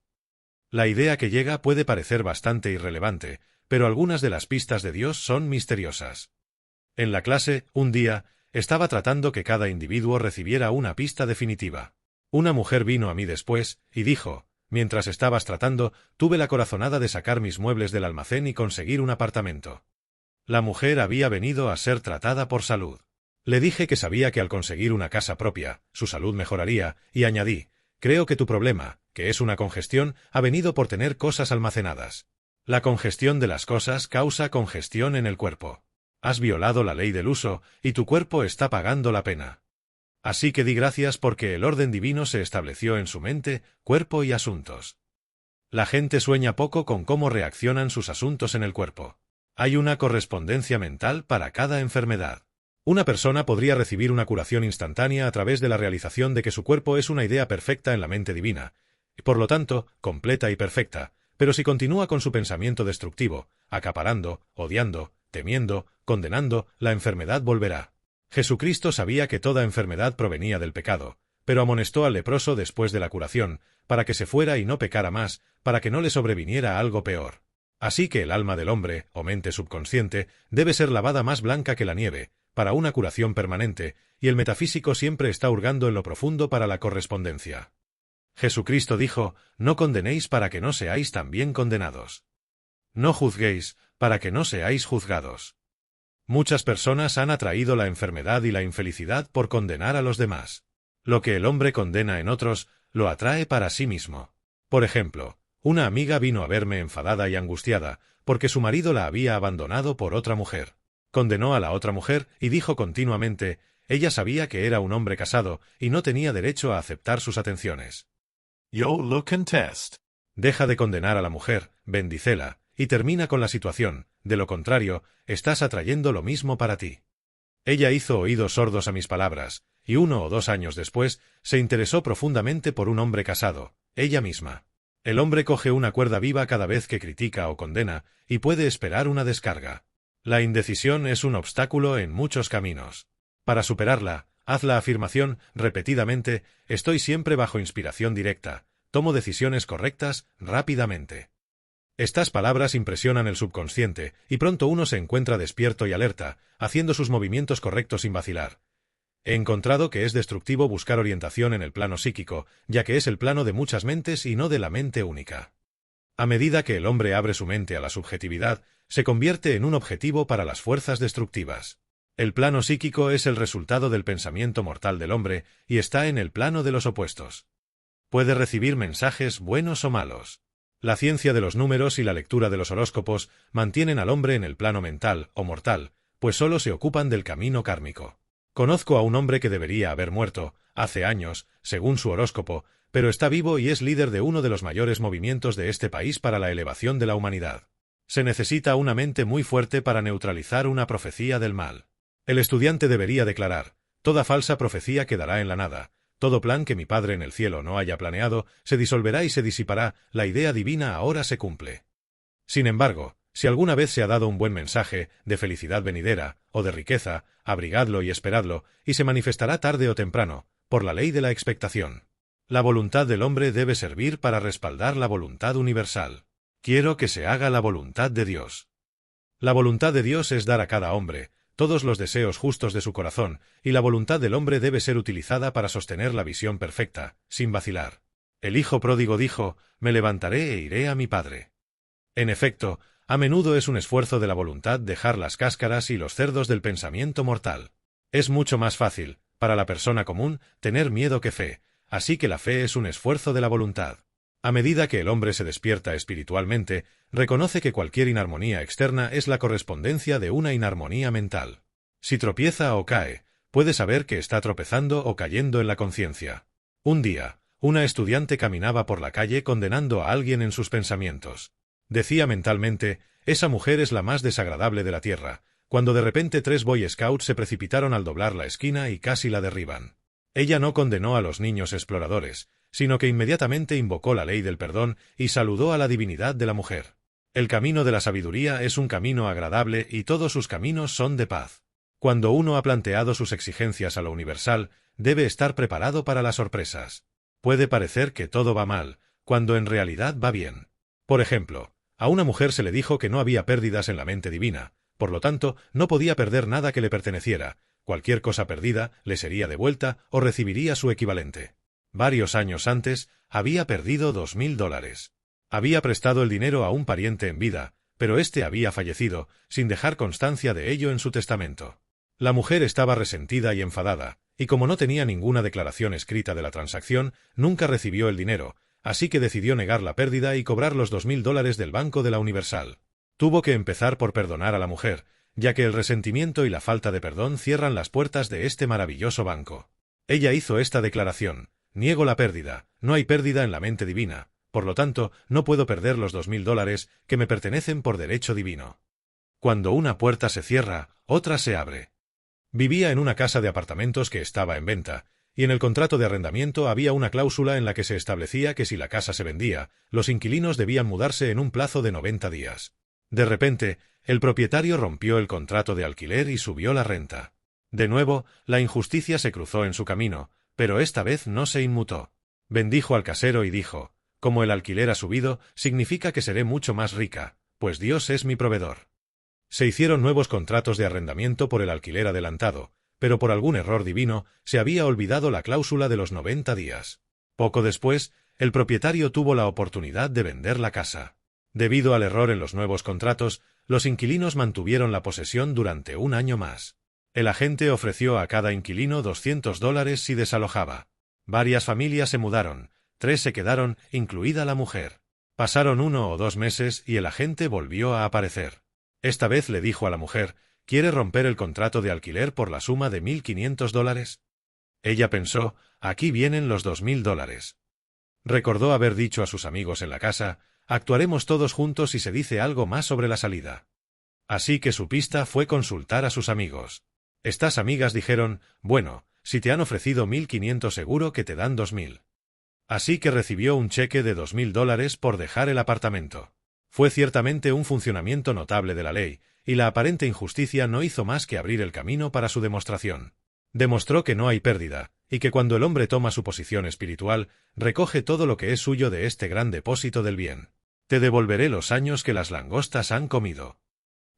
La idea que llega puede parecer bastante irrelevante, pero algunas de las pistas de Dios son misteriosas. En la clase, un día, estaba tratando que cada individuo recibiera una pista definitiva. Una mujer vino a mí después, y dijo: mientras estabas tratando, tuve la corazonada de sacar mis muebles del almacén y conseguir un apartamento. La mujer había venido a ser tratada por salud. Le dije que sabía que al conseguir una casa propia, su salud mejoraría, y añadí: creo que tu problema, que es una congestión, ha venido por tener cosas almacenadas. La congestión de las cosas causa congestión en el cuerpo. Has violado la ley del uso, y tu cuerpo está pagando la pena. Así que di gracias porque el orden divino se estableció en su mente, cuerpo y asuntos. La gente sueña poco con cómo reaccionan sus asuntos en el cuerpo. Hay una correspondencia mental para cada enfermedad. Una persona podría recibir una curación instantánea a través de la realización de que su cuerpo es una idea perfecta en la mente divina, y por lo tanto, completa y perfecta, pero si continúa con su pensamiento destructivo, acaparando, odiando, temiendo, condenando, la enfermedad volverá. Jesucristo sabía que toda enfermedad provenía del pecado, pero amonestó al leproso después de la curación, para que se fuera y no pecara más, para que no le sobreviniera algo peor. Así que el alma del hombre, o mente subconsciente, debe ser lavada más blanca que la nieve, para una curación permanente, y el metafísico siempre está hurgando en lo profundo para la correspondencia. Jesucristo dijo, no condenéis para que no seáis también condenados. No juzguéis, para que no seáis juzgados. Muchas personas han atraído la enfermedad y la infelicidad por condenar a los demás. Lo que el hombre condena en otros, lo atrae para sí mismo. Por ejemplo, una amiga vino a verme enfadada y angustiada, porque su marido la había abandonado por otra mujer. Condenó a la otra mujer y dijo continuamente, ella sabía que era un hombre casado y no tenía derecho a aceptar sus atenciones. Yo lo contesto. Deja de condenar a la mujer, bendícela, y termina con la situación, de lo contrario, estás atrayendo lo mismo para ti. Ella hizo oídos sordos a mis palabras, y 1 o 2 años después, se interesó profundamente por un hombre casado, ella misma. El hombre coge una cuerda viva cada vez que critica o condena, y puede esperar una descarga. La indecisión es un obstáculo en muchos caminos. Para superarla, haz la afirmación, repetidamente, estoy siempre bajo inspiración directa, tomo decisiones correctas, rápidamente. Estas palabras impresionan el subconsciente, y pronto uno se encuentra despierto y alerta, haciendo sus movimientos correctos sin vacilar. He encontrado que es destructivo buscar orientación en el plano psíquico, ya que es el plano de muchas mentes y no de la mente única. A medida que el hombre abre su mente a la subjetividad, se convierte en un objetivo para las fuerzas destructivas. El plano psíquico es el resultado del pensamiento mortal del hombre y está en el plano de los opuestos. Puede recibir mensajes buenos o malos. La ciencia de los números y la lectura de los horóscopos mantienen al hombre en el plano mental o mortal, pues solo se ocupan del camino kármico. Conozco a un hombre que debería haber muerto, hace años, según su horóscopo, pero está vivo y es líder de uno de los mayores movimientos de este país para la elevación de la humanidad. Se necesita una mente muy fuerte para neutralizar una profecía del mal. El estudiante debería declarar, toda falsa profecía quedará en la nada, todo plan que mi Padre en el cielo no haya planeado, se disolverá y se disipará, la idea divina ahora se cumple. Sin embargo, si alguna vez se ha dado un buen mensaje, de felicidad venidera, o de riqueza, abrigadlo y esperadlo, y se manifestará tarde o temprano, por la ley de la expectación. La voluntad del hombre debe servir para respaldar la voluntad universal. Quiero que se haga la voluntad de Dios. La voluntad de Dios es dar a cada hombre todos los deseos justos de su corazón, y la voluntad del hombre debe ser utilizada para sostener la visión perfecta, sin vacilar. El hijo pródigo dijo, me levantaré e iré a mi padre. En efecto, a menudo es un esfuerzo de la voluntad dejar las cáscaras y los cerdos del pensamiento mortal. Es mucho más fácil, para la persona común, tener miedo que fe, así que la fe es un esfuerzo de la voluntad. A medida que el hombre se despierta espiritualmente, reconoce que cualquier inarmonía externa es la correspondencia de una inarmonía mental. Si tropieza o cae, puede saber que está tropezando o cayendo en la conciencia. Un día, una estudiante caminaba por la calle condenando a alguien en sus pensamientos. Decía mentalmente, esa mujer es la más desagradable de la tierra, cuando de repente 3 Boy Scouts se precipitaron al doblar la esquina y casi la derriban. Ella no condenó a los niños exploradores, sino que inmediatamente invocó la ley del perdón y saludó a la divinidad de la mujer. El camino de la sabiduría es un camino agradable y todos sus caminos son de paz. Cuando uno ha planteado sus exigencias a lo universal, debe estar preparado para las sorpresas. Puede parecer que todo va mal, cuando en realidad va bien. Por ejemplo, a una mujer se le dijo que no había pérdidas en la mente divina, por lo tanto, no podía perder nada que le perteneciera, cualquier cosa perdida le sería devuelta o recibiría su equivalente. Varios años antes, había perdido $2,000. Había prestado el dinero a un pariente en vida, pero éste había fallecido, sin dejar constancia de ello en su testamento. La mujer estaba resentida y enfadada, y como no tenía ninguna declaración escrita de la transacción, nunca recibió el dinero, así que decidió negar la pérdida y cobrar los $2,000 del Banco de la Universal. Tuvo que empezar por perdonar a la mujer, ya que el resentimiento y la falta de perdón cierran las puertas de este maravilloso banco. Ella hizo esta declaración: niego la pérdida, no hay pérdida en la mente divina, por lo tanto, no puedo perder los $2,000 que me pertenecen por derecho divino. Cuando una puerta se cierra, otra se abre. Vivía en una casa de apartamentos que estaba en venta, y en el contrato de arrendamiento había una cláusula en la que se establecía que si la casa se vendía, los inquilinos debían mudarse en un plazo de 90 días. De repente, el propietario rompió el contrato de alquiler y subió la renta. De nuevo, la injusticia se cruzó en su camino, pero esta vez no se inmutó. Bendijo al casero y dijo: como el alquiler ha subido, significa que seré mucho más rica, pues Dios es mi proveedor. Se hicieron nuevos contratos de arrendamiento por el alquiler adelantado, pero por algún error divino se había olvidado la cláusula de los 90 días. Poco después, el propietario tuvo la oportunidad de vender la casa. Debido al error en los nuevos contratos, los inquilinos mantuvieron la posesión durante un año más. El agente ofreció a cada inquilino $200 si desalojaba. Varias familias se mudaron, 3 se quedaron, incluida la mujer. Pasaron 1 o 2 meses y el agente volvió a aparecer. Esta vez le dijo a la mujer: ¿quiere romper el contrato de alquiler por la suma de $1.500? Ella pensó: aquí vienen los $2.000. Recordó haber dicho a sus amigos en la casa: actuaremos todos juntos si se dice algo más sobre la salida. Así que su pista fue consultar a sus amigos. Estas amigas dijeron: bueno, si te han ofrecido 1.500 seguro que te dan 2.000. Así que recibió un cheque de $2.000 por dejar el apartamento. Fue ciertamente un funcionamiento notable de la ley, y la aparente injusticia no hizo más que abrir el camino para su demostración. Demostró que no hay pérdida, y que cuando el hombre toma su posición espiritual, recoge todo lo que es suyo de este gran depósito del bien. Te devolveré los años que las langostas han comido.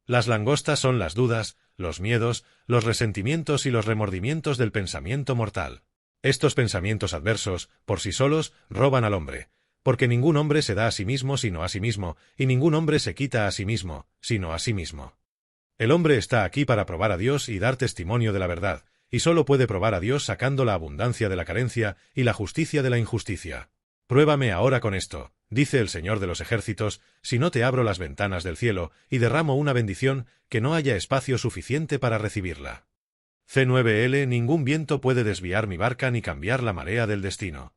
Las langostas son las dudas, los miedos, los resentimientos y los remordimientos del pensamiento mortal. Estos pensamientos adversos, por sí solos, roban al hombre, porque ningún hombre se da a sí mismo sino a sí mismo, y ningún hombre se quita a sí mismo, sino a sí mismo. El hombre está aquí para probar a Dios y dar testimonio de la verdad, y solo puede probar a Dios sacando la abundancia de la carencia y la justicia de la injusticia. Pruébame ahora con esto, dice el Señor de los ejércitos, si no te abro las ventanas del cielo y derramo una bendición que no haya espacio suficiente para recibirla. C9L Ningún viento puede desviar mi barca ni cambiar la marea del destino.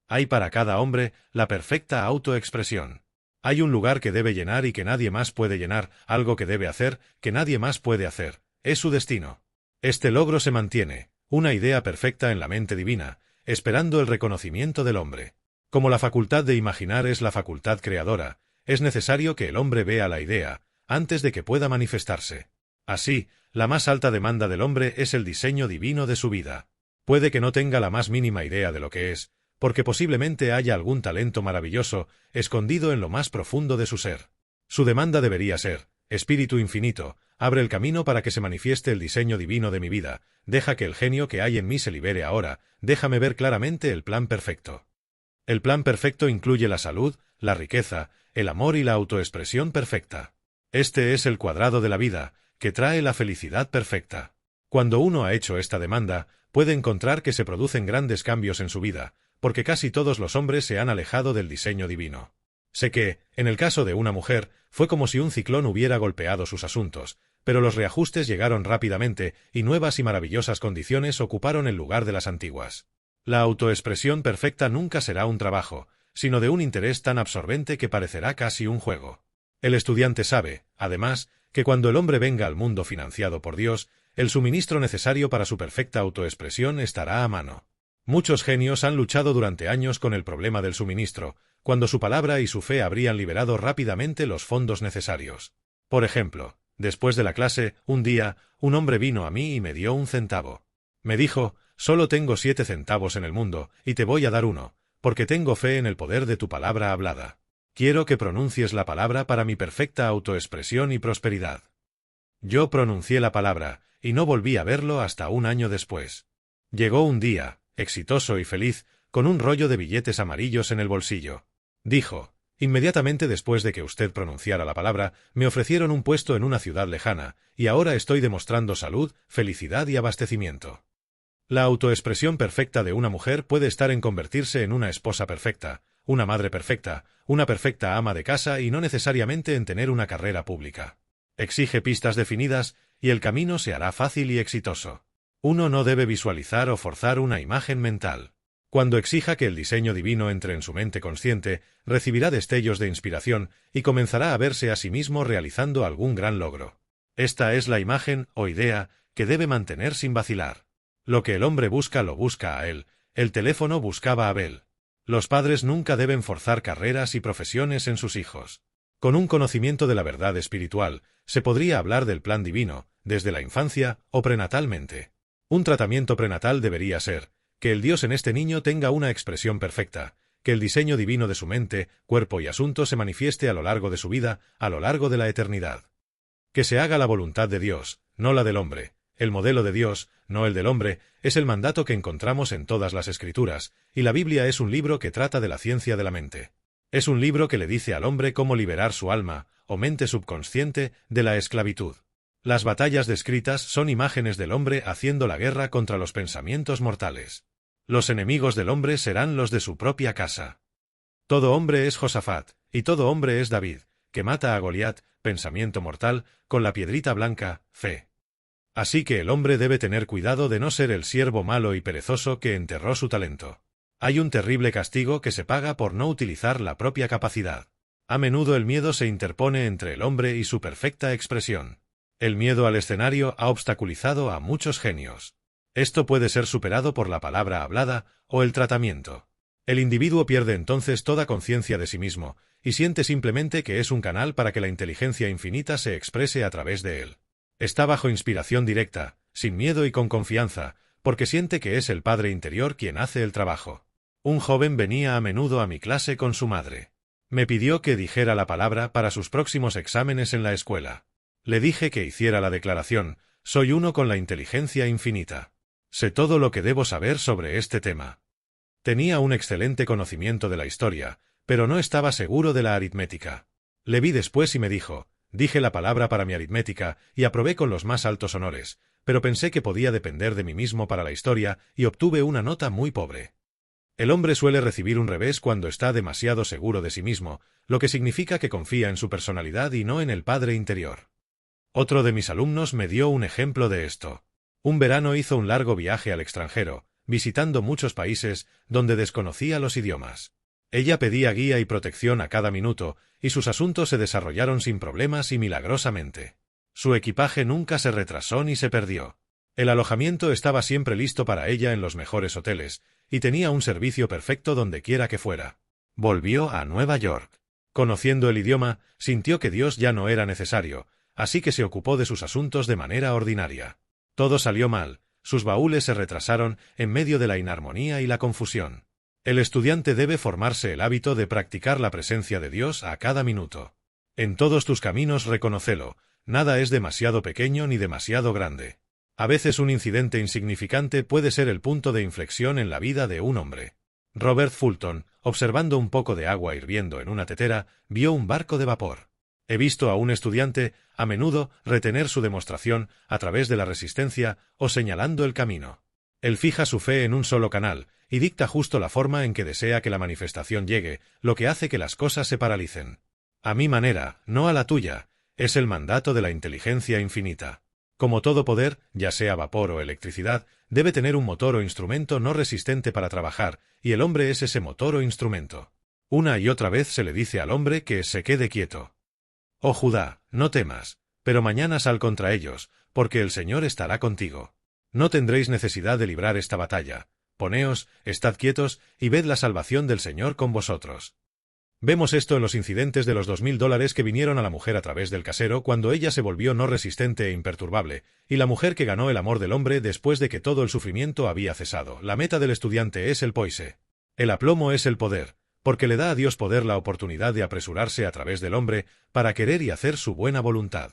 Hay para cada hombre la perfecta autoexpresión. Hay un lugar que debe llenar y que nadie más puede llenar, algo que debe hacer, que nadie más puede hacer. Es su destino. Este logro se mantiene, una idea perfecta en la mente divina, esperando el reconocimiento del hombre. Como la facultad de imaginar es la facultad creadora, es necesario que el hombre vea la idea, antes de que pueda manifestarse. Así, la más alta demanda del hombre es el diseño divino de su vida. Puede que no tenga la más mínima idea de lo que es, porque posiblemente haya algún talento maravilloso escondido en lo más profundo de su ser. Su demanda debería ser: Espíritu infinito, abre el camino para que se manifieste el diseño divino de mi vida, deja que el genio que hay en mí se libere ahora, déjame ver claramente el plan perfecto. El plan perfecto incluye la salud, la riqueza, el amor y la autoexpresión perfecta. Este es el cuadrado de la vida, que trae la felicidad perfecta. Cuando uno ha hecho esta demanda, puede encontrar que se producen grandes cambios en su vida, porque casi todos los hombres se han alejado del diseño divino. Sé que, en el caso de una mujer, fue como si un ciclón hubiera golpeado sus asuntos, pero los reajustes llegaron rápidamente y nuevas y maravillosas condiciones ocuparon el lugar de las antiguas. La autoexpresión perfecta nunca será un trabajo, sino de un interés tan absorbente que parecerá casi un juego. El estudiante sabe, además, que cuando el hombre venga al mundo financiado por Dios, el suministro necesario para su perfecta autoexpresión estará a mano. Muchos genios han luchado durante años con el problema del suministro, cuando su palabra y su fe habrían liberado rápidamente los fondos necesarios. Por ejemplo, después de la clase, un día, un hombre vino a mí y me dio un centavo. Me dijo: solo tengo 7 centavos en el mundo, y te voy a dar uno, porque tengo fe en el poder de tu palabra hablada. Quiero que pronuncies la palabra para mi perfecta autoexpresión y prosperidad. Yo pronuncié la palabra, y no volví a verlo hasta un año después. Llegó un día, exitoso y feliz, con un rollo de billetes amarillos en el bolsillo. Dijo: inmediatamente después de que usted pronunciara la palabra, me ofrecieron un puesto en una ciudad lejana, y ahora estoy demostrando salud, felicidad y abastecimiento. La autoexpresión perfecta de una mujer puede estar en convertirse en una esposa perfecta, una madre perfecta, una perfecta ama de casa y no necesariamente en tener una carrera pública. Exige pistas definidas, y el camino se hará fácil y exitoso. Uno no debe visualizar o forzar una imagen mental. Cuando exija que el diseño divino entre en su mente consciente, recibirá destellos de inspiración y comenzará a verse a sí mismo realizando algún gran logro. Esta es la imagen o idea que debe mantener sin vacilar. Lo que el hombre busca lo busca a él, el teléfono buscaba a Abel. Los padres nunca deben forzar carreras y profesiones en sus hijos. Con un conocimiento de la verdad espiritual, se podría hablar del plan divino, desde la infancia o prenatalmente. Un tratamiento prenatal debería ser: que el Dios en este niño tenga una expresión perfecta, que el diseño divino de su mente, cuerpo y asunto se manifieste a lo largo de su vida, a lo largo de la eternidad. Que se haga la voluntad de Dios, no la del hombre. El modelo de Dios, no el del hombre, es el mandato que encontramos en todas las Escrituras, y la Biblia es un libro que trata de la ciencia de la mente. Es un libro que le dice al hombre cómo liberar su alma, o mente subconsciente, de la esclavitud. Las batallas descritas son imágenes del hombre haciendo la guerra contra los pensamientos mortales. Los enemigos del hombre serán los de su propia casa. Todo hombre es Josafat, y todo hombre es David, que mata a Goliat, pensamiento mortal, con la piedrita blanca, fe. Así que el hombre debe tener cuidado de no ser el siervo malo y perezoso que enterró su talento. Hay un terrible castigo que se paga por no utilizar la propia capacidad. A menudo el miedo se interpone entre el hombre y su perfecta expresión. El miedo al escenario ha obstaculizado a muchos genios. Esto puede ser superado por la palabra hablada o el tratamiento. El individuo pierde entonces toda conciencia de sí mismo, y siente simplemente que es un canal para que la inteligencia infinita se exprese a través de él. Está bajo inspiración directa, sin miedo y con confianza, porque siente que es el Padre interior quien hace el trabajo. Un joven venía a menudo a mi clase con su madre. Me pidió que dijera la palabra para sus próximos exámenes en la escuela. Le dije que hiciera la declaración: soy uno con la inteligencia infinita. Sé todo lo que debo saber sobre este tema. Tenía un excelente conocimiento de la historia, pero no estaba seguro de la aritmética. Le vi después y me dijo: dije la palabra para mi aritmética y aprobé con los más altos honores, pero pensé que podía depender de mí mismo para la historia y obtuve una nota muy pobre. El hombre suele recibir un revés cuando está demasiado seguro de sí mismo, lo que significa que confía en su personalidad y no en el Padre interior. Otro de mis alumnos me dio un ejemplo de esto. Un verano hizo un largo viaje al extranjero, visitando muchos países donde desconocía los idiomas. Ella pedía guía y protección a cada minuto, y sus asuntos se desarrollaron sin problemas y milagrosamente. Su equipaje nunca se retrasó ni se perdió. El alojamiento estaba siempre listo para ella en los mejores hoteles, y tenía un servicio perfecto donde quiera que fuera. Volvió a Nueva York. Conociendo el idioma, sintió que Dios ya no era necesario, así que se ocupó de sus asuntos de manera ordinaria. Todo salió mal, sus baúles se retrasaron en medio de la inarmonía y la confusión. El estudiante debe formarse el hábito de practicar la presencia de Dios a cada minuto. En todos tus caminos reconócelo, nada es demasiado pequeño ni demasiado grande. A veces un incidente insignificante puede ser el punto de inflexión en la vida de un hombre. Robert Fulton, observando un poco de agua hirviendo en una tetera, vio un barco de vapor. He visto a un estudiante, a menudo, retener su demostración a través de la resistencia o señalando el camino. Él fija su fe en un solo canal, y dicta justo la forma en que desea que la manifestación llegue, lo que hace que las cosas se paralicen. A mi manera, no a la tuya, es el mandato de la inteligencia infinita. Como todo poder, ya sea vapor o electricidad, debe tener un motor o instrumento no resistente para trabajar, y el hombre es ese motor o instrumento. Una y otra vez se le dice al hombre que se quede quieto. Oh Judá, no temas, pero mañana sal contra ellos, porque el Señor estará contigo. No tendréis necesidad de librar esta batalla. Poneos, estad quietos, y ved la salvación del Señor con vosotros. Vemos esto en los incidentes de los $2000 que vinieron a la mujer a través del casero cuando ella se volvió no resistente e imperturbable, y la mujer que ganó el amor del hombre después de que todo el sufrimiento había cesado. La meta del estudiante es el poise. El aplomo es el poder, porque le da a Dios poder la oportunidad de apresurarse a través del hombre para querer y hacer su buena voluntad.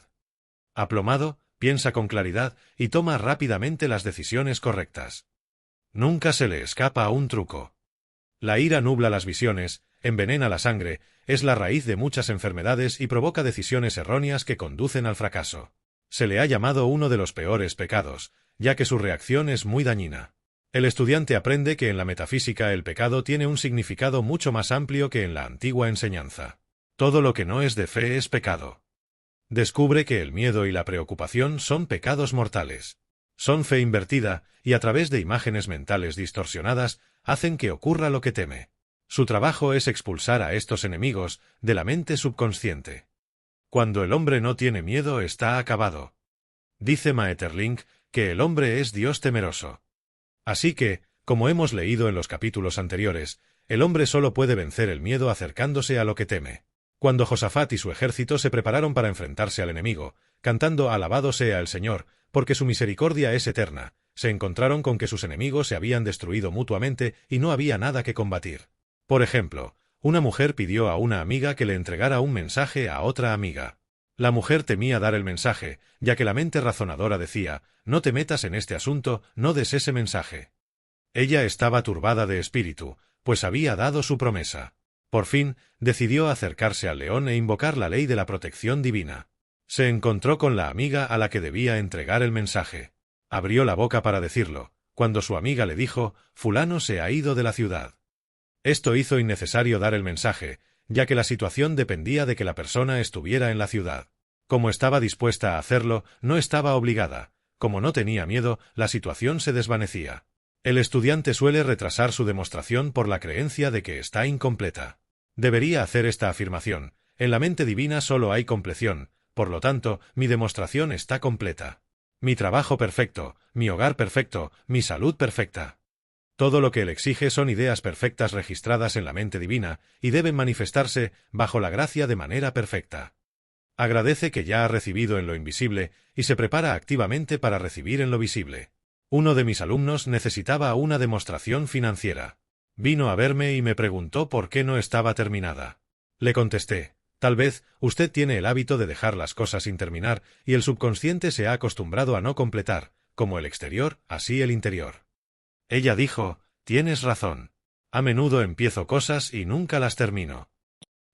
Aplomado, piensa con claridad y toma rápidamente las decisiones correctas. Nunca se le escapa un truco. La ira nubla las visiones, envenena la sangre, es la raíz de muchas enfermedades y provoca decisiones erróneas que conducen al fracaso. Se le ha llamado uno de los peores pecados, ya que su reacción es muy dañina. El estudiante aprende que en la metafísica el pecado tiene un significado mucho más amplio que en la antigua enseñanza. Todo lo que no es de fe es pecado. Descubre que el miedo y la preocupación son pecados mortales. Son fe invertida, y a través de imágenes mentales distorsionadas, hacen que ocurra lo que teme. Su trabajo es expulsar a estos enemigos de la mente subconsciente. Cuando el hombre no tiene miedo está acabado. Dice Maeterlinck que el hombre es Dios temeroso. Así que, como hemos leído en los capítulos anteriores, el hombre solo puede vencer el miedo acercándose a lo que teme. Cuando Josafat y su ejército se prepararon para enfrentarse al enemigo, cantando «Alabado sea el Señor», porque su misericordia es eterna, se encontraron con que sus enemigos se habían destruido mutuamente y no había nada que combatir. Por ejemplo, una mujer pidió a una amiga que le entregara un mensaje a otra amiga. La mujer temía dar el mensaje, ya que la mente razonadora decía, no te metas en este asunto, no des ese mensaje. Ella estaba turbada de espíritu, pues había dado su promesa. Por fin, decidió acercarse al león e invocar la ley de la protección divina. Se encontró con la amiga a la que debía entregar el mensaje. Abrió la boca para decirlo, cuando su amiga le dijo, fulano se ha ido de la ciudad. Esto hizo innecesario dar el mensaje, ya que la situación dependía de que la persona estuviera en la ciudad. Como estaba dispuesta a hacerlo, no estaba obligada. Como no tenía miedo, la situación se desvanecía. El estudiante suele retrasar su demostración por la creencia de que está incompleta. Debería hacer esta afirmación: en la mente divina solo hay compleción, por lo tanto, mi demostración está completa. Mi trabajo perfecto, mi hogar perfecto, mi salud perfecta. Todo lo que él exige son ideas perfectas registradas en la mente divina, y deben manifestarse, bajo la gracia de manera perfecta. Agradece que ya ha recibido en lo invisible, y se prepara activamente para recibir en lo visible. Uno de mis alumnos necesitaba una demostración financiera. Vino a verme y me preguntó por qué no estaba terminada. Le contesté, tal vez, usted tiene el hábito de dejar las cosas sin terminar, y el subconsciente se ha acostumbrado a no completar, como el exterior, así el interior. Ella dijo, tienes razón. A menudo empiezo cosas y nunca las termino.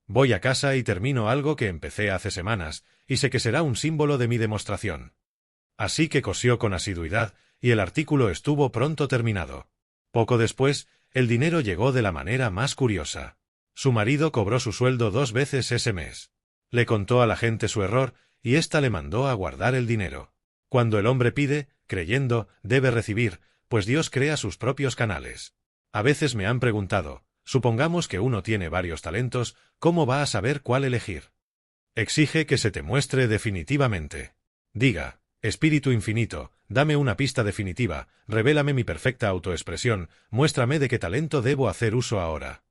Voy a casa y termino algo que empecé hace semanas, y sé que será un símbolo de mi demostración. Así que cosió con asiduidad, y el artículo estuvo pronto terminado. Poco después, el dinero llegó de la manera más curiosa. Su marido cobró su sueldo 2 veces ese mes. Le contó a la gente su error, y ésta le mandó a guardar el dinero. Cuando el hombre pide, creyendo, debe recibir, pues Dios crea sus propios canales. A veces me han preguntado, supongamos que uno tiene varios talentos, ¿cómo va a saber cuál elegir? Exige que se te muestre definitivamente. Diga, Espíritu infinito, dame una pista definitiva, revélame mi perfecta autoexpresión, muéstrame de qué talento debo hacer uso ahora.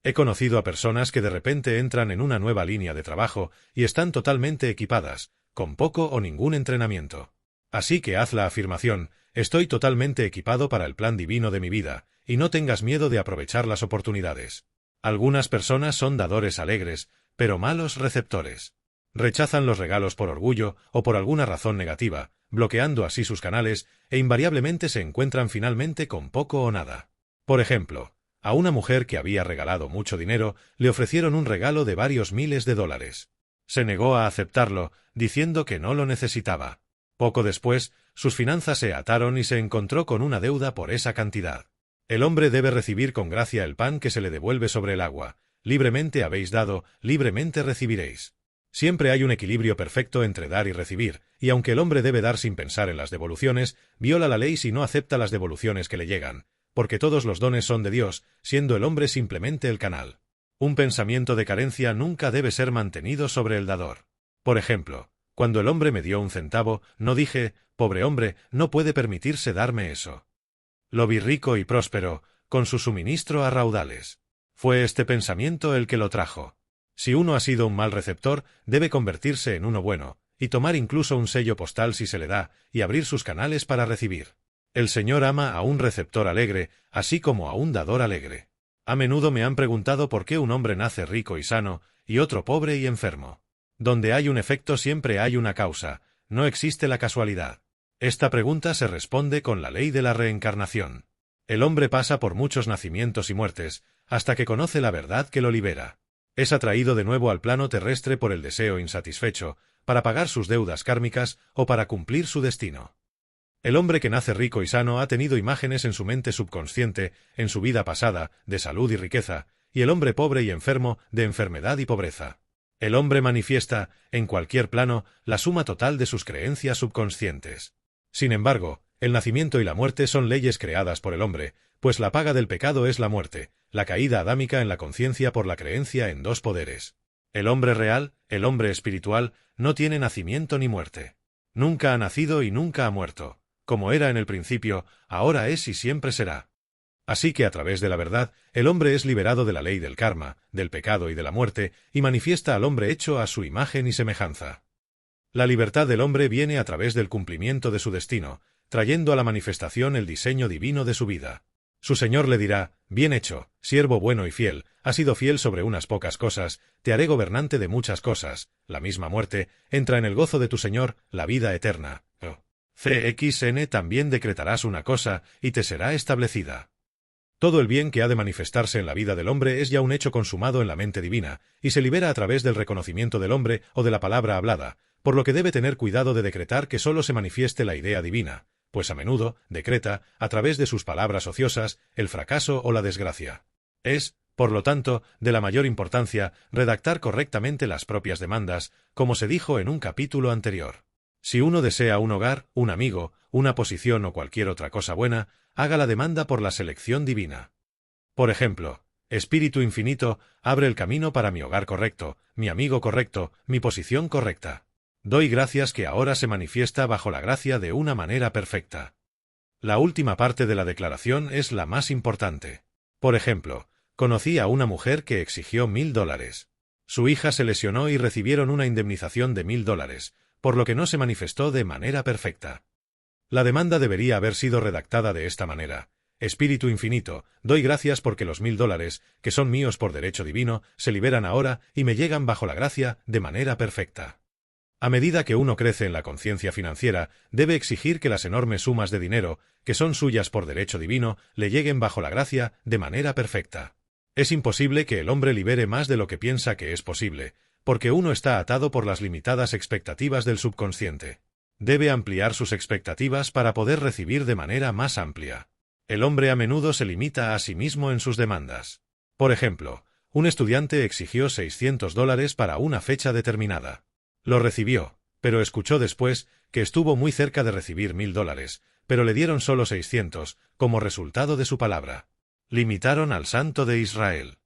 He conocido a personas que de repente entran en una nueva línea de trabajo y están totalmente equipadas, con poco o ningún entrenamiento. Así que haz la afirmación, estoy totalmente equipado para el plan divino de mi vida, y no tengas miedo de aprovechar las oportunidades. Algunas personas son dadores alegres, pero malos receptores. Rechazan los regalos por orgullo o por alguna razón negativa, bloqueando así sus canales, e invariablemente se encuentran finalmente con poco o nada. Por ejemplo, a una mujer que había regalado mucho dinero, le ofrecieron un regalo de varios miles de dólares. Se negó a aceptarlo, diciendo que no lo necesitaba. Poco después, sus finanzas se ataron y se encontró con una deuda por esa cantidad. El hombre debe recibir con gracia el pan que se le devuelve sobre el agua. Libremente habéis dado, libremente recibiréis. Siempre hay un equilibrio perfecto entre dar y recibir, y aunque el hombre debe dar sin pensar en las devoluciones, viola la ley si no acepta las devoluciones que le llegan, porque todos los dones son de Dios, siendo el hombre simplemente el canal. Un pensamiento de carencia nunca debe ser mantenido sobre el dador. Por ejemplo, cuando el hombre me dio 1 centavo, no dije, pobre hombre, no puede permitirse darme eso. Lo vi rico y próspero, con su suministro a raudales. Fue este pensamiento el que lo trajo. Si uno ha sido un mal receptor, debe convertirse en uno bueno, y tomar incluso un sello postal si se le da, y abrir sus canales para recibir. El Señor ama a un receptor alegre, así como a un dador alegre. A menudo me han preguntado por qué un hombre nace rico y sano, y otro pobre y enfermo. Donde hay un efecto siempre hay una causa, no existe la casualidad. Esta pregunta se responde con la ley de la reencarnación. El hombre pasa por muchos nacimientos y muertes, hasta que conoce la verdad que lo libera. Es atraído de nuevo al plano terrestre por el deseo insatisfecho, para pagar sus deudas kármicas o para cumplir su destino. El hombre que nace rico y sano ha tenido imágenes en su mente subconsciente, en su vida pasada, de salud y riqueza, y el hombre pobre y enfermo, de enfermedad y pobreza. El hombre manifiesta, en cualquier plano, la suma total de sus creencias subconscientes. Sin embargo, el nacimiento y la muerte son leyes creadas por el hombre, pues la paga del pecado es la muerte, la caída adámica en la conciencia por la creencia en 2 poderes. El hombre real, el hombre espiritual, no tiene nacimiento ni muerte. Nunca ha nacido y nunca ha muerto. Como era en el principio, ahora es y siempre será. Así que a través de la verdad, el hombre es liberado de la ley del karma, del pecado y de la muerte, y manifiesta al hombre hecho a su imagen y semejanza. La libertad del hombre viene a través del cumplimiento de su destino, trayendo a la manifestación el diseño divino de su vida. Su Señor le dirá: bien hecho, siervo bueno y fiel, has sido fiel sobre unas pocas cosas, te haré gobernante de muchas cosas. La misma muerte, entra en el gozo de tu Señor, la vida eterna. CXN también decretarás una cosa, y te será establecida. Todo el bien que ha de manifestarse en la vida del hombre es ya un hecho consumado en la mente divina, y se libera a través del reconocimiento del hombre o de la palabra hablada, por lo que debe tener cuidado de decretar que sólo se manifieste la idea divina, pues a menudo decreta, a través de sus palabras ociosas, el fracaso o la desgracia. Es, por lo tanto, de la mayor importancia redactar correctamente las propias demandas, como se dijo en un capítulo anterior. Si uno desea un hogar, un amigo, una posición o cualquier otra cosa buena, haga la demanda por la selección divina. Por ejemplo, Espíritu Infinito, abre el camino para mi hogar correcto, mi amigo correcto, mi posición correcta. Doy gracias que ahora se manifiesta bajo la gracia de una manera perfecta. La última parte de la declaración es la más importante. Por ejemplo, conocí a una mujer que exigió $1000. Su hija se lesionó y recibieron una indemnización de $1000, por lo que no se manifestó de manera perfecta. La demanda debería haber sido redactada de esta manera: Espíritu Infinito, doy gracias porque los $1000, que son míos por derecho divino, se liberan ahora y me llegan bajo la gracia de manera perfecta. A medida que uno crece en la conciencia financiera, debe exigir que las enormes sumas de dinero, que son suyas por derecho divino, le lleguen bajo la gracia de manera perfecta. Es imposible que el hombre libere más de lo que piensa que es posible, porque uno está atado por las limitadas expectativas del subconsciente. Debe ampliar sus expectativas para poder recibir de manera más amplia. El hombre a menudo se limita a sí mismo en sus demandas. Por ejemplo, un estudiante exigió $600 para una fecha determinada. Lo recibió, pero escuchó después que estuvo muy cerca de recibir $1000, pero le dieron solo 600, como resultado de su palabra. Limitaron al Santo de Israel.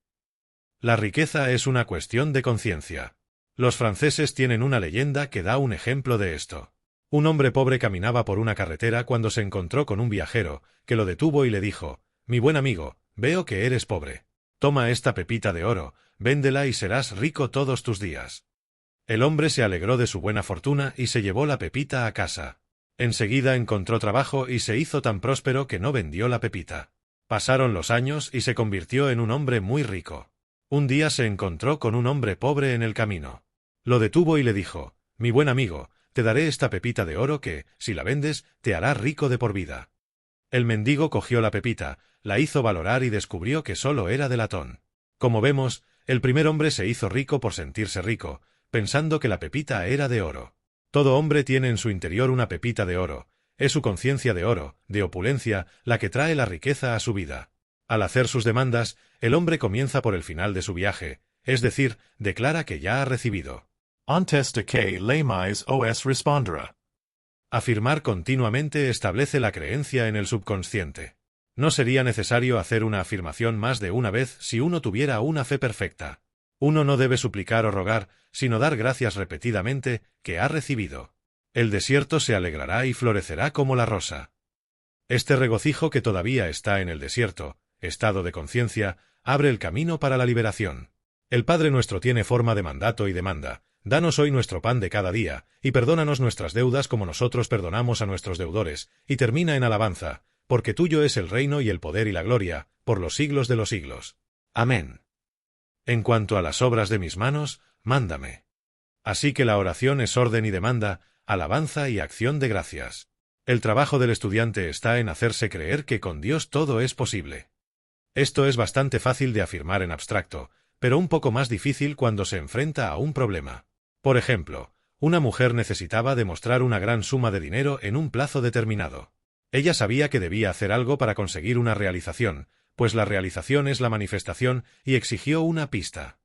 La riqueza es una cuestión de conciencia. Los franceses tienen una leyenda que da un ejemplo de esto. Un hombre pobre caminaba por una carretera cuando se encontró con un viajero, que lo detuvo y le dijo: mi buen amigo, veo que eres pobre. Toma esta pepita de oro, véndela y serás rico todos tus días. El hombre se alegró de su buena fortuna y se llevó la pepita a casa. Enseguida encontró trabajo y se hizo tan próspero que no vendió la pepita. Pasaron los años y se convirtió en un hombre muy rico. Un día se encontró con un hombre pobre en el camino. Lo detuvo y le dijo: mi buen amigo, te daré esta pepita de oro que, si la vendes, te hará rico de por vida. El mendigo cogió la pepita, la hizo valorar y descubrió que solo era de latón. Como vemos, el primer hombre se hizo rico por sentirse rico, pensando que la pepita era de oro. Todo hombre tiene en su interior una pepita de oro. Es su conciencia de oro, de opulencia, la que trae la riqueza a su vida. Al hacer sus demandas, el hombre comienza por el final de su viaje, es decir, declara que ya ha recibido. Antes de que leáis os respondrá. Afirmar continuamente establece la creencia en el subconsciente. No sería necesario hacer una afirmación más de una vez si uno tuviera una fe perfecta. Uno no debe suplicar o rogar, sino dar gracias repetidamente que ha recibido. El desierto se alegrará y florecerá como la rosa. Este regocijo que todavía está en el desierto, estado de conciencia, abre el camino para la liberación. El Padre nuestro tiene forma de mandato y demanda: danos hoy nuestro pan de cada día, y perdónanos nuestras deudas como nosotros perdonamos a nuestros deudores, y termina en alabanza, porque tuyo es el reino y el poder y la gloria, por los siglos de los siglos. Amén. En cuanto a las obras de mis manos, mándame. Así que la oración es orden y demanda, alabanza y acción de gracias. El trabajo del estudiante está en hacerse creer que con Dios todo es posible. Esto es bastante fácil de afirmar en abstracto, pero un poco más difícil cuando se enfrenta a un problema. Por ejemplo, una mujer necesitaba demostrar una gran suma de dinero en un plazo determinado. Ella sabía que debía hacer algo para conseguir una realización, pues la realización es la manifestación, y exigió una pista.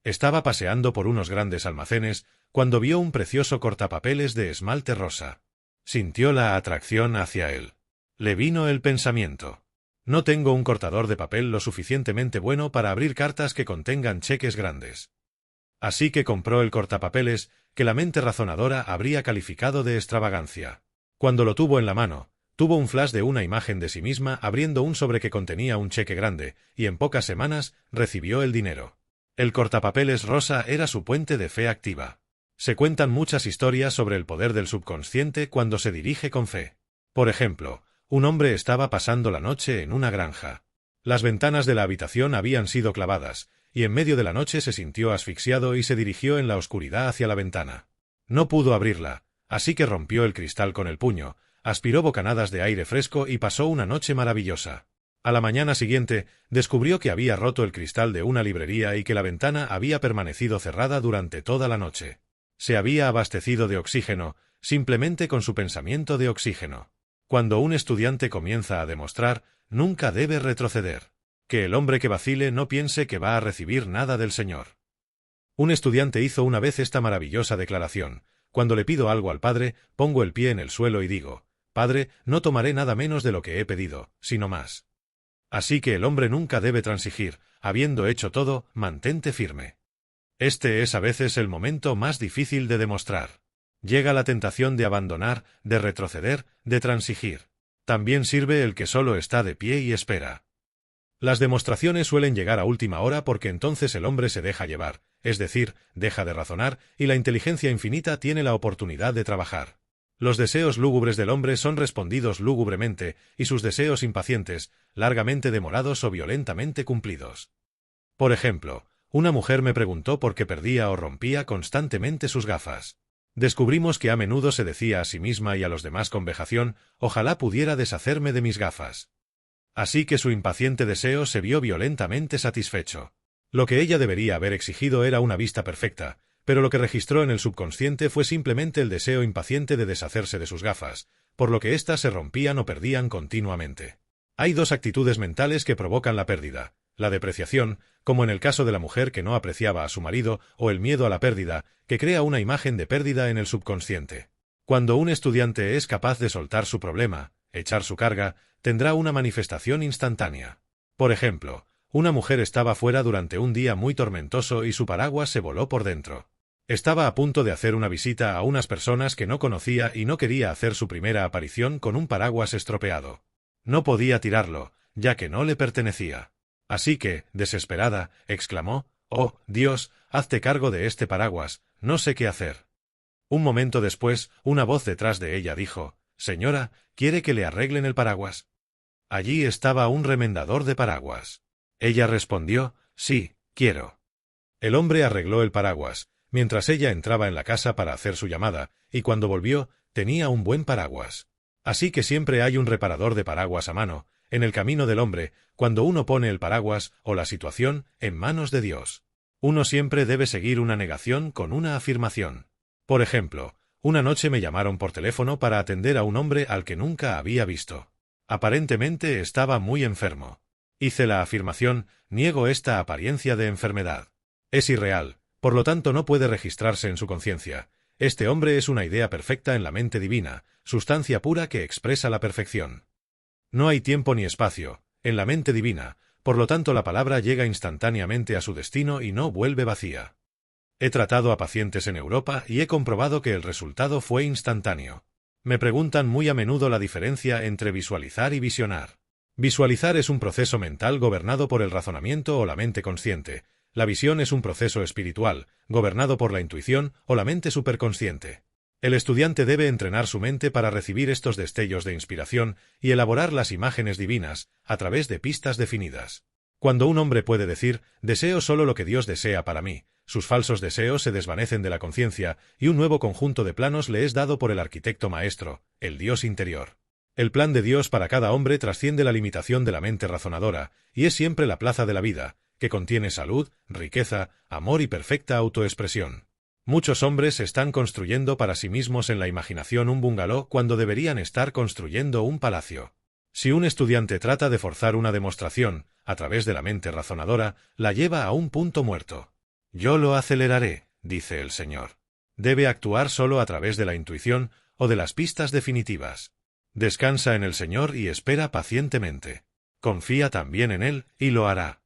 Estaba paseando por unos grandes almacenes cuando vio un precioso cortapapeles de esmalte rosa. Sintió la atracción hacia él. Le vino el pensamiento: no tengo un cortador de papel lo suficientemente bueno para abrir cartas que contengan cheques grandes. Así que compró el cortapapeles, que la mente razonadora habría calificado de extravagancia. Cuando lo tuvo en la mano, tuvo un flash de una imagen de sí misma abriendo un sobre que contenía un cheque grande, y en pocas semanas recibió el dinero. El cortapapeles rosa era su puente de fe activa. Se cuentan muchas historias sobre el poder del subconsciente cuando se dirige con fe. Por ejemplo, un hombre estaba pasando la noche en una granja. Las ventanas de la habitación habían sido clavadas, y en medio de la noche se sintió asfixiado y se dirigió en la oscuridad hacia la ventana. No pudo abrirla, así que rompió el cristal con el puño, aspiró bocanadas de aire fresco y pasó una noche maravillosa. A la mañana siguiente, descubrió que había roto el cristal de una librería y que la ventana había permanecido cerrada durante toda la noche. Se había abastecido de oxígeno, simplemente con su pensamiento de oxígeno. Cuando un estudiante comienza a demostrar, nunca debe retroceder. Que el hombre que vacile no piense que va a recibir nada del Señor. Un estudiante hizo una vez esta maravillosa declaración: cuando le pido algo al Padre, pongo el pie en el suelo y digo, Padre, no tomaré nada menos de lo que he pedido, sino más. Así que el hombre nunca debe transigir, habiendo hecho todo, mantente firme. Este es a veces el momento más difícil de demostrar. Llega la tentación de abandonar, de retroceder, de transigir. También sirve el que solo está de pie y espera. Las demostraciones suelen llegar a última hora porque entonces el hombre se deja llevar, es decir, deja de razonar, y la inteligencia infinita tiene la oportunidad de trabajar. Los deseos lúgubres del hombre son respondidos lúgubremente, y sus deseos impacientes, largamente demorados o violentamente cumplidos. Por ejemplo, una mujer me preguntó por qué perdía o rompía constantemente sus gafas. Descubrimos que a menudo se decía a sí misma y a los demás con vejación, ojalá pudiera deshacerme de mis gafas. Así que su impaciente deseo se vio violentamente satisfecho. Lo que ella debería haber exigido era una vista perfecta, pero lo que registró en el subconsciente fue simplemente el deseo impaciente de deshacerse de sus gafas, por lo que éstas se rompían o perdían continuamente. Hay dos actitudes mentales que provocan la pérdida: la depreciación, como en el caso de la mujer que no apreciaba a su marido, o el miedo a la pérdida, que crea una imagen de pérdida en el subconsciente. Cuando un estudiante es capaz de soltar su problema, echar su carga, tendrá una manifestación instantánea. Por ejemplo, una mujer estaba fuera durante un día muy tormentoso y su paraguas se voló por dentro. Estaba a punto de hacer una visita a unas personas que no conocía y no quería hacer su primera aparición con un paraguas estropeado. No podía tirarlo, ya que no le pertenecía. Así que, desesperada, exclamó, «Oh, Dios, hazte cargo de este paraguas, no sé qué hacer». Un momento después, una voz detrás de ella dijo, «Señora, ¿quiere que le arreglen el paraguas?». Allí estaba un remendador de paraguas. Ella respondió, «Sí, quiero». El hombre arregló el paraguas, mientras ella entraba en la casa para hacer su llamada, y cuando volvió, tenía un buen paraguas. Así que siempre hay un reparador de paraguas a mano, en el camino del hombre, cuando uno pone el paraguas o la situación en manos de Dios. Uno siempre debe seguir una negación con una afirmación. Por ejemplo, una noche me llamaron por teléfono para atender a un hombre al que nunca había visto. Aparentemente estaba muy enfermo. Hice la afirmación, niego esta apariencia de enfermedad. Es irreal, por lo tanto no puede registrarse en su conciencia. Este hombre es una idea perfecta en la mente divina, sustancia pura que expresa la perfección. No hay tiempo ni espacio, en la mente divina, por lo tanto la palabra llega instantáneamente a su destino y no vuelve vacía. He tratado a pacientes en Europa y he comprobado que el resultado fue instantáneo. Me preguntan muy a menudo la diferencia entre visualizar y visionar. Visualizar es un proceso mental gobernado por el razonamiento o la mente consciente. La visión es un proceso espiritual, gobernado por la intuición o la mente superconsciente. El estudiante debe entrenar su mente para recibir estos destellos de inspiración y elaborar las imágenes divinas a través de pistas definidas. Cuando un hombre puede decir, deseo solo lo que Dios desea para mí, sus falsos deseos se desvanecen de la conciencia y un nuevo conjunto de planos le es dado por el arquitecto maestro, el Dios interior. El plan de Dios para cada hombre trasciende la limitación de la mente razonadora y es siempre la plaza de la vida, que contiene salud, riqueza, amor y perfecta autoexpresión. Muchos hombres están construyendo para sí mismos en la imaginación un bungalow cuando deberían estar construyendo un palacio. Si un estudiante trata de forzar una demostración, a través de la mente razonadora, la lleva a un punto muerto. Yo lo aceleraré, dice el Señor. Debe actuar solo a través de la intuición o de las pistas definitivas. Descansa en el Señor y espera pacientemente. Confía también en Él, y lo hará.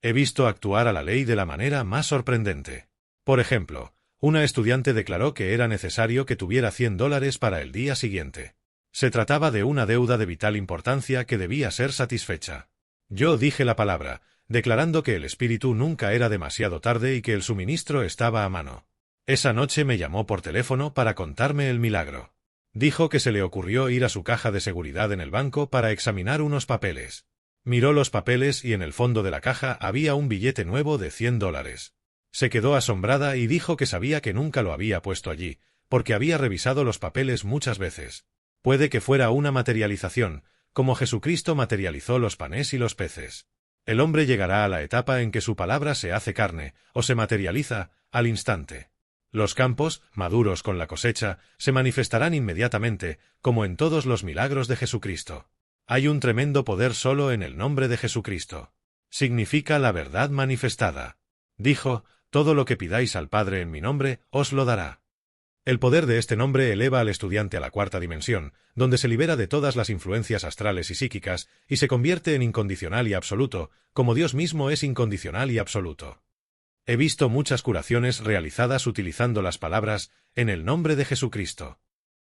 He visto actuar a la ley de la manera más sorprendente. Por ejemplo, una estudiante declaró que era necesario que tuviera $100 para el día siguiente. Se trataba de una deuda de vital importancia que debía ser satisfecha. Yo dije la palabra, declarando que el espíritu nunca era demasiado tarde y que el suministro estaba a mano. Esa noche me llamó por teléfono para contarme el milagro. Dijo que se le ocurrió ir a su caja de seguridad en el banco para examinar unos papeles. Miró los papeles y en el fondo de la caja había un billete nuevo de $100. Se quedó asombrada y dijo que sabía que nunca lo había puesto allí, porque había revisado los papeles muchas veces. Puede que fuera una materialización, como Jesucristo materializó los panes y los peces. El hombre llegará a la etapa en que su palabra se hace carne, o se materializa, al instante. Los campos, maduros con la cosecha, se manifestarán inmediatamente, como en todos los milagros de Jesucristo. Hay un tremendo poder solo en el nombre de Jesucristo. Significa la verdad manifestada. Dijo, todo lo que pidáis al Padre en mi nombre, os lo dará. El poder de este nombre eleva al estudiante a la cuarta dimensión, donde se libera de todas las influencias astrales y psíquicas, y se convierte en incondicional y absoluto, como Dios mismo es incondicional y absoluto. He visto muchas curaciones realizadas utilizando las palabras, en el nombre de Jesucristo.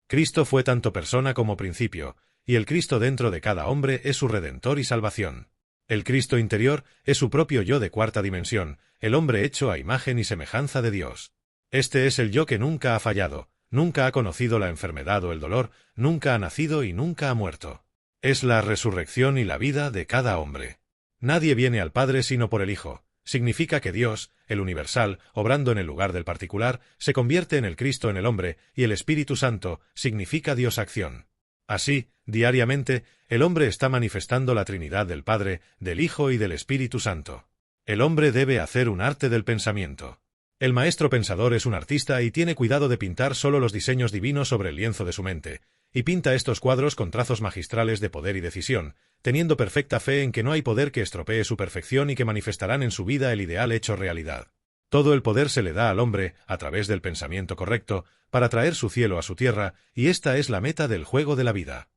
Cristo fue tanto persona como principio, y el Cristo dentro de cada hombre es su redentor y salvación. El Cristo interior es su propio yo de cuarta dimensión, el hombre hecho a imagen y semejanza de Dios. Este es el yo que nunca ha fallado, nunca ha conocido la enfermedad o el dolor, nunca ha nacido y nunca ha muerto. Es la resurrección y la vida de cada hombre. Nadie viene al Padre sino por el Hijo. Significa que Dios, el universal, obrando en el lugar del particular, se convierte en el Cristo en el hombre, y el Espíritu Santo significa Dios acción. Así, diariamente, el hombre está manifestando la Trinidad del Padre, del Hijo y del Espíritu Santo. El hombre debe hacer un arte del pensamiento. El maestro pensador es un artista y tiene cuidado de pintar solo los diseños divinos sobre el lienzo de su mente, y pinta estos cuadros con trazos magistrales de poder y decisión, teniendo perfecta fe en que no hay poder que estropee su perfección y que manifestarán en su vida el ideal hecho realidad. Todo el poder se le da al hombre, a través del pensamiento correcto, para traer su cielo a su tierra, y esta es la meta del juego de la vida.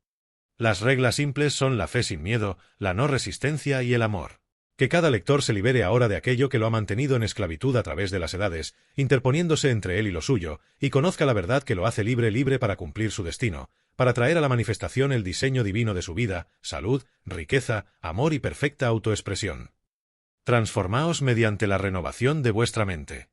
Las reglas simples son la fe sin miedo, la no resistencia y el amor. Que cada lector se libere ahora de aquello que lo ha mantenido en esclavitud a través de las edades, interponiéndose entre él y lo suyo, y conozca la verdad que lo hace libre para cumplir su destino, para traer a la manifestación el diseño divino de su vida, salud, riqueza, amor y perfecta autoexpresión. Transformaos mediante la renovación de vuestra mente.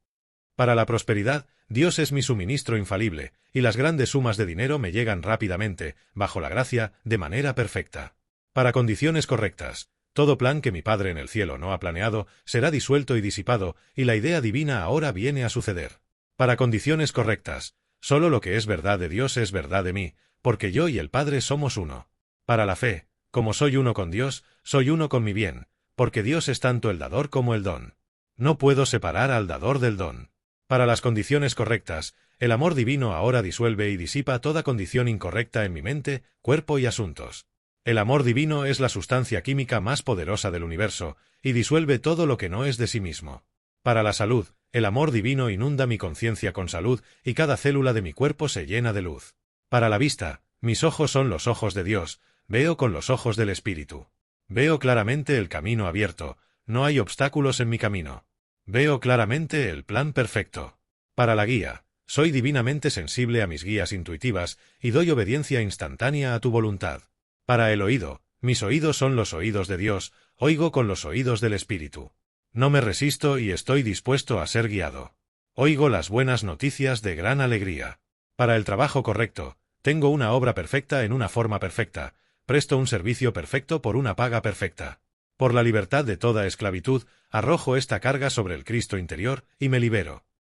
Para la prosperidad, Dios es mi suministro infalible, y las grandes sumas de dinero me llegan rápidamente, bajo la gracia, de manera perfecta. Para condiciones correctas, todo plan que mi Padre en el cielo no ha planeado será disuelto y disipado, y la idea divina ahora viene a suceder. Para condiciones correctas, solo lo que es verdad de Dios es verdad de mí, porque yo y el Padre somos uno. Para la fe, como soy uno con Dios, soy uno con mi bien, porque Dios es tanto el dador como el don. No puedo separar al dador del don. Para las condiciones correctas, el amor divino ahora disuelve y disipa toda condición incorrecta en mi mente, cuerpo y asuntos. El amor divino es la sustancia química más poderosa del universo, y disuelve todo lo que no es de sí mismo. Para la salud, el amor divino inunda mi conciencia con salud, y cada célula de mi cuerpo se llena de luz. Para la vista, mis ojos son los ojos de Dios, veo con los ojos del Espíritu. Veo claramente el camino abierto, no hay obstáculos en mi camino. Veo claramente el plan perfecto. Para la guía, soy divinamente sensible a mis guías intuitivas, y doy obediencia instantánea a tu voluntad. Para el oído, mis oídos son los oídos de Dios, oigo con los oídos del Espíritu. No me resisto y estoy dispuesto a ser guiado. Oigo las buenas noticias de gran alegría. Para el trabajo correcto, tengo una obra perfecta en una forma perfecta, presto un servicio perfecto por una paga perfecta. Por la libertad de toda esclavitud, arrojo esta carga sobre el Cristo interior y me libero.